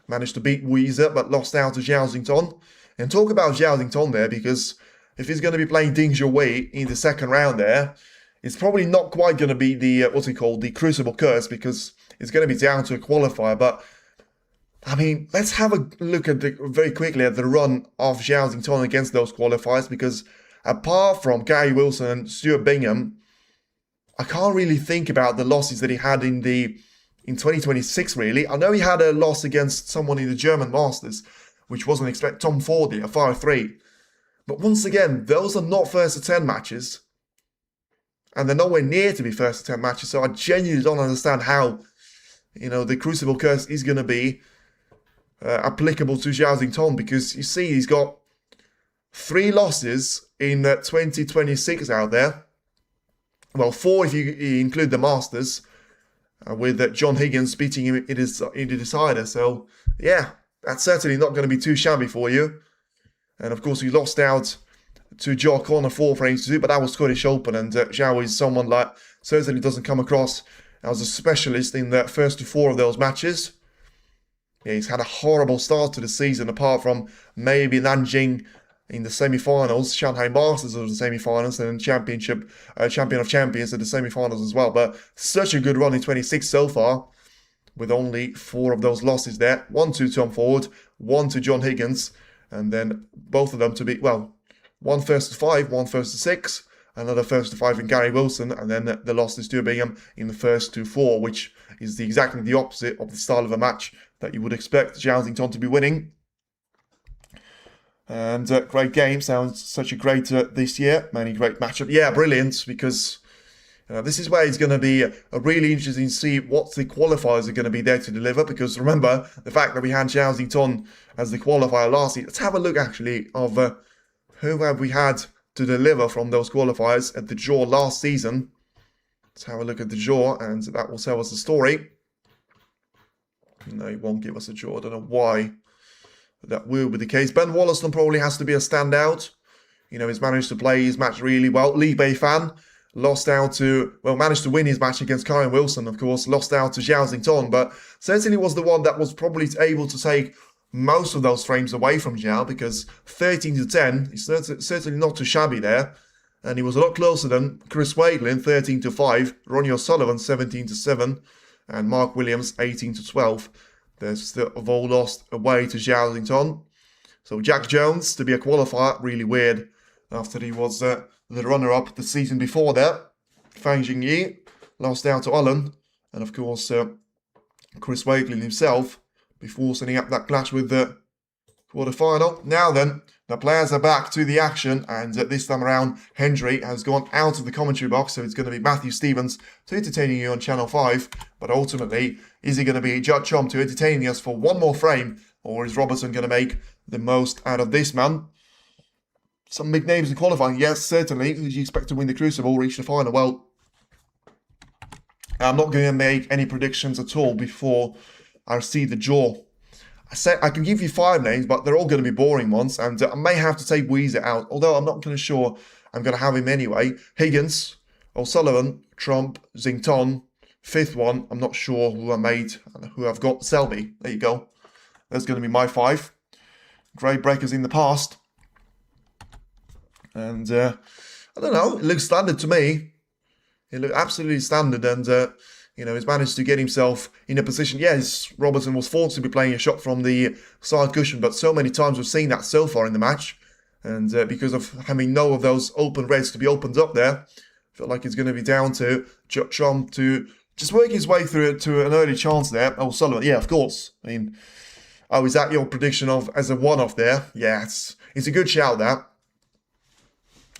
managed to beat Weezer, but lost out to Zhao Xington. And talk about Zhao Xington there, because if he's going to be playing Ding Zhuwei in the second round there, it's probably not quite going to be the, what's it called, the Crucible Curse, because it's going to be down to a qualifier. But, I mean, let's have a look at very quickly at the run of Zhao Xington against those qualifiers, because apart from Gary Wilson and Stuart Bingham, I can't really think about the losses that he had in 2026, really. I know he had a loss against someone in the German Masters, which wasn't expected, Tom Fordy, a 5-3. But once again, those are not first to 10 matches. And they're nowhere near to be first to 10 matches. So I genuinely don't understand how, you know, the Crucible Curse is going to be applicable to Zhao Xington. Because you see, he's got 3 losses in 2026 out there. Well, 4 if you include the Masters, with John Higgins beating him in the decider. So, yeah, that's certainly not going to be too shabby for you. And, of course, he lost out to Joe Connor 4 frames to 2, but that was Scottish Open, and Zhao is someone that certainly doesn't come across as a specialist in the first to 4 of those matches. Yeah, he's had a horrible start to the season, apart from maybe Nanjing in the semi-finals, Shanghai Masters of the semi-finals, and then Champion of Champions at the semi-finals as well. But such a good run in 26 so far, with only 4 of those losses there. 1 to Tom Ford, 1 to John Higgins, and then both of them to be, well, 1 first to 5, 1 first to 6, another first to 5 in Gary Wilson, and then the losses to Bingham in the first to 4, which is exactly the opposite of the style of a match that you would expect Joutington to be winning. And great game, sounds such a great this year, many great matchup. Yeah, brilliant, because this is where it's going to be really interesting to see what the qualifiers are going to be there to deliver, because remember, the fact that we had Joutington as the qualifier last year. Let's have a look, actually, of who have we had to deliver from those qualifiers at the draw last season. Let's have a look at the draw, and that will tell us the story. No, it won't give us a draw. I don't know why that will be the case. Ben Wollaston probably has to be a standout. He's managed to play his match really well. Lee Bei Fan managed to win his match against Karen Wilson, of course. Lost out to Joutington, but certainly was the one that was probably able to take most of those frames away from Zhao, because 13 to 10 is certainly not too shabby there. And he was a lot closer than Chris Wakelin, 13 to 5, Ronnie O'Sullivan, 17 to 7, and Mark Williams, 18 to 12. They've all lost away to Joutington. So Jack Jones to be a qualifier, really weird, after he was the runner-up the season before that. Fang Jingyi lost out to Allen, and of course Chris Wakelin himself, before setting up that clash with the quarterfinal. Now then, the players are back to the action, and this time around, Hendry has gone out of the commentary box, so it's going to be Matthew Stevens to entertaining you on Channel 5. But ultimately, is he going to be Judd Trump to entertaining us for one more frame, or is Robertson going to make the most out of this man? Some big names in qualifying, yes, certainly. Who do you expect to win the Crucible, reach the final? Well, I'm not going to make any predictions at all before I see the draw. I can give you 5 names, but they're all going to be boring ones, and I may have to take Weezer out, although I'm not going to sure I'm going to have him anyway. Higgins, O'Sullivan, Trump, Zington. 5th one, I'm not sure who I made and who I've got. Selby, there you go. That's going to be my 5. Great breakers in the past. And I don't know, it looks standard to me. It looked absolutely standard, and he's managed to get himself in a position. Yes, Robertson was forced to be playing a shot from the side cushion, but so many times we've seen that so far in the match. And because of having no of those open reds to be opened up there, I feel like it's going to be down to Trump to just work his way through it to an early chance there. Oh, Sullivan, yeah, of course. I mean, is that your prediction of as a one-off there? Yeah, it's a good shout, that.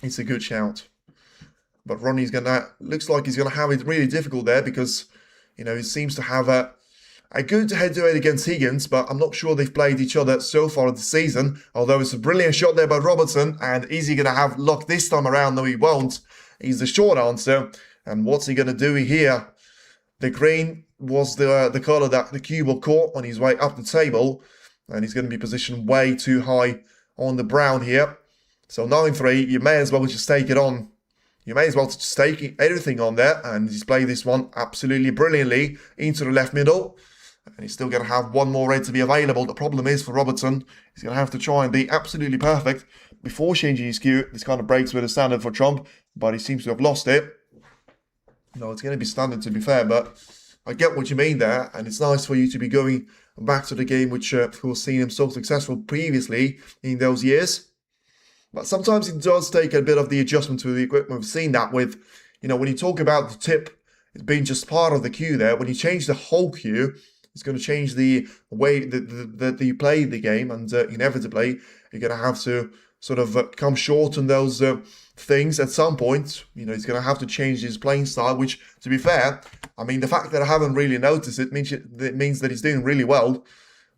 It's a good shout. But Ronnie's looks like he's going to have it really difficult there, because, he seems to have a good head-to-head against Higgins, but I'm not sure they've played each other so far this season, although it's a brilliant shot there by Robertson, and is he going to have luck this time around? No, he won't. He's the short answer, and what's he going to do here? The green was the colour that the cue will caught on his way up the table, and he's going to be positioned way too high on the brown here. So 9-3, you may as well just take it on. You may as well just take everything on there, and he's played this one absolutely brilliantly into the left middle. And he's still going to have one more red to be available. The problem is for Robertson, he's going to have to try and be absolutely perfect before changing his cue. This kind of breaks with the standard for Trump, but he seems to have lost it. No, it's going to be standard, to be fair, but I get what you mean there, and it's nice for you to be going back to the game which was seen him so successful previously in those years. But sometimes it does take a bit of the adjustment to the equipment. We've seen that with, when you talk about the tip, it's being just part of the cue there. When you change the whole cue, it's going to change the way that you play the game, and inevitably, you're going to have to sort of come short on those things at some point. He's going to have to change his playing style, which, to be fair, I mean, the fact that I haven't really noticed it means that he's doing really well,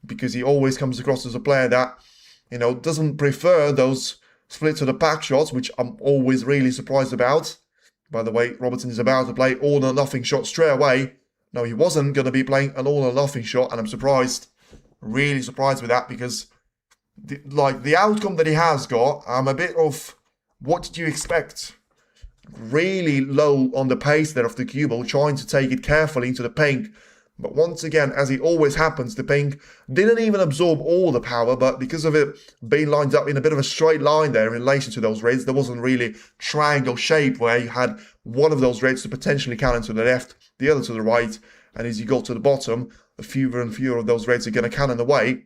because he always comes across as a player that, doesn't prefer those split to the pack shots, which I'm always really surprised about. By the way, Robertson is about to play all or nothing shot straight away. No, he wasn't going to be playing an all or nothing shot, and I'm surprised, really surprised with that, because the outcome that he has got, I'm a bit of, what did you expect? really low on the pace there of the cue ball, trying to take it carefully into the pink. But once again, as it always happens, the pink didn't even absorb all the power, but because of it being lined up in a bit of a straight line there in relation to those reds, there wasn't really triangle shape where you had one of those reds to potentially cannon to the left, the other to the right, and as you go to the bottom, fewer and fewer of those reds are going to cannon away.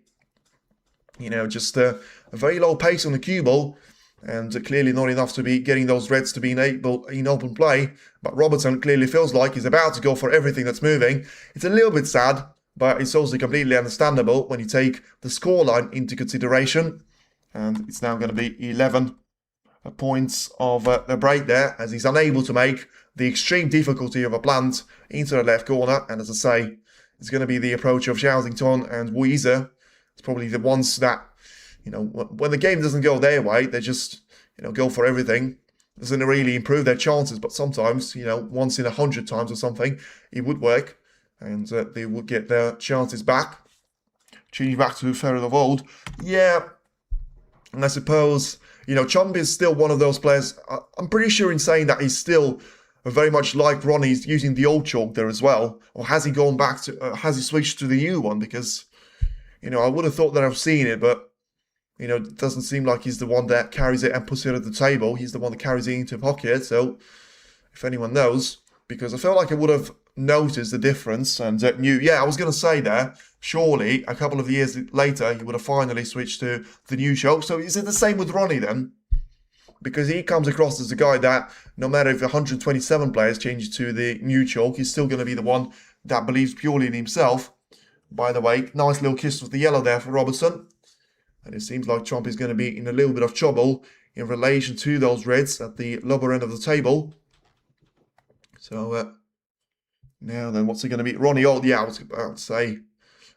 You know, just a very low pace on the cue ball, and clearly not enough to be getting those reds to be in open play. But Robertson clearly feels like he's about to go for everything that's moving. It's a little bit sad, but it's also completely understandable when you take the scoreline into consideration. And it's now going to be 11 points of the break there, as he's unable to make the extreme difficulty of a plant into the left corner. And as I say, it's going to be the approach of Xiaoxington and Weiser. It's probably the ones that, you know, when the game doesn't go their way, they just, you know, go for everything. Doesn't really improve their chances, but sometimes, you know, once in 100 times or something, it would work, and they would get their chances back. Change back to Ferrer of old. Yeah, and I suppose, you know, Chomp is still one of those players. I'm pretty sure in saying that he's still very much like Ronnie's using the old chalk there as well. Or has he gone back to, has he switched to the new one? Because, you know, I would have thought that I've seen it, but, you know, it doesn't seem like he's the one that carries it and puts it at the table. He's the one that carries it into a pocket. So, if anyone knows, because I felt like I would have noticed the difference and knew, yeah, I was going to say there, surely a couple of years later, he would have finally switched to the new chalk. So, is it the same with Ronnie then? Because he comes across as a guy that, no matter if 127 players change to the new chalk, he's still going to be the one that believes purely in himself. By the way, nice little kiss with the yellow there for Robertson. And it seems like Trump is going to be in a little bit of trouble in relation to those reds at the lower end of the table. So, now then, what's he going to be? Ronnie Old, yeah, I was about to say.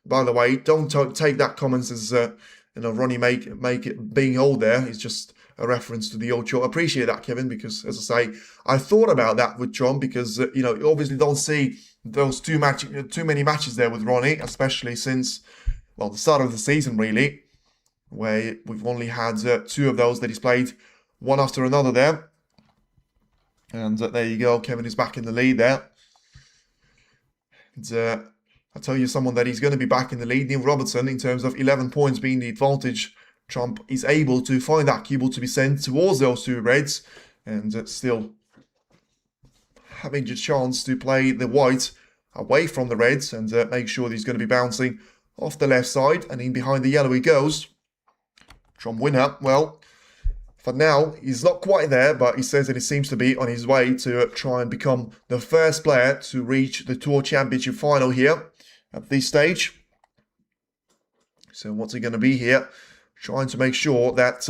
By the way, don't take that comments as, you know, Ronnie make it being old there. It's just a reference to the old chalk. I appreciate that, Kevin, because, as I say, I thought about that with Trump because, you know, you obviously don't see those too many matches there with Ronnie, especially since, well, the start of the season, really, where we've only had 2 of those that he's played one after another there. And there you go, Kevin is back in the lead there. And I'll tell you someone that he's going to be back in the lead, Neil Robertson, in terms of 11 points being the advantage. Trump is able to find that cue ball to be sent towards those 2 reds, and still having the chance to play the white away from the reds and make sure that he's going to be bouncing off the left side, and in behind the yellow he goes. Trump winner, well, for now, he's not quite there, but he says that he seems to be on his way to try and become the first player to reach the Tour Championship final here at this stage. So what's he going to be here? Trying to make sure that,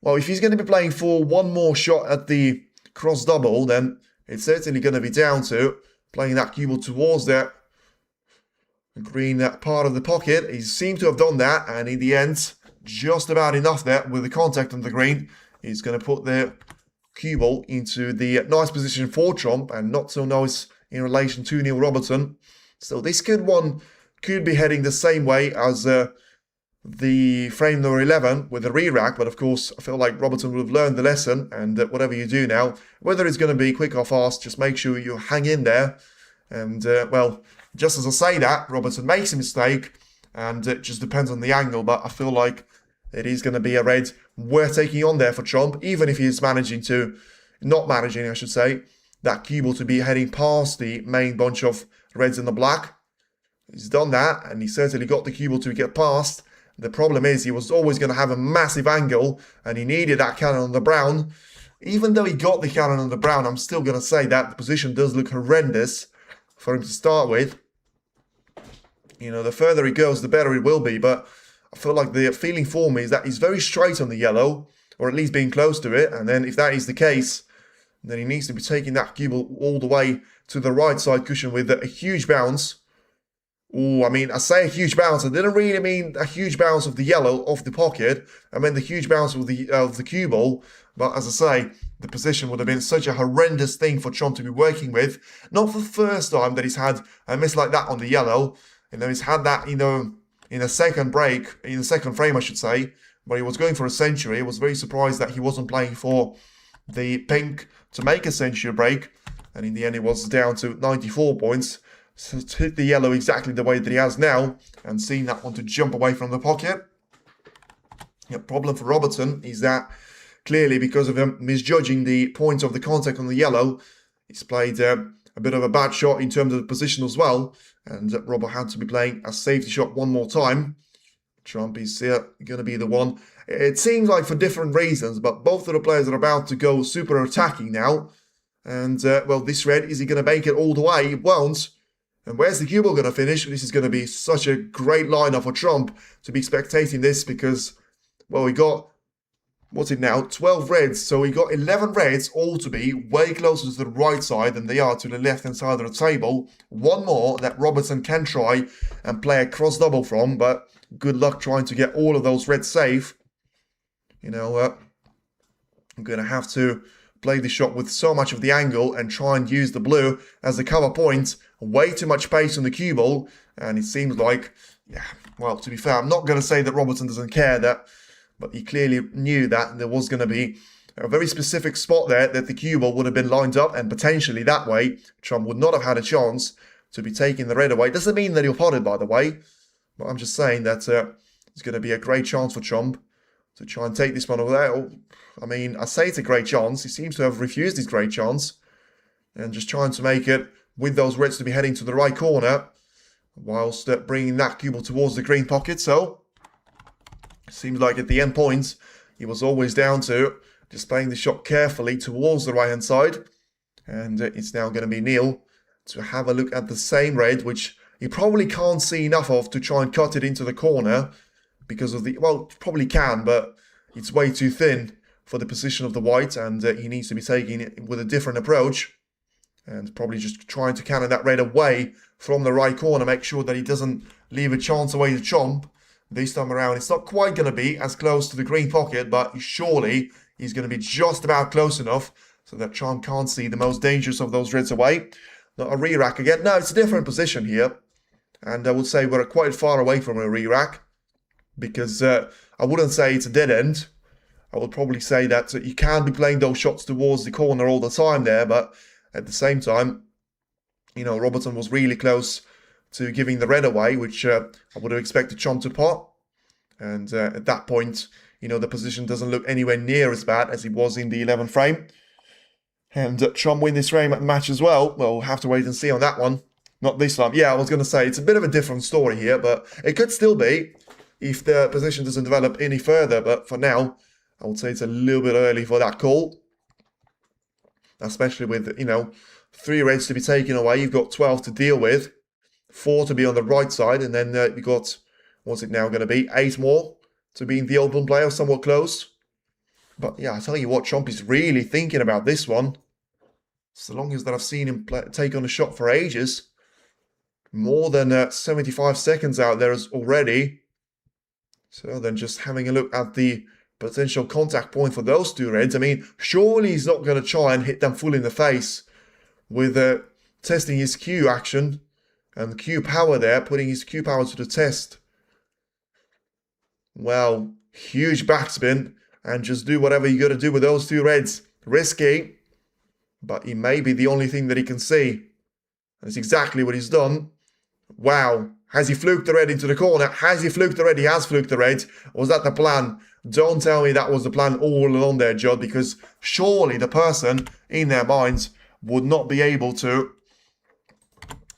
well, if he's going to be playing for one more shot at the cross double, then it's certainly going to be down to playing that cue ball towards that green part of the pocket. He seemed to have done that, and in the end, just about enough there with the contact on the green. He's going to put the cue ball into the nice position for Trump, and not so nice in relation to Neil Robertson. So this could be heading the same way as the frame number 11 with the re-rack, but of course I feel like Robertson would have learned the lesson, and whatever you do now, whether it's going to be quick or fast, just make sure you hang in there. And well, just as I say that, Robertson makes a mistake, and it just depends on the angle, but I feel like it is going to be a red worth taking on there for Trump, even if he's not managing, I should say, that cue ball to be heading past the main bunch of reds in the black. He's done that, and he certainly got the cue ball to get past. The problem is he was always going to have a massive angle, and he needed that cannon on the brown. Even though he got the cannon on the brown, I'm still going to say that the position does look horrendous for him to start with. You know, the further he goes, the better it will be, but I feel like the feeling for me is that he's very straight on the yellow, or at least being close to it, and then if that is the case, then he needs to be taking that cue ball all the way to the right side cushion with a huge bounce. Oh, I mean, I say a huge bounce. I didn't really mean a huge bounce of the yellow off the pocket. I meant the huge bounce of the cue ball. But as I say, the position would have been such a horrendous thing for Trump to be working with. Not for the first time that he's had a miss like that on the yellow. You know, he's had that, you know, in a second break, in the second frame, I should say, where he was going for a century. I was very surprised that he wasn't playing for the pink to make a century break. And in the end, it was down to 94 points. So to hit the yellow exactly the way that he has now, and seeing that one to jump away from the pocket. The problem for Robertson is that clearly, because of him misjudging the point of the contact on the yellow, he's played a bit of a bad shot in terms of the position as well. And Robert had to be playing a safety shot one more time. Trump is going to be the one. It seems like for different reasons, but both of the players are about to go super attacking now. And, well, this red, is he going to make it all the way? He won't. And where's the cue ball going to finish? This is going to be such a great lineup for Trump to be spectating this because, well, we got, what's it now, 12 reds. So we got 11 reds, all to be way closer to the right side than they are to the left-hand side of the table. One more that Robertson can try and play a cross double from, but good luck trying to get all of those reds safe. You know, I'm going to have to play the shot with so much of the angle and try and use the blue as the cover point. Way too much pace on the cue ball, and it seems like, yeah, well, to be fair, I'm not going to say that Robertson doesn't care that, but he clearly knew that there was going to be a very specific spot there that the cue ball would have been lined up, and potentially that way, Trump would not have had a chance to be taking the red away. Doesn't mean that he'll pot it, by the way, but I'm just saying that it's going to be a great chance for Trump to try and take this one over there. I mean, I say it's a great chance. He seems to have refused his great chance and just trying to make it with those reds to be heading to the right corner whilst bringing that cue ball towards the green pocket. So it seems like at the end point, he was always down to just playing the shot carefully towards the right-hand side. And it's now going to be Neil to have a look at the same red, which he probably can't see enough of to try and cut it into the corner because of the, well, probably can, but it's way too thin for the position of the white, and he needs to be taking it with a different approach and probably just trying to cannon that red away from the right corner, make sure that he doesn't leave a chance away to Chomp. This time around, it's not quite going to be as close to the green pocket, but surely he's going to be just about close enough so that Chomp can't see the most dangerous of those reds away. Not a re-rack again. No, it's a different position here. And I would say we're quite far away from a re-rack because I wouldn't say it's a dead end. I would probably say that you can be playing those shots towards the corner all the time there, but at the same time, you know, Robertson was really close to giving the red away, which I would have expected Chomp to pot. And at that point, you know, the position doesn't look anywhere near as bad as it was in the 11th frame. And Chomp win this frame at the match as well. Well, we'll have to wait and see on that one. Not this time. Yeah, I was going to say, it's a bit of a different story here, but it could still be if the position doesn't develop any further. But for now, I would say it's a little bit early for that call. Especially with, you know, 3 reds to be taken away. You've got 12 to deal with. 4 to be on the right side. And then you've got, what's it now going to be? 8 more to be in the open play or somewhat close. But yeah, I tell you what, Chomp is really thinking about this one. So long as that I've seen him take on a shot for ages. More than 75 seconds out there already. So then just having a look at the potential contact point for those 2 reds. I mean, surely he's not going to try and hit them full in the face with testing his Q action and Q power there, putting his Q power to the test. Well, huge backspin and just do whatever you got to do with those 2 reds. Risky, but it may be the only thing that he can see. That's exactly what he's done. Wow. Has he fluked the red into the corner? Has he fluked the red? He has fluked the red. Or was that the plan? Don't tell me that was the plan all along there, Judd, because surely the person in their minds would not be able to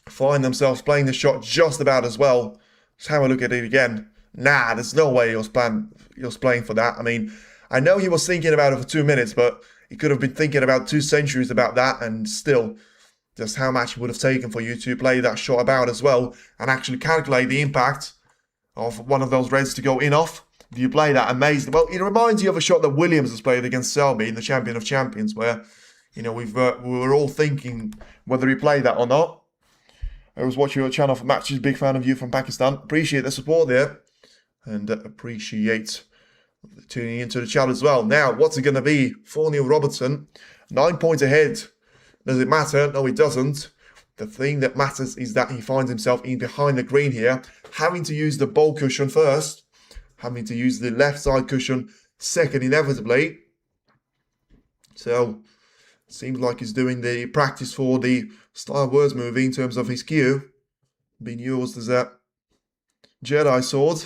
find themselves playing the shot just about as well. Let's have a look at it again. Nah, there's no way he was playing for that. I mean, I know he was thinking about it for 2 minutes, but he could have been thinking about 2 centuries about that, and still, just how much it would have taken for you to play that shot about as well and actually calculate the impact of one of those reds to go in off. If you play that, amazing. Well, it reminds you of a shot that Williams has played against Selby in the Champion of Champions, where, you know, we were all thinking whether he played that or not. I was watching your channel for matches. Big fan of you from Pakistan. Appreciate the support there, and appreciate tuning into the chat as well. Now, what's it going to be for Neil Robertson? 9 points ahead. Does it matter? No, it doesn't. The thing that matters is that he finds himself in behind the green here, having to use the ball cushion first, having to use the left side cushion second inevitably. So, seems like he's doing the practice for the Star Wars movie in terms of his cue. Being used as a Jedi sword.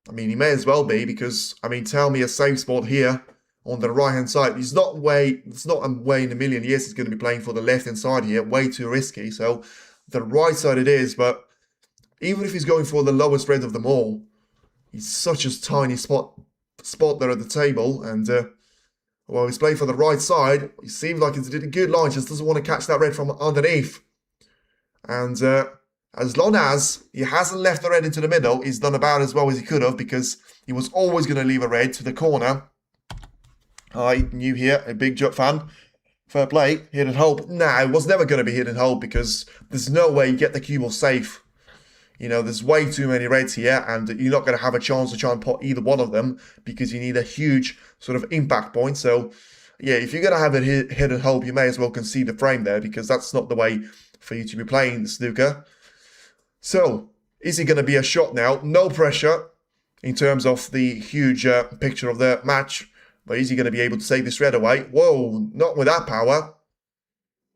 I mean, he may as well be, because, I mean, tell me a safe spot here on the right-hand side. It's not a way in a million years he's going to be playing for the left-hand side here. Way too risky. So, the right side it is, but even if he's going for the lowest red of them all, he's such a tiny spot there at the table, and well, he's playing for the right side. He seems like he's a good line, just doesn't want to catch that red from underneath. And as long as he hasn't left the red into the middle, he's done about as well as he could have, because he was always going to leave a red to the corner. I knew here, a big Jut fan. Fair play, hidden hope. Nah, it was never going to be hidden hope, because there's no way you get the cue ball safe. You know, there's way too many reds here, and you're not going to have a chance to try and pot either one of them, because you need a huge sort of impact point. So, yeah, if you're going to have a hidden hope, you may as well concede the frame there, because that's not the way for you to be playing the snooker. So, is it going to be a shot now? No pressure in terms of the huge picture of the match. But is he going to be able to take this red away? Whoa, not with that power.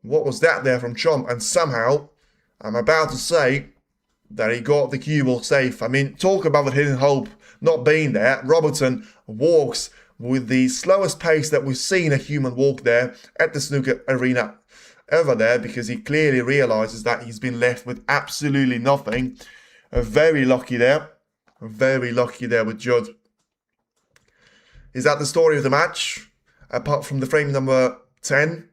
What was that there from Trump? And somehow, I'm about to say that he got the cue ball safe. I mean, talk about the hidden hope not being there. Robertson walks with the slowest pace that we've seen a human walk there at the snooker arena ever there, because he clearly realizes that he's been left with absolutely nothing. Very lucky there. Very lucky there with Judd. Is that the story of the match? Apart from the frame number 10?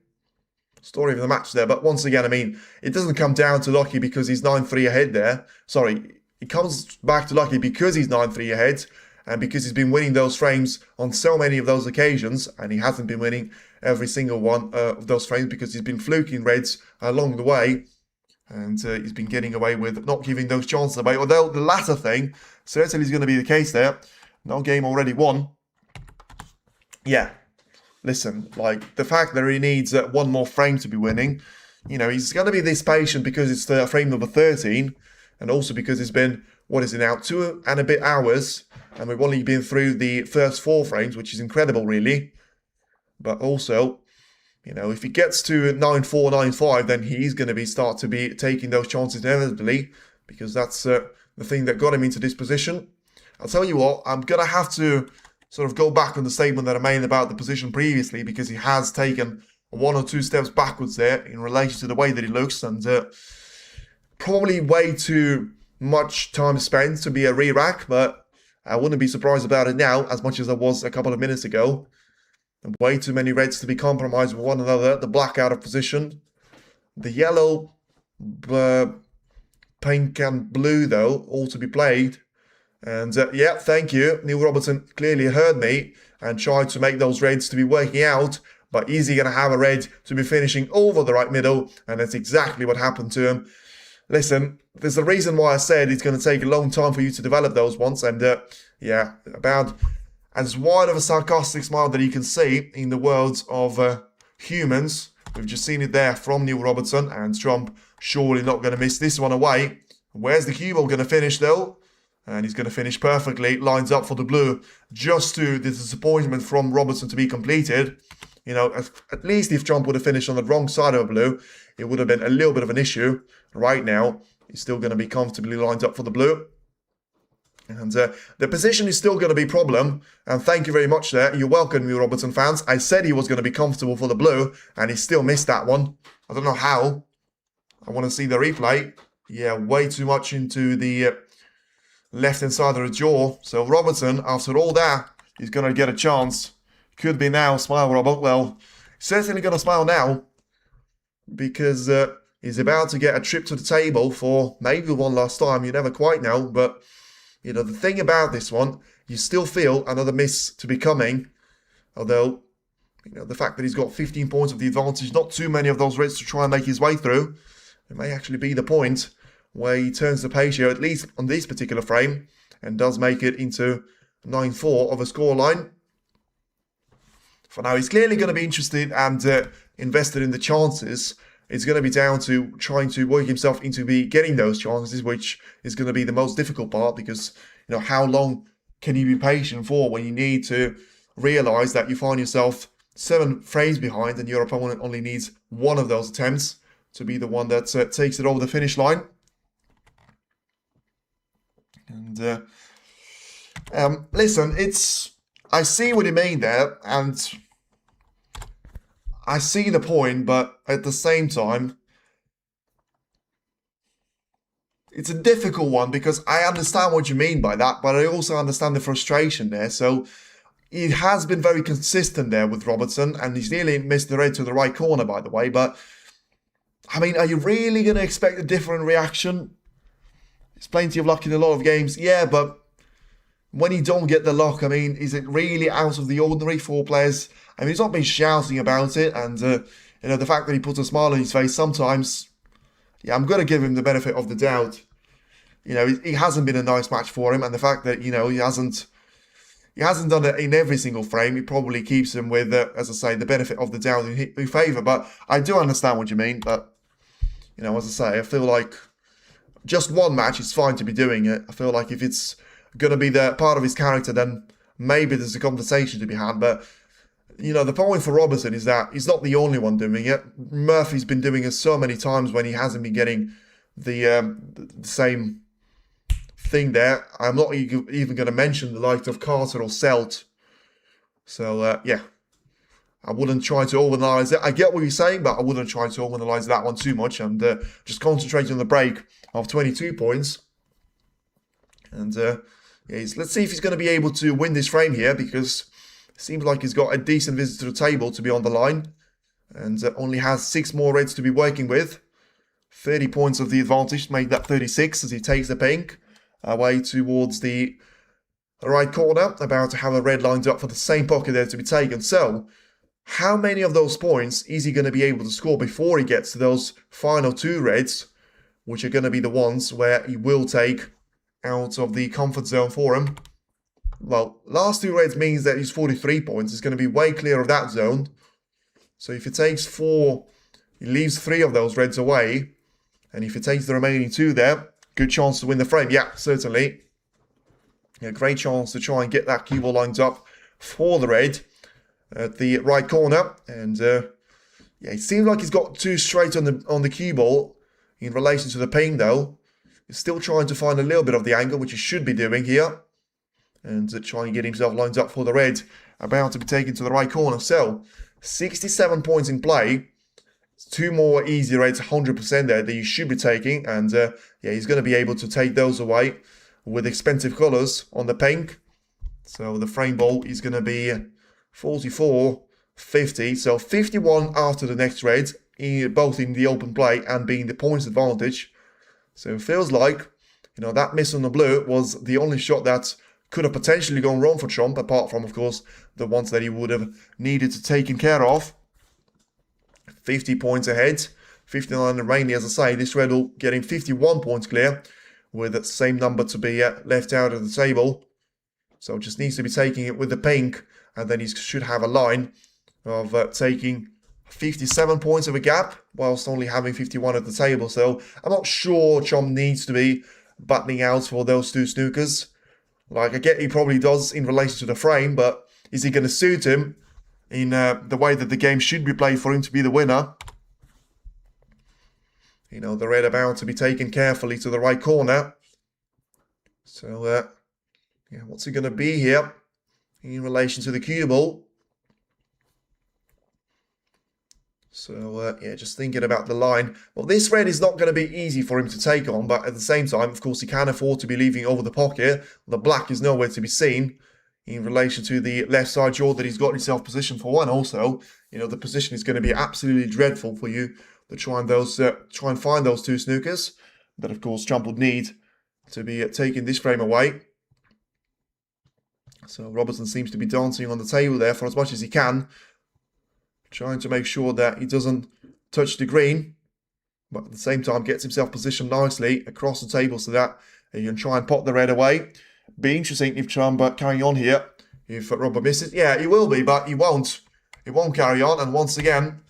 Story of the match there. But once again, I mean, it doesn't come down to lucky because he's 9-3 ahead there. Sorry, it comes back to lucky because he's 9-3 ahead, and because he's been winning those frames on so many of those occasions, and he hasn't been winning every single one of those frames because he's been fluking reds along the way, and he's been getting away with not giving those chances away. Although the latter thing certainly is going to be the case there. No game already won. Yeah, listen, like, the fact that he needs one more frame to be winning, you know, he's going to be this patient because it's the frame number 13, and also because it's been, what is it now, 2 and a bit hours, and we've only been through the first 4 frames, which is incredible, really. But also, you know, if he gets to 9-4, 9-5, then he's going to start to be taking those chances inevitably, because that's the thing that got him into this position. I'll tell you what, I'm going to have to sort of go back on the statement that I made about the position previously, because he has taken 1 or 2 steps backwards there in relation to the way that he looks, and probably way too much time spent to be a re-rack, but I wouldn't be surprised about it now as much as I was a couple of minutes ago. And way too many reds to be compromised with one another. The black out of position. The yellow, pink and blue though, all to be played. And yeah, thank you. Neil Robertson clearly heard me and tried to make those reds to be working out. But is he going to have a red to be finishing over the right middle? And that's exactly what happened to him. Listen, there's a reason why I said it's going to take a long time for you to develop those ones. And yeah, about as wide of a sarcastic smile that you can see in the worlds of humans. We've just seen it there from Neil Robertson. And Trump surely not going to miss this one away. Where's the cue ball going to finish though? And he's going to finish perfectly. Lines up for the blue. Just to the disappointment from Robertson to be completed. You know, at least if Trump would have finished on the wrong side of blue, it would have been a little bit of an issue. Right now, he's still going to be comfortably lined up for the blue. And the position is still going to be a problem. And thank you very much there. You're welcome, you Robertson fans. I said he was going to be comfortable for the blue, and he still missed that one. I don't know how. I want to see the replay. Yeah, way too much into the left-hand side of the jaw. So Robertson, after all that, he's going to get a chance. Could be now. Smile, Robert. Well, certainly going to smile now, because he's about to get a trip to the table for maybe one last time. You never quite know. But, you know, the thing about this one, you still feel another miss to be coming. Although, you know, the fact that he's got 15 points of the advantage, not too many of those reds to try and make his way through. It may actually be the point where he turns the page here, at least on this particular frame, and does make it into 9-4 of a scoreline. For now, he's clearly going to be interested and invested in the chances. It's going to be down to trying to work himself into getting those chances, which is going to be the most difficult part, because, you know, how long can you be patient for when you need to realize that you find yourself 7 frames behind, and your opponent only needs one of those attempts to be the one that takes it over the finish line. And listen, I see what you mean there, and I see the point, but at the same time, it's a difficult one because I understand what you mean by that, but I also understand the frustration there. So he has been very consistent there with Robertson, and he's nearly missed the red to the right corner, by the way. But, I mean, are you really going to expect a different reaction? There's plenty of luck in a lot of games. Yeah, but when you don't get the luck, I mean, is it really out of the ordinary for players? I mean, he's not been shouting about it, and, you know, the fact that he puts a smile on his face sometimes, yeah, I'm going to give him the benefit of the doubt. You know, it hasn't been a nice match for him, and the fact that, you know, he hasn't done it in every single frame, it probably keeps him with, as I say, the benefit of the doubt in favour. But I do understand what you mean, but, you know, as I say, I feel like just one match is fine to be doing it. I feel like if it's going to be the part of his character, then maybe there's a conversation to be had. But, you know, the point for Robertson is that he's not the only one doing it. Murphy's been doing it so many times when he hasn't been getting the same thing there. I'm not even going to mention the likes of Carter or Selt. So, yeah, I wouldn't try to overanalyze it. I get what you're saying, but I wouldn't try to overanalyze that one too much, and just concentrate on the break of 22 points. And yeah, let's see if he's going to be able to win this frame here, because it seems like he's got a decent visit to the table to be on the line, and only has 6 more reds to be working with. 30 points of the advantage to make that 36 as he takes the pink away towards the right corner, about to have a red lined up for the same pocket there to be taken. So, how many of those points is he going to be able to score before he gets to those final 2 reds, which are going to be the ones where he will take out of the comfort zone for him? Well, last 2 reds means that he's 43 points. He's going to be way clear of that zone. So if he takes 4, he leaves 3 of those reds away. And if he takes the remaining 2 there, good chance to win the frame. Yeah, certainly. Yeah, great chance to try and get that cue ball lined up for the red at the right corner. And yeah, it seems like he's got 2 straight on the cue ball in relation to the ping, though. He's still trying to find a little bit of the angle, which he should be doing here. And trying to get himself lined up for the red, about to be taken to the right corner. So, 67 points in play. 2 more easy reds, 100% there that you should be taking. And yeah, he's going to be able to take those away with expensive colours on the pink. So the frame ball is going to be 44, 50. So 51 after the next red, both in the open play and being the points advantage. So it feels like, you know, that miss on the blue was the only shot that could have potentially gone wrong for Trump, apart from, of course, the ones that he would have needed to take care of. 50 points ahead, 59 remaining, as I say. This red will get him 51 points clear, with the same number to be left out of the table. So just needs to be taking it with the pink, and then he should have a line of taking 57 points of a gap, whilst only having 51 at the table. So I'm not sure Chom needs to be buttoning out for those 2 snookers. Like, I get he probably does in relation to the frame, but is he going to suit him in the way that the game should be played for him to be the winner? You know, the red about to be taken carefully to the right corner. So, yeah, what's it going to be here in relation to the cue ball? So, yeah, just thinking about the line. Well, this red is not going to be easy for him to take on, but at the same time, of course, he can afford to be leaving over the pocket. The black is nowhere to be seen in relation to the left side jaw that he's got himself positioned for. And also, you know, the position is going to be absolutely dreadful for you to try and find those 2 snookers that, of course, Trump would need to be taking this frame away. So Robertson seems to be dancing on the table there for as much as he can, trying to make sure that he doesn't touch the green, but at the same time gets himself positioned nicely across the table so that he can try and pop the red away. Be interesting if Trump carrying on here. If Robert misses, yeah, he will be, but he won't. He won't carry on. And once again,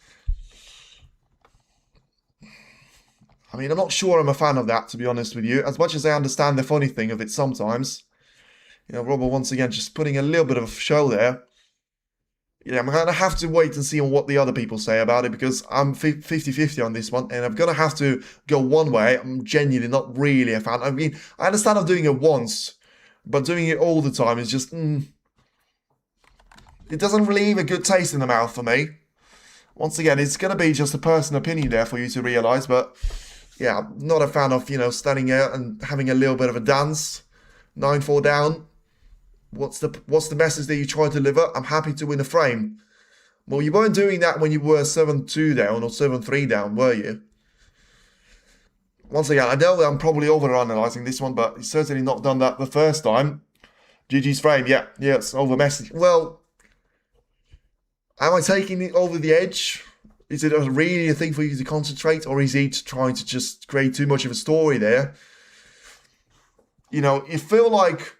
I mean, I'm not sure I'm a fan of that, to be honest with you. As much as I understand the funny thing of it sometimes, you know, Robert once again just putting a little bit of a show there. yeah, I'm going to have to wait and see what the other people say about it, because I'm 50-50 on this one, and I'm going to have to go one way. I'm genuinely not really a fan. I mean, I understand I'm doing it once, but doing it all the time is just, it doesn't leave a good taste in the mouth for me. Once again, it's going to be just a personal opinion there for you to realise, but yeah, I'm not a fan of, standing out and having a little bit of a dance. 9-4 down. What's the message that you try to deliver? I'm happy to win a frame. Well, you weren't doing that when you were 7-2 down or 7-3 down, were you? Once again, I know that I'm probably over-analysing this one, but he's certainly not done that the first time. GG's frame, yeah, it's over message. Well, am I taking it over the edge? Is it really a thing for you to concentrate, or is he trying to just create too much of a story there? You feel like,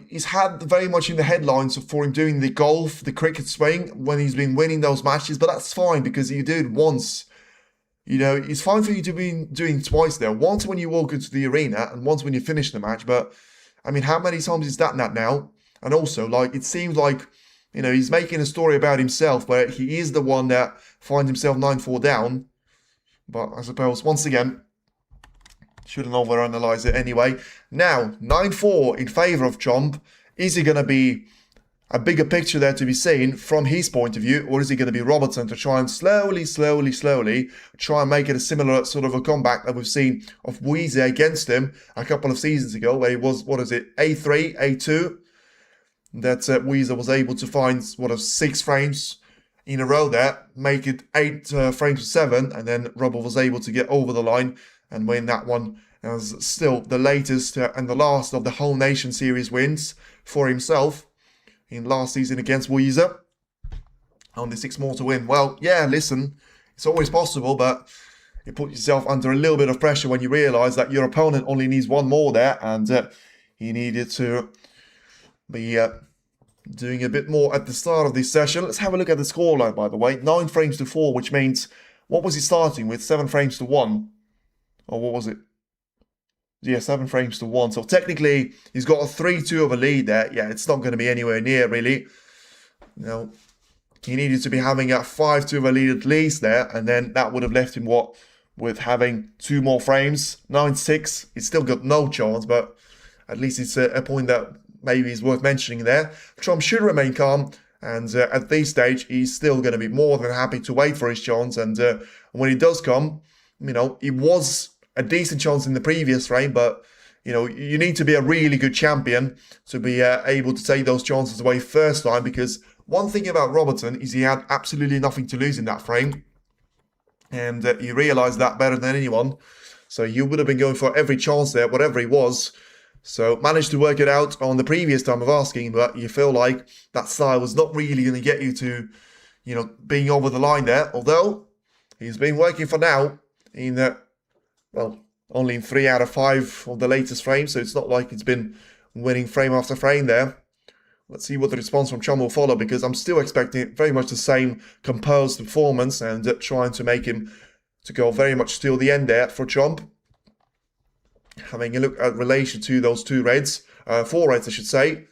he's had very much in the headlines for him doing the golf, the cricket swing when he's been winning those matches, but that's fine because you do it once. It's fine for you to be doing twice there. Once when you walk into the arena and once when you finish the match, but, I mean, how many times is that now? And also, it seems like, he's making a story about himself where he is the one that finds himself 9-4 down. But I suppose, once again, shouldn't overanalyze it anyway. Now, 9-4 in favour of Chomp. Is he going to be a bigger picture there to be seen from his point of view, or is he going to be Robertson to try and slowly try and make it a similar sort of a comeback that we've seen of Weezer against him a couple of seasons ago, where he was, A3, A2? That Weezer was able to find, 6 frames in a row there, make it 8 frames to 7, and then Robert was able to get over the line and win that one as still the latest and the last of the whole nation series wins for himself in last season against Weezer. Only 6 more to win. Well, yeah, listen, it's always possible, but you put yourself under a little bit of pressure when you realise that your opponent only needs 1 more there, and he needed to be doing a bit more at the start of this session. Let's have a look at the scoreline, by the way. 9 frames to 4, which means, what was he starting with? 7 frames to 1. Or what was it? Yeah, 7 frames to 1. So technically, he's got a 3-2 of a lead there. Yeah, it's not going to be anywhere near, really. He needed to be having a 5-2 of a lead at least there. And then that would have left him, with having 2 more frames. 9-6. He's still got no chance, but at least it's a point that maybe is worth mentioning there. Trump should remain calm. And at this stage, he's still going to be more than happy to wait for his chance. And when he does come, it was a decent chance in the previous frame, but, you need to be a really good champion to be able to take those chances away first time, because one thing about Robertson is he had absolutely nothing to lose in that frame, and he realised that better than anyone, so you would have been going for every chance there, whatever it was, so managed to work it out on the previous time of asking, but you feel like that style was not really going to get you to, being over the line there, although he's been working for now in only in 3 out of 5 of the latest frames, so it's not like it's been winning frame after frame there. Let's see what the response from Chum will follow, because I'm still expecting very much the same composed performance and trying to make him to go very much till the end there for Chomp. Having a look at relation to those 2 reds, 4 reds I should say,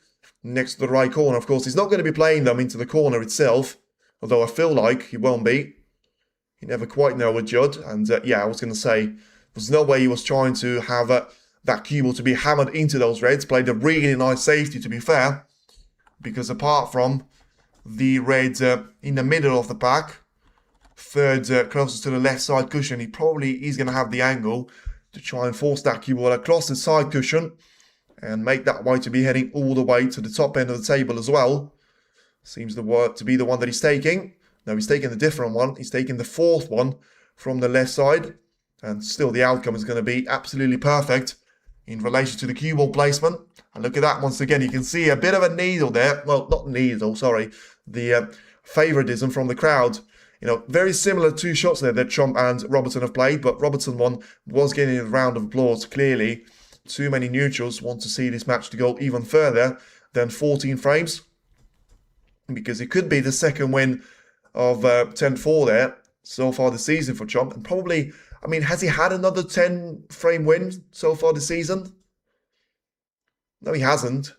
next to the right corner. Of course, he's not going to be playing them into the corner itself, although I feel like he won't be. You never quite know with Judd, and yeah, I was going to say, there's no way he was trying to have that cue ball to be hammered into those reds. Played a really nice safety, to be fair, because apart from the red in the middle of the pack, third closest to the left side cushion, he probably is going to have the angle to try and force that cue ball across the side cushion and make that white to be heading all the way to the top end of the table as well. Seems to be the one that he's taking. No, he's taking a different one. He's taking the 4th one from the left side. And still the outcome is going to be absolutely perfect in relation to the cue ball placement. And look at that once again. You can see a bit of a needle there. Well, not needle, sorry. The favoritism from the crowd. Very similar 2 shots there that Trump and Robertson have played. But Robertson one was getting a round of applause, clearly. Too many neutrals want to see this match to go even further than 14 frames. Because it could be the second win of 10-4 there so far this season for Chomp. And probably, I mean, has he had another 10 frame win so far this season? No, he hasn't.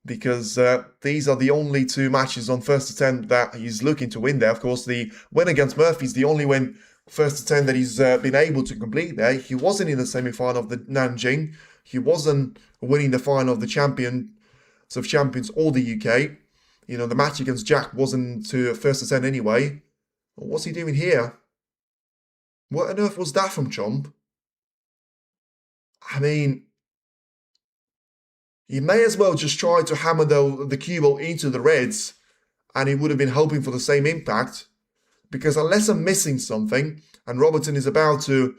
because these are the only 2 matches on first attempt that he's looking to win there. Of course, the win against Murphy is the only win first attempt that he's been able to complete there. He wasn't in the semi-final of the Nanjing. He wasn't winning the final of the Champions of Champions or the UK. You know, the match against Jack wasn't to first attempt anyway. What's he doing here? What on earth was that from Chomp? I mean, he may as well just try to hammer the cue ball into the reds, and he would have been hoping for the same impact. Because unless I'm missing something, and Robertson is about to,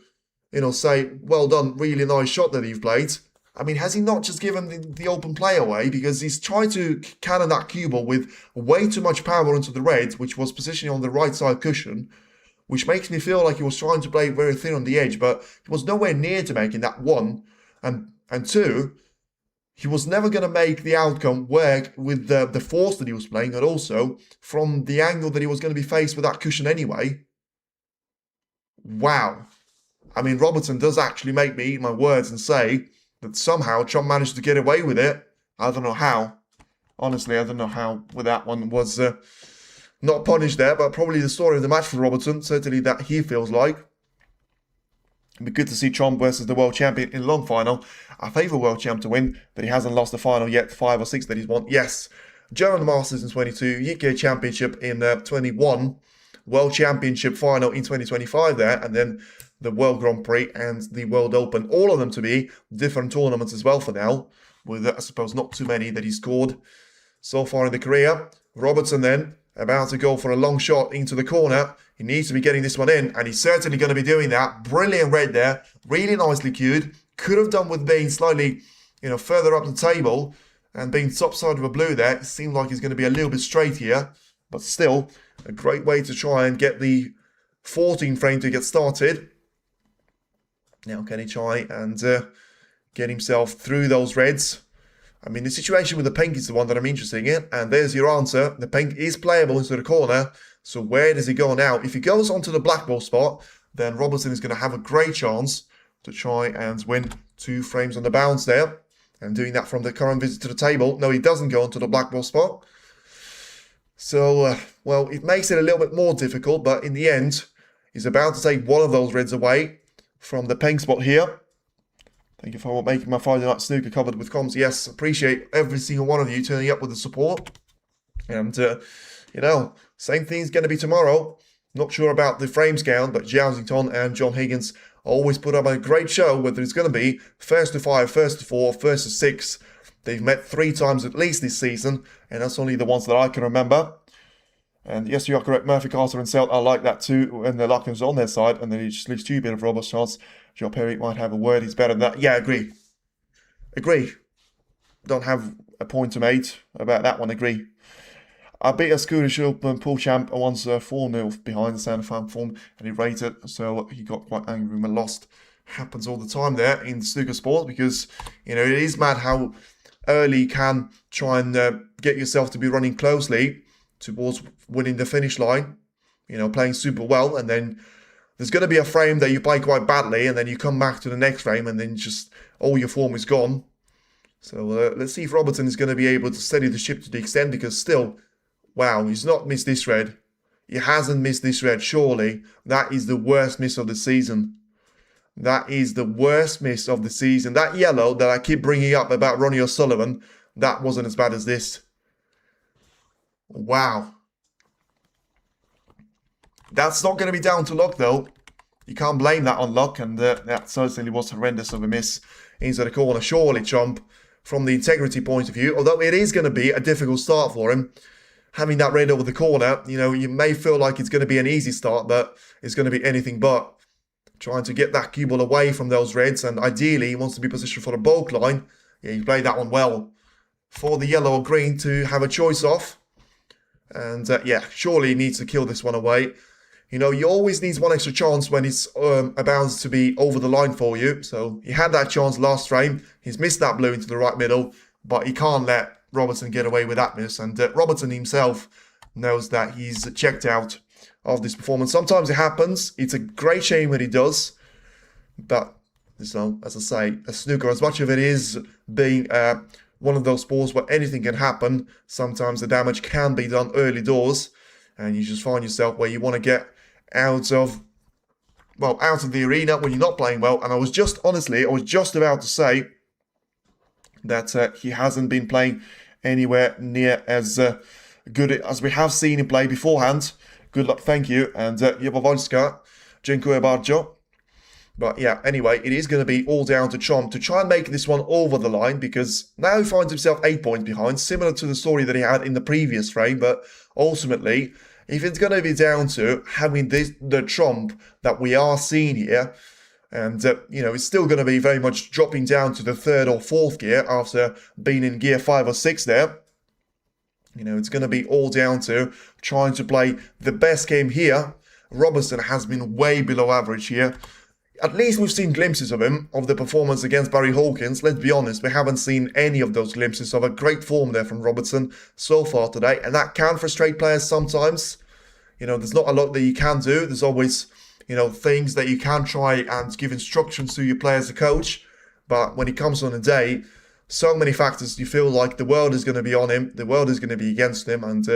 you know, say, well done, really nice shot that you've played. I mean, has he not just given the open play away? Because he's trying to cannon that cue ball with way too much power into the reds, which was positioning on the right side cushion, which makes me feel like he was trying to play very thin on the edge, but he was nowhere near to making that 1. And 2, he was never going to make the outcome work with the force that he was playing, and also from the angle that he was going to be faced with that cushion anyway. Wow. I mean, Robertson does actually make me eat my words and say that somehow Trump managed to get away with it. I don't know how. Honestly, I don't know how with that one was not punished there, but probably the story of the match for Robertson, certainly that he feels like. It'd be good to see Trump versus the world champion in a long final. I favour world champ to win, but he hasn't lost the final yet. 5 or 6 that he's won. Yes, German Masters in 22, UK Championship in 21, World Championship final in 2025 there, and then the World Grand Prix and the World Open. All of them to be different tournaments as well for now, with I suppose not too many that he scored so far in the career. Robertson then about to go for a long shot into the corner. He needs to be getting this one in, and he's certainly going to be doing that. Brilliant red there, really nicely cued. Could have done with being slightly, you know, further up the table and being top side of a blue there. It seemed like he's going to be a little bit straight here, but still a great way to try and get the 14 frame to get started. Now can he try and get himself through those reds? I mean, the situation with the pink is the one that I'm interested in, and there's your answer. The pink is playable into the corner, so where does he go now? If he goes onto the black ball spot, then Robertson is going to have a great chance to try and win 2 frames on the bounce there, and doing that from the current visit to the table. No, he doesn't go onto the black ball spot. So, well, it makes it a little bit more difficult, but in the end, he's about to take one of those reds away from the pink spot here. Thank you for making my Friday Night Snooker covered with comms. Yes, appreciate every single one of you turning up with the support. And, you know, same thing's going to be tomorrow. Not sure about the frames count, but Jousington and John Higgins always put up a great show, whether it's going to be first to 5, first to 4, first to 6. They've met 3 times at least this season, and that's only the ones that I can remember. And yes, you are correct, Murphy, Carter and Selt are like that too, when the luck is on their side, and then he just leaves 2 bit of Robert's chance. Joe Perry might have a word, he's better than that. Yeah, agree. Agree. Don't have a point to make about that one, agree. I beat a Scottish Open pool champ once 4-0 behind the Sound of Fan form, and he rated, so he got quite angry when I lost. Happens all the time there in snooker sport, because, you know, it is mad how early you can try and get yourself to be running closely towards winning the finish line, you know, playing super well, and then there's going to be a frame that you play quite badly, and then you come back to the next frame, and then just all your form is gone. So let's see if Robertson is going to be able to steady the ship to the extent, because still, wow, he's not missed this red. He hasn't missed this red, surely. That is the worst miss of the season. That is the worst miss of the season. That yellow that I keep bringing up about Ronnie O'Sullivan, that wasn't as bad as this. Wow. That's not going to be down to luck, though. You can't blame that on luck, and that certainly was horrendous of a miss into the corner. Surely, Trump, from the integrity point of view, although it is going to be a difficult start for him, having that red over the corner, you know, you may feel like it's going to be an easy start, but it's going to be anything but. Trying to get that cue ball away from those reds, and ideally he wants to be positioned for the bulk line. Yeah, he played that one well. For the yellow or green to have a choice off. And yeah, surely he needs to kill this one away. You know, you always need one extra chance when it's about to be over the line for you. So he had that chance last frame. He's missed that blue into the right middle, but he can't let Robertson get away with that miss. And Robertson himself knows that he's checked out of this performance. Sometimes it happens. It's a great shame when he does. But, you know, as I say, a snooker, as much of it is being one of those sports where anything can happen. Sometimes the damage can be done early doors, and you just find yourself where you want to get out of the arena when you're not playing well. And I was just about to say that he hasn't been playing anywhere near as good as we have seen him play beforehand. Good luck, thank you, and Jebowolska, dziękuję bardzo. But yeah, anyway, it is going to be all down to Chomp to try and make this one over the line, because now he finds himself 8 points behind, similar to the story that he had in the previous frame. But ultimately, if it's going to be down to having the Chomp that we are seeing here, and it's still going to be very much dropping down to the 3rd or 4th gear after being in gear 5 or 6 there. It's going to be all down to trying to play the best game here. Robertson has been way below average here. At least we've seen glimpses of him, of the performance against Barry Hawkins. Let's be honest, we haven't seen any of those glimpses of a great form there from Robertson so far today. And that can frustrate players sometimes. There's not a lot that you can do. There's always, things that you can try and give instructions to your player as a coach. But when it comes on a day, so many factors, you feel like the world is going to be on him. The world is going to be against him. And,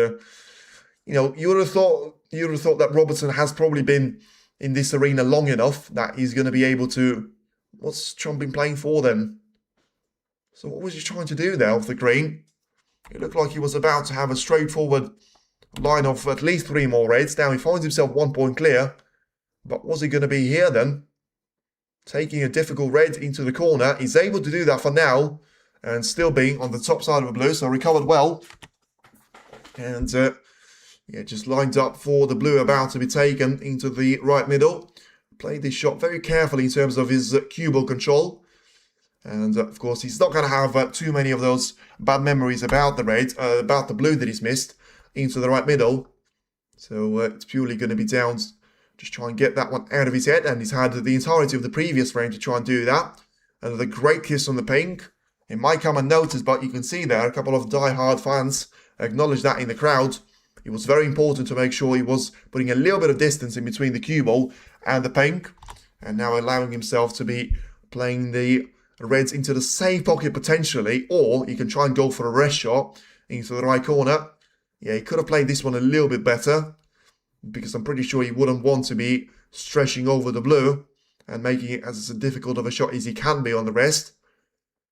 you would have thought that Robertson has probably been in this arena long enough that he's going to be able to... What's Trump been playing for then? So what was he trying to do there off the green? It looked like he was about to have a straightforward line of at least 3 more reds. Now he finds himself 1 point clear. But was he going to be here then? Taking a difficult red into the corner. He's able to do that for now. And still being on the top side of the blue. So recovered well. And... just lined up for the blue about to be taken into the right middle. Played this shot very carefully in terms of his cue ball control. And of course, he's not going to have too many of those bad memories about the red, about the blue that he's missed into the right middle. So it's purely going to be down. Just try and get that one out of his head. And he's had the entirety of the previous frame to try and do that. Another great kiss on the pink. It might come unnoticed, but you can see there a couple of die-hard fans acknowledge that in the crowd. It was very important to make sure he was putting a little bit of distance in between the cue ball and the pink. And now allowing himself to be playing the reds into the same pocket potentially. Or he can try and go for a rest shot into the right corner. Yeah, he could have played this one a little bit better, because I'm pretty sure he wouldn't want to be stretching over the blue and making it as difficult of a shot as he can be on the rest.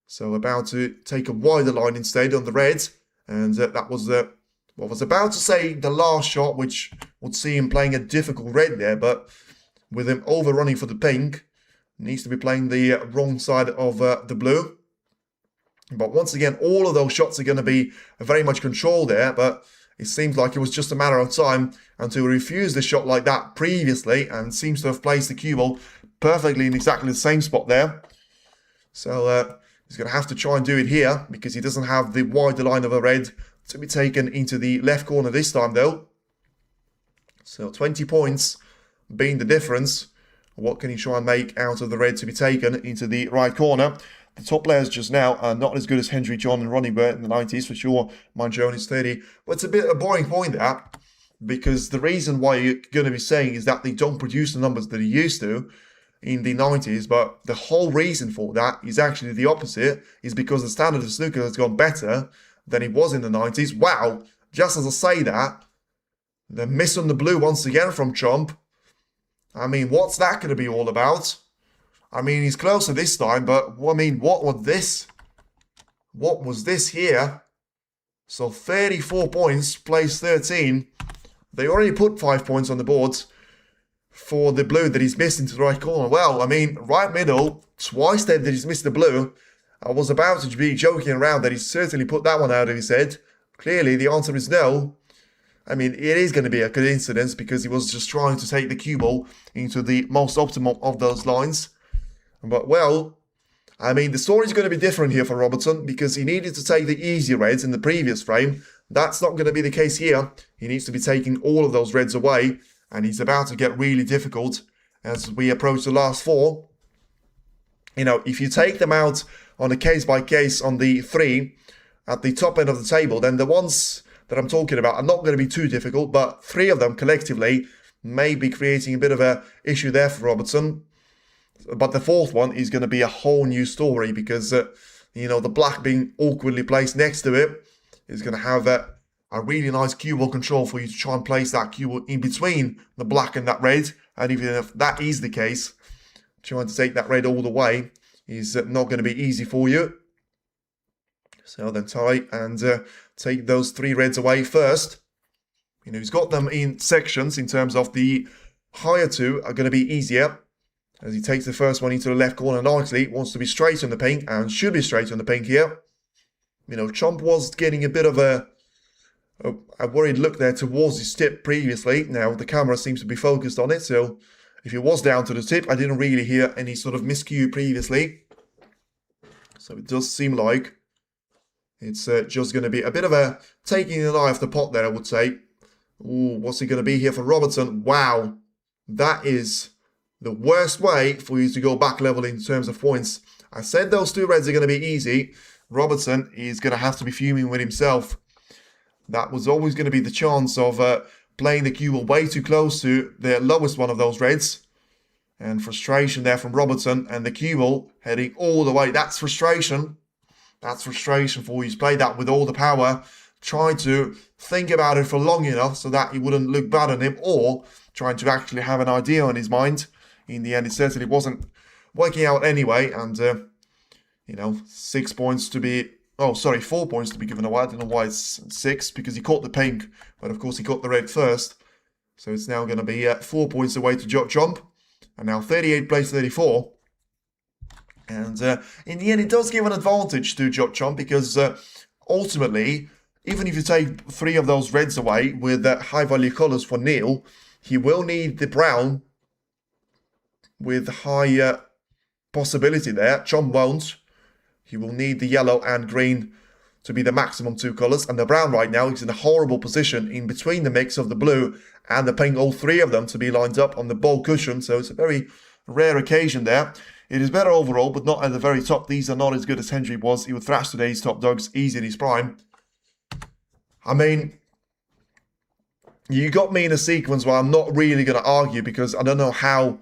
So about to take a wider line instead on the reds. And that was the... Well, I was about to say the last shot, which would see him playing a difficult red there, but with him overrunning for the pink, needs to be playing the wrong side of the blue. But once again, all of those shots are going to be very much controlled there, but it seems like it was just a matter of time until he refused the shot like that previously, and seems to have placed the cue ball perfectly in exactly the same spot there. So he's going to have to try and do it here, because he doesn't have the wider line of a red to be taken into the left corner this time though. So 20 points being the difference. What can he try and make out of the red to be taken into the right corner? The top players just now are not as good as Henry John and Ronnie were in the 90s for sure. Mangione is 30. But it's a bit of a boring point that, because the reason why you're going to be saying is that they don't produce the numbers that he used to in the 90s, but the whole reason for that is actually the opposite, is because the standard of snooker has gone better than it was in the 90s. Wow, just as I say that, the miss on the blue once again from Chomp. I mean, what's that going to be all about? I mean, he's closer this time, but I mean, what was this? What was this here? So 34 points, place 13. They already put 5 points on the board for the blue that he's missed into the right corner. Well, I mean, right middle, twice that he's missed the blue. I was about to be joking around that he certainly put that one out of his head. Clearly, the answer is no. I mean, it is going to be a coincidence, because he was just trying to take the cue ball into the most optimal of those lines. But, well, I mean, the story's going to be different here for Robertson, because he needed to take the easy reds in the previous frame. That's not going to be the case here. He needs to be taking all of those reds away, and he's about to get really difficult as we approach the last 4. If you take them out on a case-by-case on the 3 at the top end of the table, then the ones that I'm talking about are not going to be too difficult, but 3 of them collectively may be creating a bit of an issue there for Robertson. But the 4th one is going to be a whole new story, because You know, the black being awkwardly placed next to it is going to have a really nice cue ball control for you to try and place that cue ball in between the black and that red. And even if that is the case, trying to take that red all the way is not going to be easy for you. So then tie and take those 3 reds away first. You know, he's got them in sections in terms of the higher 2 are going to be easier. As he takes the first one into the left corner nicely, wants to be straight on the pink and should be straight on the pink here. You know, Chomp was getting a bit of a worried look there towards his tip previously. Now the camera seems to be focused on it, so if it was down to the tip, I didn't really hear any sort of miscue previously. So it does seem like it's just going to be a bit of a taking an eye off the pot there, I would say. Ooh, what's it going to be here for Robertson? Wow, that is the worst way for you to go back level in terms of points. I said those 2 reds are going to be easy. Robertson is going to have to be fuming with himself. That was always going to be the chance of playing the cue ball way too close to the lowest one of those reds. And frustration there from Robertson, and the cue ball heading all the way. That's frustration. That's frustration for you. He's played that with all the power. Trying to think about it for long enough so that it wouldn't look bad on him, or trying to actually have an idea on his mind. In the end, it certainly wasn't working out anyway. And, you know, 6 points to be... Oh, sorry, 4 points to be given away. I don't know why it's 6, because he caught the pink. But, of course, he caught the red first. So it's now going to be 4 points away to Chomp. And now 38 plays 34. And in the end, it does give an advantage to Chomp, because ultimately, even if you take 3 of those reds away with high-value colours for Neil, he will need the brown with high possibility there. Chomp won't. He will need the yellow and green to be the maximum 2 colours. And the brown right now is in a horrible position in between the mix of the blue and the pink. All 3 of them to be lined up on the ball cushion. So it's a very rare occasion there. It is better overall, but not at the very top. These are not as good as Hendry was. He would thrash today's top dogs easy in his prime. I mean, you got me in a sequence where I'm not really going to argue, because I don't know how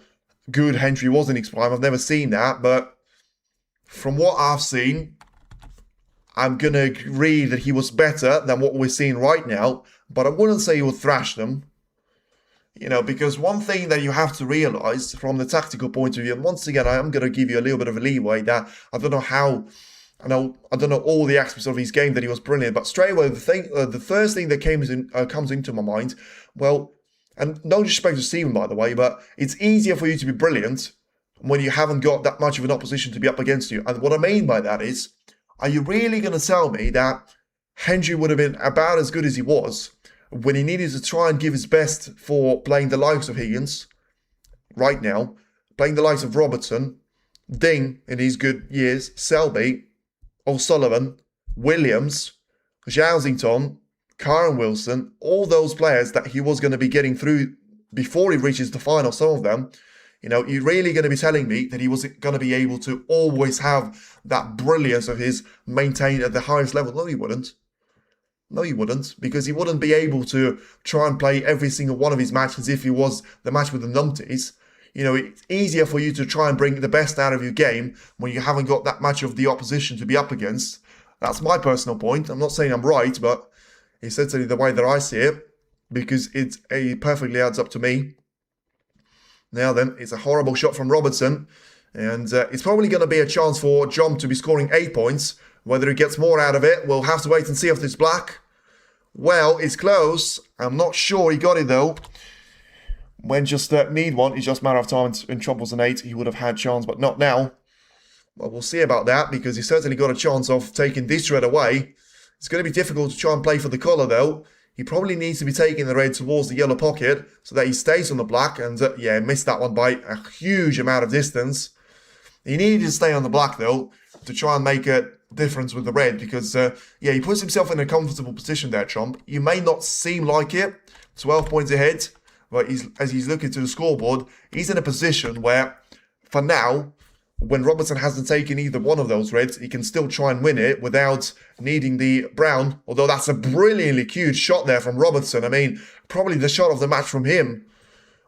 good Hendry was in his prime. I've never seen that, but from what I've seen, I'm going to agree that he was better than what we're seeing right now, but I wouldn't say he would thrash them. You know, because one thing that you have to realise from the tactical point of view, and once again, I am going to give you a little bit of a leeway that I don't know how, I don't know all the aspects of his game that he was brilliant, but straight away, the first thing that comes into my mind, well, and no disrespect to Steven, by the way, but it's easier for you to be brilliant when you haven't got that much of an opposition to be up against you. And what I mean by that is, are you really going to tell me that Hendry would have been about as good as he was when he needed to try and give his best for playing the likes of Higgins right now, playing the likes of Robertson, Ding in his good years, Selby, O'Sullivan, Williams, Jousington, Karen Wilson, all those players that he was going to be getting through before he reaches the final, some of them. You know, you're really going to be telling me that he wasn't going to be able to always have that brilliance of his maintained at the highest level? No, he wouldn't. No, he wouldn't, because he wouldn't be able to try and play every single one of his matches if he was the match with the numpties. You know, it's easier for you to try and bring the best out of your game when you haven't got that much of the opposition to be up against. That's my personal point. I'm not saying I'm right, but it's certainly the way that I see it, because it perfectly adds up to me. Now then, it's a horrible shot from Robertson, and it's probably going to be a chance for John to be scoring 8 points. Whether he gets more out of it, we'll have to wait and see if it's black. Well, it's close. I'm not sure he got it, though. When just need one, it's just a matter of time. In Trump was an 8, he would have had chance, but not now. Well, we'll see about that, because he certainly got a chance of taking this red away. It's going to be difficult to try and play for the colour, though. He probably needs to be taking the red towards the yellow pocket so that he stays on the black. And yeah, missed that one by a huge amount of distance. He needed to stay on the black, though, to try and make a difference with the red, because yeah, he puts himself in a comfortable position there, Trump. You may not seem like it, 12 points ahead, but as he's looking to the scoreboard, he's in a position where, for now, when Robertson hasn't taken either one of those reds, he can still try and win it without needing the brown, although that's a brilliantly cued shot there from Robertson. I mean, probably the shot of the match from him.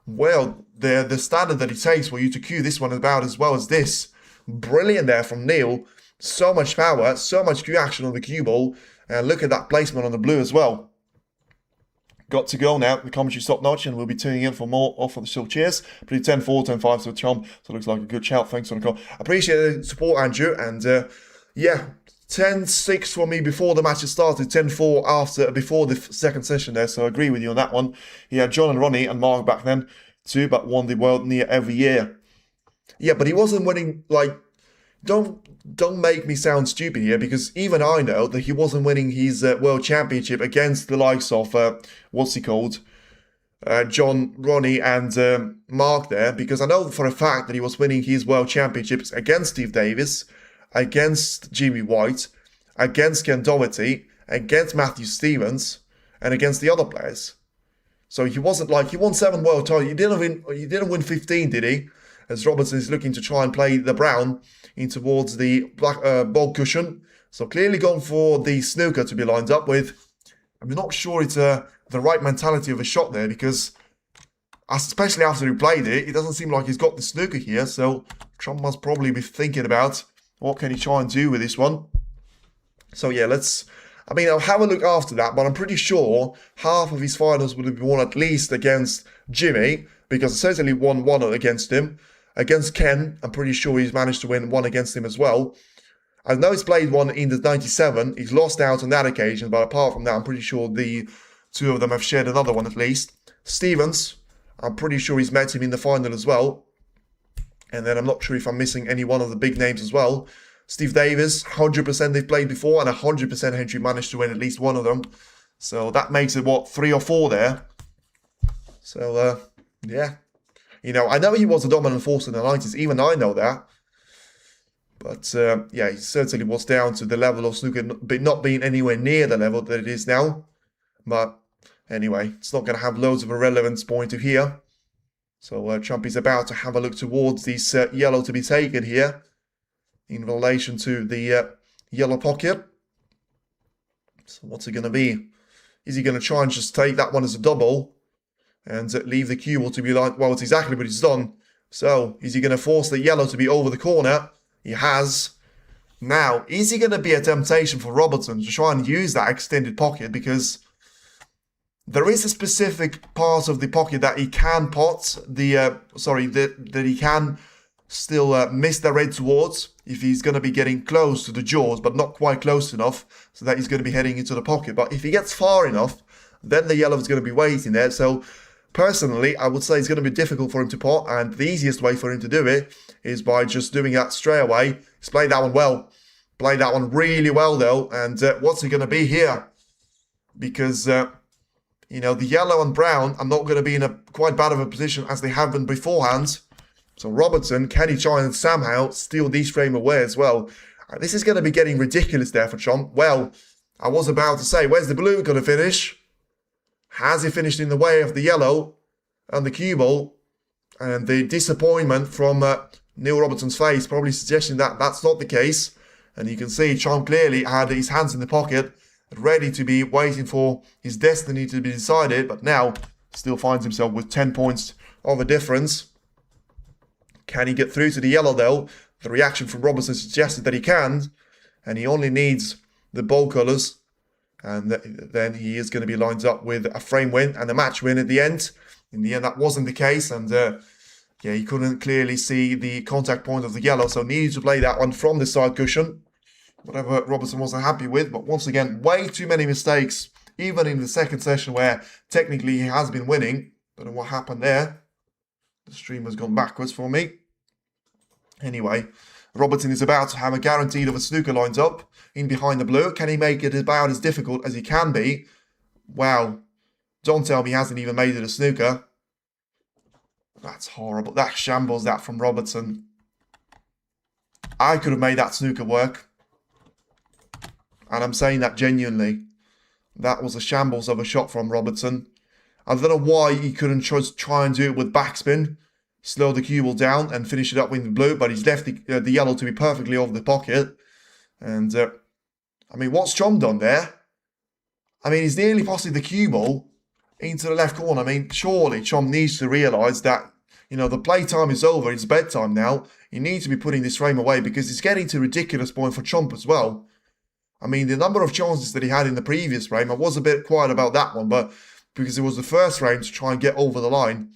Well, the standard that he takes for you to cue this one about as well as this. Brilliant there from Neil So much power, so much cue action on the cue ball. And look at that placement on the blue as well. Got to go now. The commentary top notch, and we'll be tuning in for more off of the show. Cheers. Pretty 10-4, 10-5 to Chom. So it looks like a good shout. Thanks for the call. Appreciate the support, Andrew. And yeah, 10-6 for me before the match has started. 10-4 before the second session there. So I agree with you on that one. He had John and Ronnie and Mark back then too, but won the world near every year. Yeah, but he wasn't winning like. Don't make me sound stupid here, because even I know that he wasn't winning his world championship against the likes of what's he called, John, Ronnie, and Mark there, because I know for a fact that he was winning his world championships against Steve Davis, against Jimmy White, against Ken Doherty, against Matthew Stevens, and against the other players. So he wasn't like he won 7 world titles. He didn't win 15, did he? As Robertson is looking to try and play the brown in towards the black bog cushion. So clearly gone for the snooker to be lined up with. I'm not sure it's the right mentality of a shot there, because especially after he played it, it doesn't seem like he's got the snooker here. So Trump must probably be thinking about what can he try and do with this one. So yeah, I'll have a look after that, but I'm pretty sure half of his finals would have been won at least against Jimmy, because I certainly won one against him. Against Ken, I'm pretty sure he's managed to win one against him as well. I know he's played one in the 97. He's lost out on that occasion, but apart from that, I'm pretty sure the two of them have shared another one at least. Stevens, I'm pretty sure he's met him in the final as well. And then I'm not sure if I'm missing any one of the big names as well. Steve Davis, 100% they've played before, and 100% Hendry managed to win at least one of them. So that makes it, 3 or 4 there. So, yeah. You know, I know he was a dominant force in the 90s. Even I know that. But, yeah, he certainly was down to the level of snooker, but not being anywhere near the level that it is now. But, anyway, it's not going to have loads of irrelevance point to here. So, Trump is about to have a look towards this yellow to be taken here, in relation to the yellow pocket. So, what's it going to be? Is he going to try and just take that one as a double and leave the cue ball to be like, well, it's exactly what he's done. So, is he going to force the yellow to be over the corner? He has. Now, is he going to be a temptation for Robertson to try and use that extended pocket? Because there is a specific part of the pocket that he can pot, that he can still miss the red towards if he's going to be getting close to the jaws, but not quite close enough so that he's going to be heading into the pocket. But if he gets far enough, then the yellow is going to be waiting there. So, personally, I would say it's going to be difficult for him to pot, and the easiest way for him to do it is by just doing that straight away. He's played that one well. Played that one really well, though. And what's he going to be here? Because, you know, the yellow and brown are not going to be in a quite bad of a position as they have been beforehand. So Robertson, can he try and somehow steal these frame away as well? This is going to be getting ridiculous there for Trump. Well, I was about to say, where's the blue going to finish? Has he finished in the way of the yellow and the cue ball? And the disappointment from Neil Robertson's face probably suggesting that that's not the case. And you can see Trump clearly had his hands in the pocket, ready to be waiting for his destiny to be decided. But now still finds himself with 10 points of a difference. Can he get through to the yellow though? The reaction from Robertson suggested that he can. And he only needs the bowl colours. And then he is going to be lined up with a frame win and a match win at the end. In the end, that wasn't the case. And yeah, he couldn't clearly see the contact point of the yellow. So needed to play that one from the side cushion. Whatever Robertson wasn't happy with. But once again, way too many mistakes. Even in the second session where technically he has been winning. Don't know what happened there. The stream has gone backwards for me. Anyway, Robertson is about to have a guaranteed of a snooker lined up in behind the blue. Can he make it about as difficult as he can be? Wow. Don't tell me he hasn't even made it a snooker. That's horrible. That shambles that from Robertson. I could have made that snooker work. And I'm saying that genuinely. That was a shambles of a shot from Robertson. I don't know why he couldn't just try and do it with backspin. Slow the cue ball down and finish it up with the blue. But he's left the yellow to be perfectly over the pocket. And, I mean, what's Chom done there? I mean, he's nearly passing the cue ball into the left corner. I mean, surely Chom needs to realise that, You know, the playtime is over. It's bedtime now. You need to be putting this frame away because it's getting to a ridiculous point for Trump as well. I mean, the number of chances that he had in the previous frame, I was a bit quiet about that one, but because it was the first frame to try and get over the line.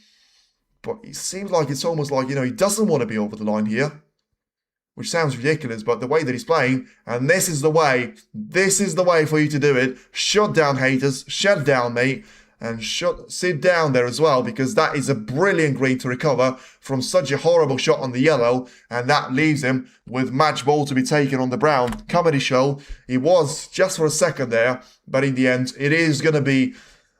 But it seems like it's almost like, you know, he doesn't want to be over the line here, which sounds ridiculous, but the way that he's playing, and this is the way for you to do it. Shut down, haters, shut down, mate, and sit down there as well, because that is a brilliant green to recover from such a horrible shot on the yellow, and that leaves him with match ball to be taken on the brown. Comedy show, it was just for a second there, but in the end, it is going to be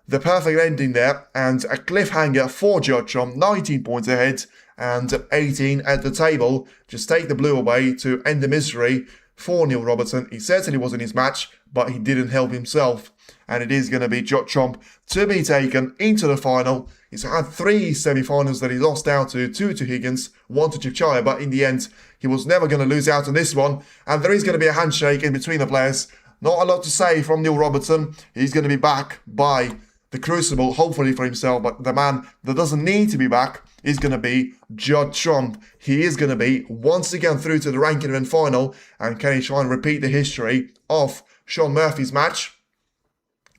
the perfect ending there, and a cliffhanger for Judge Trump, 19 points ahead, and 18 at the table. Just take the blue away to end the misery for Neil Robertson. He certainly wasn't his match, but he didn't help himself. And it is going to be Judge Trump to be taken into the final. He's had 3 semi-finals that he lost out to, 2 to Higgins, 1 to Chipchaya, but in the end, he was never going to lose out on this one. And there is going to be a handshake in between the players. Not a lot to say from Neil Robertson. He's going to be back by the crucible, hopefully for himself, but the man that doesn't need to be back is going to be Judge Trump. He is going to be once again through to the ranking event final, and can he try and repeat the history of Shaun Murphy's match?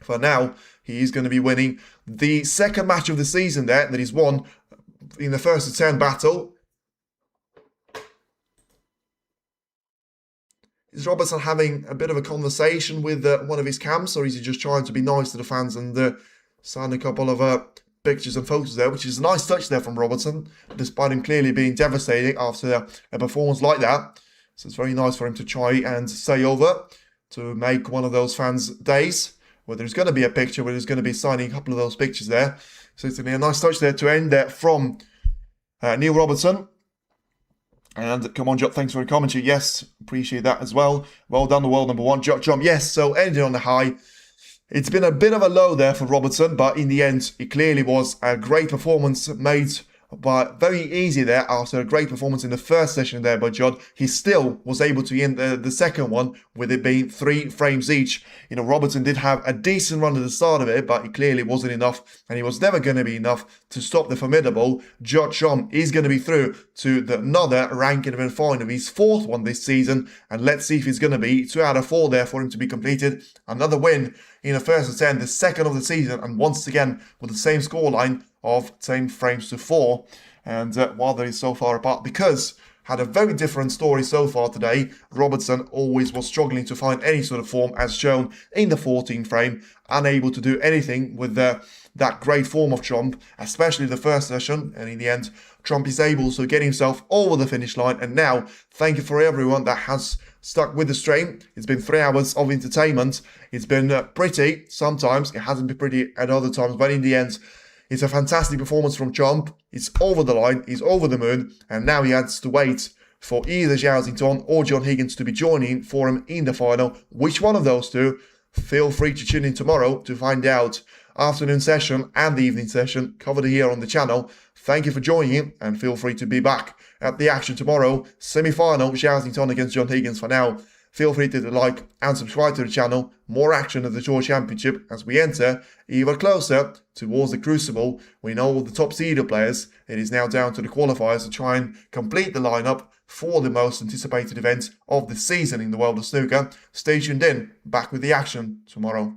For now, he is going to be winning the second match of the season there that he's won in the first to 10 battle. Is Robertson having a bit of a conversation with one of his camps, or is he just trying to be nice to the fans and sign a couple of pictures and photos there, which is a nice touch there from Robertson, despite him clearly being devastating after a performance like that. So it's very nice for him to try and stay over to make one of those fans' days, where there's going to be a picture, where there's going to be signing a couple of those pictures there. So it's going to be a nice touch there to end there from Neil Robertson. And come on, Jot, thanks for the commentary. Yes, appreciate that as well. Well done, the world number 1, Jot Jump. Yes, so ending on the high. It's been a bit of a low there for Robertson, but in the end, it clearly was a great performance made, but very easy there after a great performance in the first session there by Judd. He still was able to end the second one with it being 3 frames each. You know, Robertson did have a decent run at the start of it, but it clearly wasn't enough, and he was never going to be enough to stop the formidable Judge Trump. Is going to be through to another ranking event final, his 4th one this season, and let's see if he's going to be 2 out of 4 there for him to be completed. Another win in the first to 10, the second of the season, and once again with the same scoreline of 10 frames to 4, and while they are so far apart, because had a very different story so far today. Robertson always was struggling to find any sort of form, as shown in the 14th frame, unable to do anything with that great form of Trump, especially the first session, and in the end, Trump is able to get himself over the finish line. And now, thank you for everyone that has stuck with the stream. It's been 3 hours of entertainment. It's been pretty sometimes, it hasn't been pretty at other times, but in the end, it's a fantastic performance from Trump. It's over the line, he's over the moon, and now he has to wait for either Zhao or John Higgins to be joining for him in the final. Which one of those two? Feel free to tune in tomorrow to find out. Afternoon session and the evening session covered here on the channel. Thank you for joining, and feel free to be back at the action tomorrow. Semi-final, Zhao against John Higgins. For now, feel free to like and subscribe to the channel. More action at the Tour Championship as we enter even closer towards the Crucible. We know all the top seeded players. It is now down to the qualifiers to try and complete the lineup for the most anticipated event of the season in the world of snooker. Stay tuned in. Back with the action tomorrow.